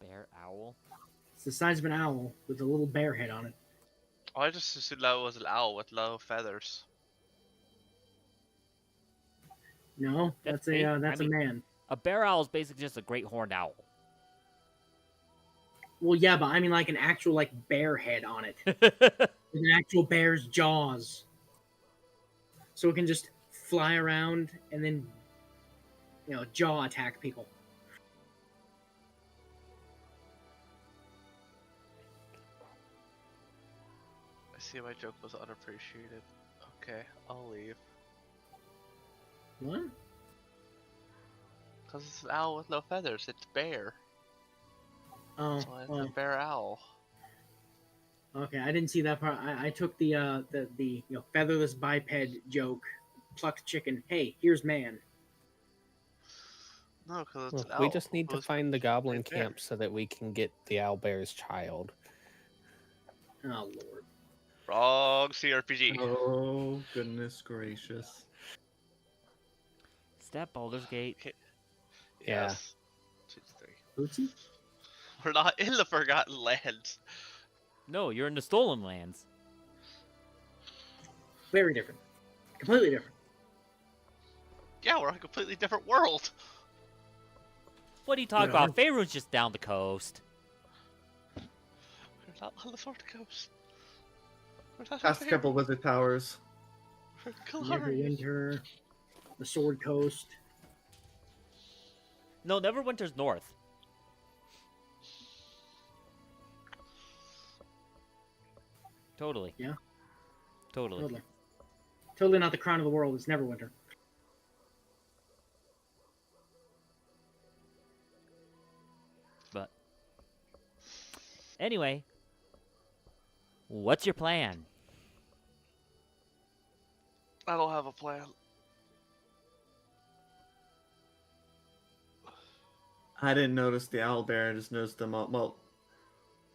Bear owl. It's the size of an owl with a little bear head on it. I just assumed that was an owl with low feathers. No, That's that's a that's I mean, a man. a bear owl is basically just a great horned owl. Well, yeah, but I mean like an actual like bear head on it, with an actual bear's jaws, so it can just fly around and then jaw attack people. I see my joke was unappreciated. Okay, I'll leave. What? Because it's an owl with no feathers. It's bear. Oh, That's why it's well, a bear owl. okay. I didn't see that part. I took the featherless biped joke, plucked chicken. Hey, here's man. No, because it's Look, an owl. we just need to Who's find the goblin right there. camp so that we can get the owlbear's child. Oh lord. Wrong CRPG. Oh goodness gracious! Step Baldur's Gate. Okay. Yeah. Yes. 2, 3. Oopsie. We're not in the Forgotten Lands. No, you're in the Stolen Lands. Very different. Completely different. Yeah, we're on a completely different world. What are you talking Yeah. about? Faerun's just down the coast. We're not on the Sword Coast. We're not Past a couple wizard towers. We're in Galarian. Neverwinter, the Sword Coast. No, Neverwinter's north. Totally. Yeah. Totally. Totally. Totally not the crown of the world. It's Neverwinter. But anyway, what's your plan? I don't have a plan. I didn't notice the owlbear. I just noticed them all. Well,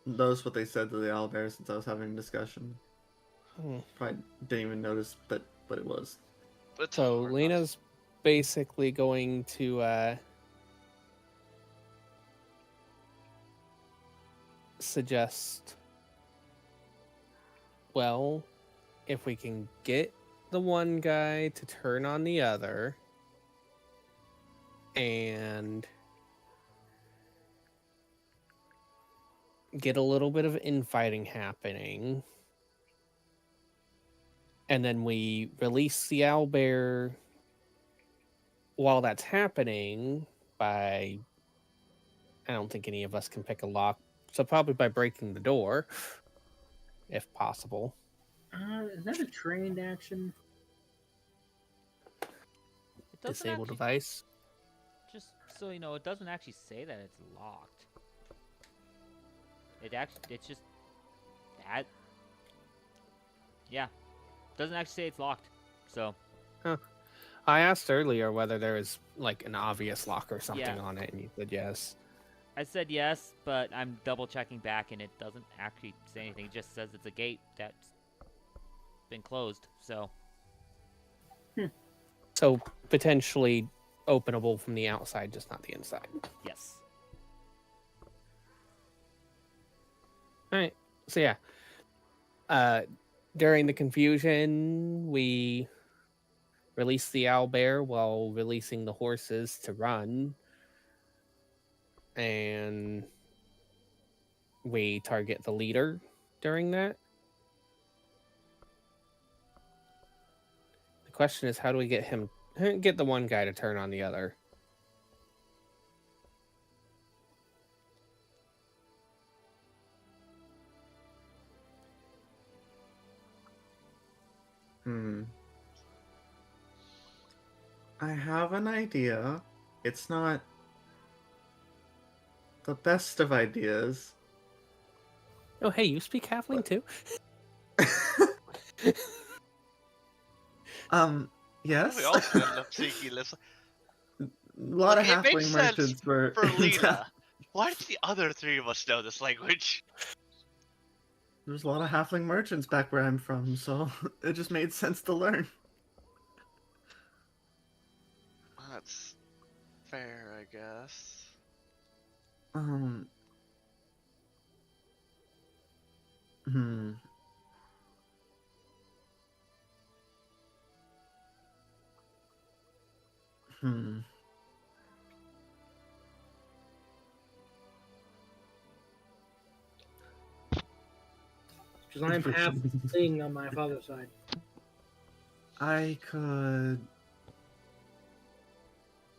noticed what they said to the owlbear since I was having a discussion. Hmm. Probably didn't even notice that what it was. It's So hard Lena's basically going to suggest, well, if we can get the one guy to turn on the other and get a little bit of infighting happening, and then we release the owlbear while that's happening by, I don't think any of us can pick a lock, so probably by breaking the door, if possible. Is that a trained action? It doesn't Disable actually, device. just so you know, it doesn't actually say that it's locked. It's just that. Yeah, doesn't actually say it's locked. So I asked earlier whether there was like an obvious lock or something Yeah. on it, and you said yes. I said yes, but I'm double checking back, and it doesn't actually say anything. It just says it's a gate that's been closed. So So potentially openable from the outside, just not the inside. yes. All right. So yeah, during the confusion, we release the owlbear while releasing the horses to run, and we target the leader during that. The question is, how do we get the one guy to turn on the other? I have an idea. It's not the best of ideas. Oh, hey, you speak halfling too? Yes. We all end up seeking this. A lot Okay, of it makes halfling sense merchants were For Lena, why did the other three of us know this language? There's a lot of halfling merchants back where I'm from, so it just made sense to learn. That's fair, I guess. Hmm. Hmm. Because I am half thing on my father's side. I could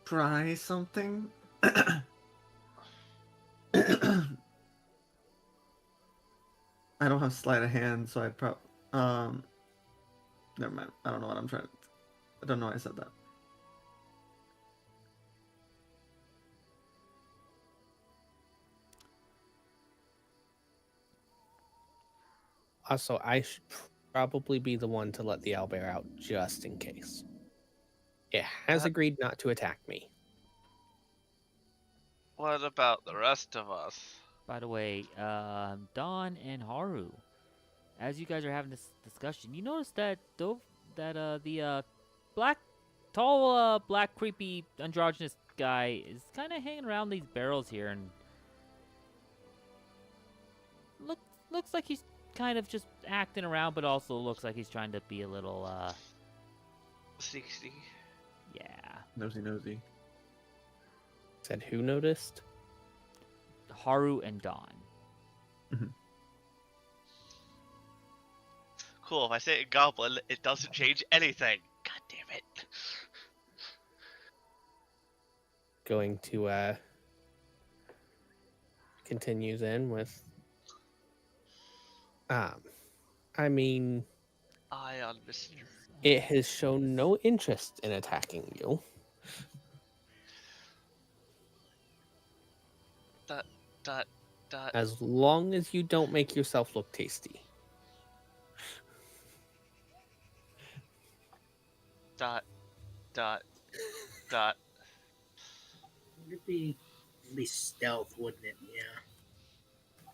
try something. I don't have sleight of hand, so I'd probably never mind. I don't know what I'm trying to. I don't know why I said that. Also, I should probably be the one to let the owlbear out just in case. It has Uh, agreed not to attack me. What about the rest of us? By the way, Dawn and Haru, as you guys are having this discussion, you notice that the black, tall, black, creepy, androgynous guy is kind of hanging around these barrels here, and looks like he's kind of just acting around, but also looks like he's trying to be a little, Sneaky. yeah. Nosy. Said who noticed? Haru and Dawn. Cool. If I say it in Goblin, it doesn't change anything. God damn it. Going to continue then with I mean, Eye on Mister. it has shown no interest in attacking you. Dot. As long as you don't make yourself look tasty. Dot. It'd be stealth, wouldn't it? Yeah.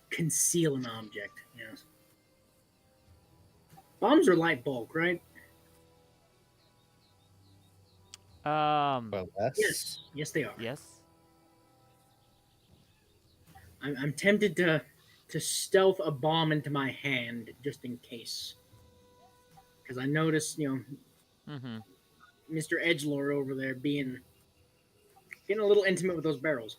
Conceal an object. Yes. Bombs are light bulk, right? Well, Yes. Yes, they are. Yes. I'm tempted to stealth a bomb into my hand just in case. Because I noticed, Mm-hmm. Mr. Edgelord over there being a little intimate with those barrels.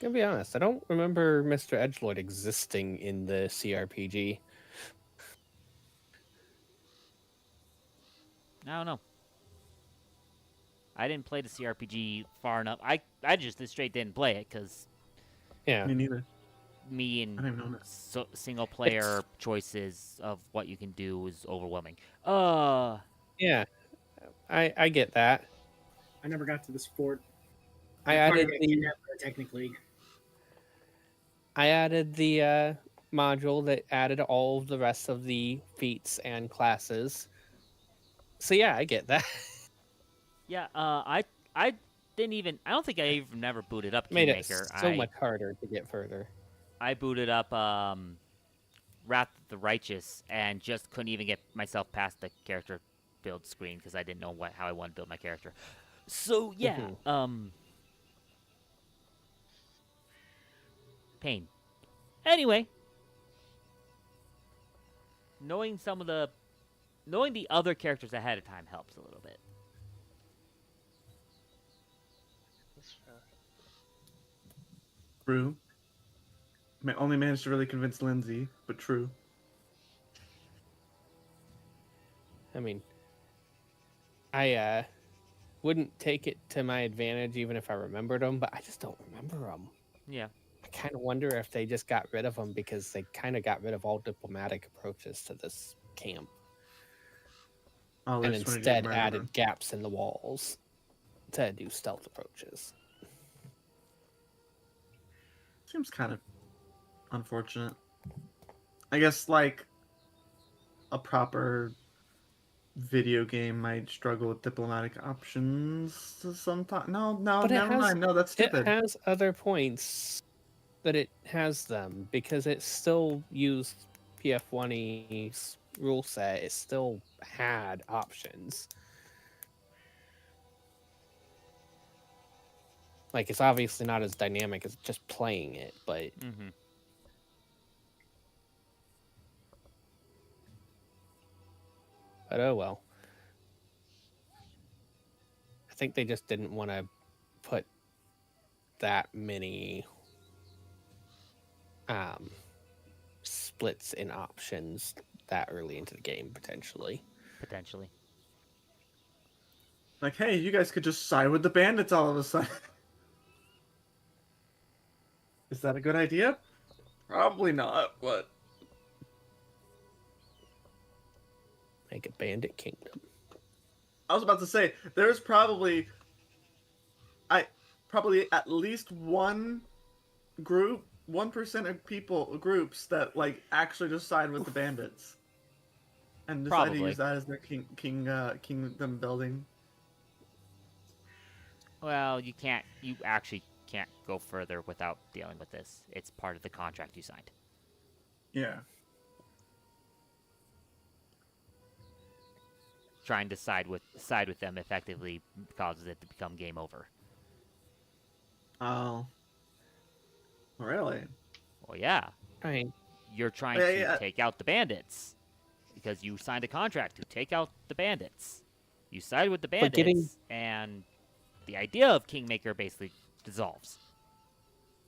Gonna be honest, I don't remember Mr. Edgelord existing in the CRPG. I don't know. I didn't play the CRPG far enough. I just straight didn't play it because Yeah. Me neither. me I and didn't even know that. single player choices of what you can do is overwhelming. Yeah. I get that. I never got to this fort. I My party added got the kidnapped by the Technic League. module that added all of the rest of the feats and classes. So yeah, I get that. Yeah. I didn't even. I don't think I even never booted up Made it Kingmaker. so much harder to get further. I booted up Wrath of the Righteous and just couldn't even get myself past the character build screen because I didn't know how I wanted to build my character. So yeah, pain. Anyway, knowing the other characters ahead of time helps a little bit. True. Only managed to really convince Lindsay, but true. I mean, I wouldn't take it to my advantage even if I remembered them, but I just don't remember them. Yeah. I kind of wonder if they just got rid of them because they kind of got rid of all diplomatic approaches to this camp Oh, and they just wanted to instead get added murdered. gaps in the walls to do stealth approaches. Seems kind of unfortunate. I guess like a proper video game might struggle with diplomatic options sometimes. No, But it never has- mind. No, that's It stupid. has other points that it has them because it still used PF1's rule set. It still had options. Like, it's obviously not as dynamic as just playing it, but Mm-hmm. oh well. think they just didn't want to put that many splits in options that early into the game, potentially. Potentially. Like, hey, you guys could just side with the bandits all of a sudden. Is that a good idea? Probably not, but... Make a bandit kingdom. I was about to say, there's probably at least one group, 1% of groups that like actually just side with the bandits and decide to Probably. use that as their kingdom building. Well, you actually can't go further without dealing with this. It's part of the contract you signed. Yeah. Trying to side with them effectively causes it to become game over. Oh. Really? Well, yeah. I mean, You're trying Yeah, to yeah. take out the bandits because you signed a contract to take out the bandits. You side with the But bandits, getting- and the idea of Kingmaker basically dissolves.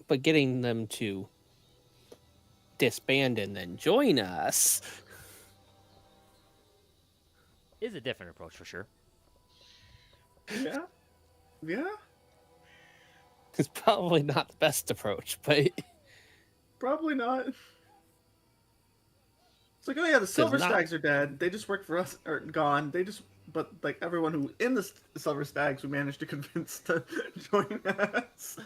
but getting them to disband and then join us Is a different approach for sure. Yeah. Yeah. is probably not the best approach, but Probably not. It's like, oh yeah, the Silver not- Stags are dead. They just work for us, or gone. But like everyone who in the Silver Stags, we managed to convince to join us.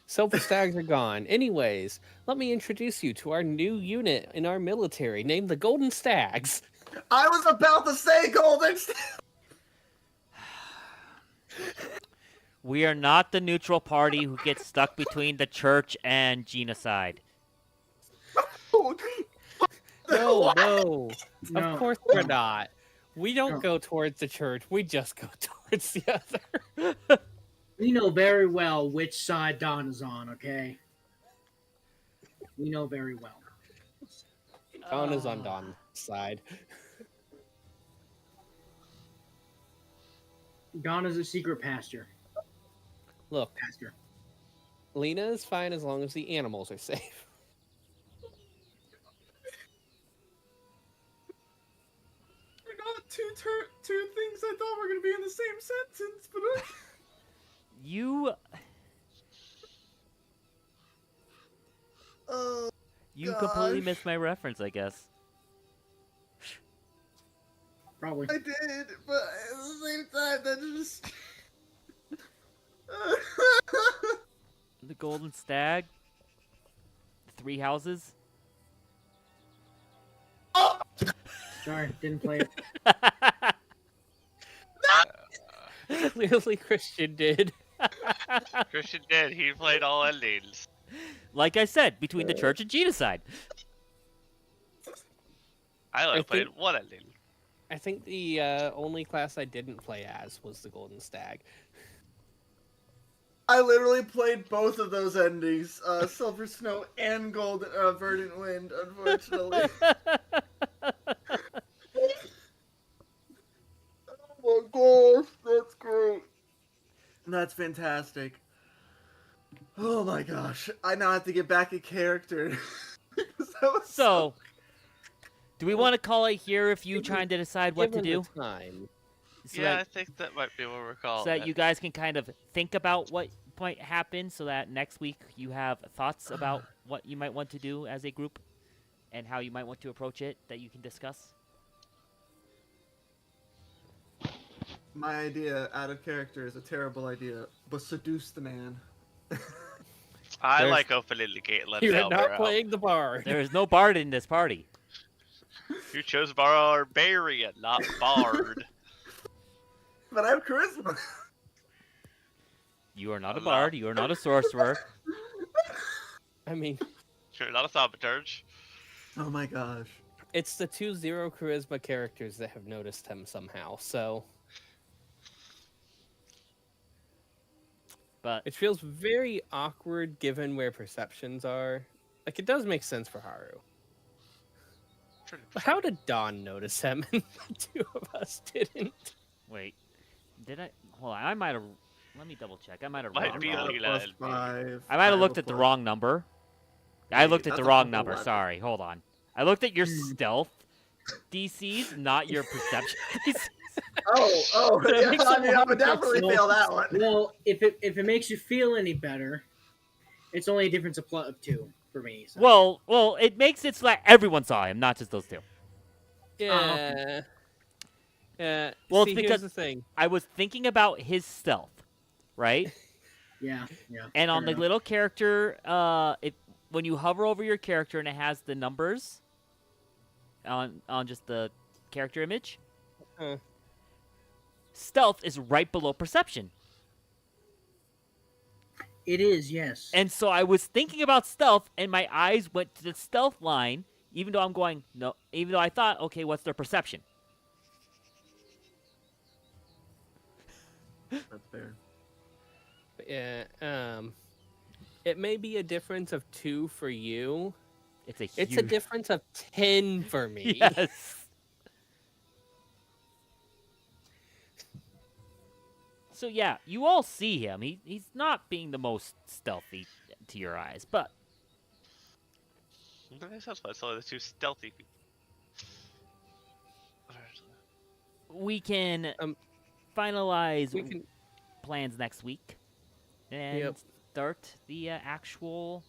Silver Stags are gone. Anyways, let me introduce you to our new unit in our military named the Golden Stags. I was about to say Golden Stags. We are not the neutral party who gets stuck between the church and genocide. No, no. No. Of course we're not. We don't No. go towards the church. We just go towards the other. We know very well which side Don is on, okay? We know very well. Don is on Don's side. Don is a secret pastor. Look, Pastor. Lena is fine as long as the animals are safe. They're not two things I thought were gonna be in the same sentence, but You oh, completely gosh. missed my reference, I guess. Probably. I did, but at the same time, that just. The Golden Stag. The 3 houses. Sorry, didn't play it. Clearly, Christian did. Christian did. He played all endings. Like I said, between the church and genocide. I only I played think- one ending. I think the only class I didn't play as was the Golden Stag. I literally played both of those endings, Silver Snow and Verdant Wind, unfortunately. Oh my gosh, that's great. That's fantastic. Oh my gosh, I now have to get back in character. Because that was So, do we want to call it here if you trying to decide what to Given do? the time. So Yeah, I that, think that might be what we're calling so that it. you guys can kind of think about what might happen so that next week you have thoughts about what you might want to do as a group and how you might want to approach it that you can discuss. My idea out of character is a terrible idea, but seduce the man. I There's- like opening the gate and letting You're Albert not out. playing the bard. There is no bard in this party. You chose Barbarian, not Bard. But I have charisma. You are not a Allah. bard. You are not a sorcerer. I mean, Sure, not a thaumaturge. Oh my gosh. it's the 2-0 charisma characters that have noticed him somehow, so But it feels very awkward given where perceptions are. Like, it does make sense for Haru. But how did Dawn notice him and the two of us didn't? wait, did I? hold on. I might have. Let me double check. I might have. Might be Got a Leela plus and me. 5. I might have have looked a at the plus- wrong number. I Hey, looked at that's the a wrong plus number. 11. Sorry. Hold on. I looked at your stealth DCs, not your perception DCs. Oh, So it yeah. makes I it mean, I would 100%. definitely fail that one. Well, if it makes you feel any better, it's only a difference of 2 for me. So. Well, it makes it so that everyone saw him, not just those two. Yeah. Well, see, it's here's because the thing. I was thinking about his stealth, right? Yeah. And on fair the enough. little character, when you hover over your character and it has the numbers on just the character image, Huh. stealth is right below perception. It is, yes. And so I was thinking about stealth, and my eyes went to the stealth line, even though I'm going no. Even though I thought, okay, what's their perception? That's fair. Yeah. It may be a difference of 2 for you. It's a huge. It's a difference of 10 for me. Yes. So yeah, you all see him. He's not being the most stealthy to your eyes, but That sounds fun. So the two stealthy people. we can Um, finalize We can. plans next week and Yep. start the actual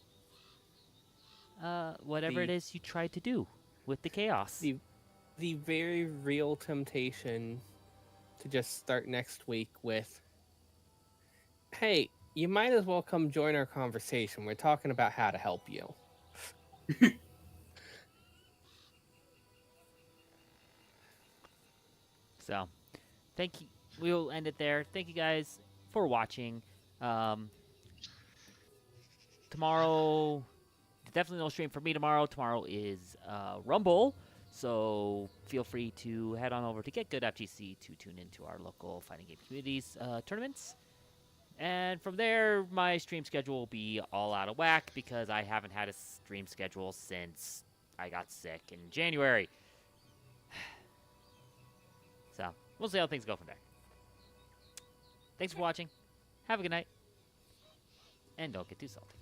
whatever The- it is you tried to do with the chaos. The very real temptation to just start next week with, hey, you might as well come join our conversation. We're talking about how to help you. So, thank you. We'll end it there. Thank you guys for watching. Tomorrow, definitely no stream for me tomorrow. Tomorrow is Rumble, so feel free to head on over to Get Good FGC to tune into our local fighting game communities tournaments. And from there, my stream schedule will be all out of whack because I haven't had a stream schedule since I got sick in January. So, we'll see how things go from there. Thanks for watching. Have a good night. And don't get too salty.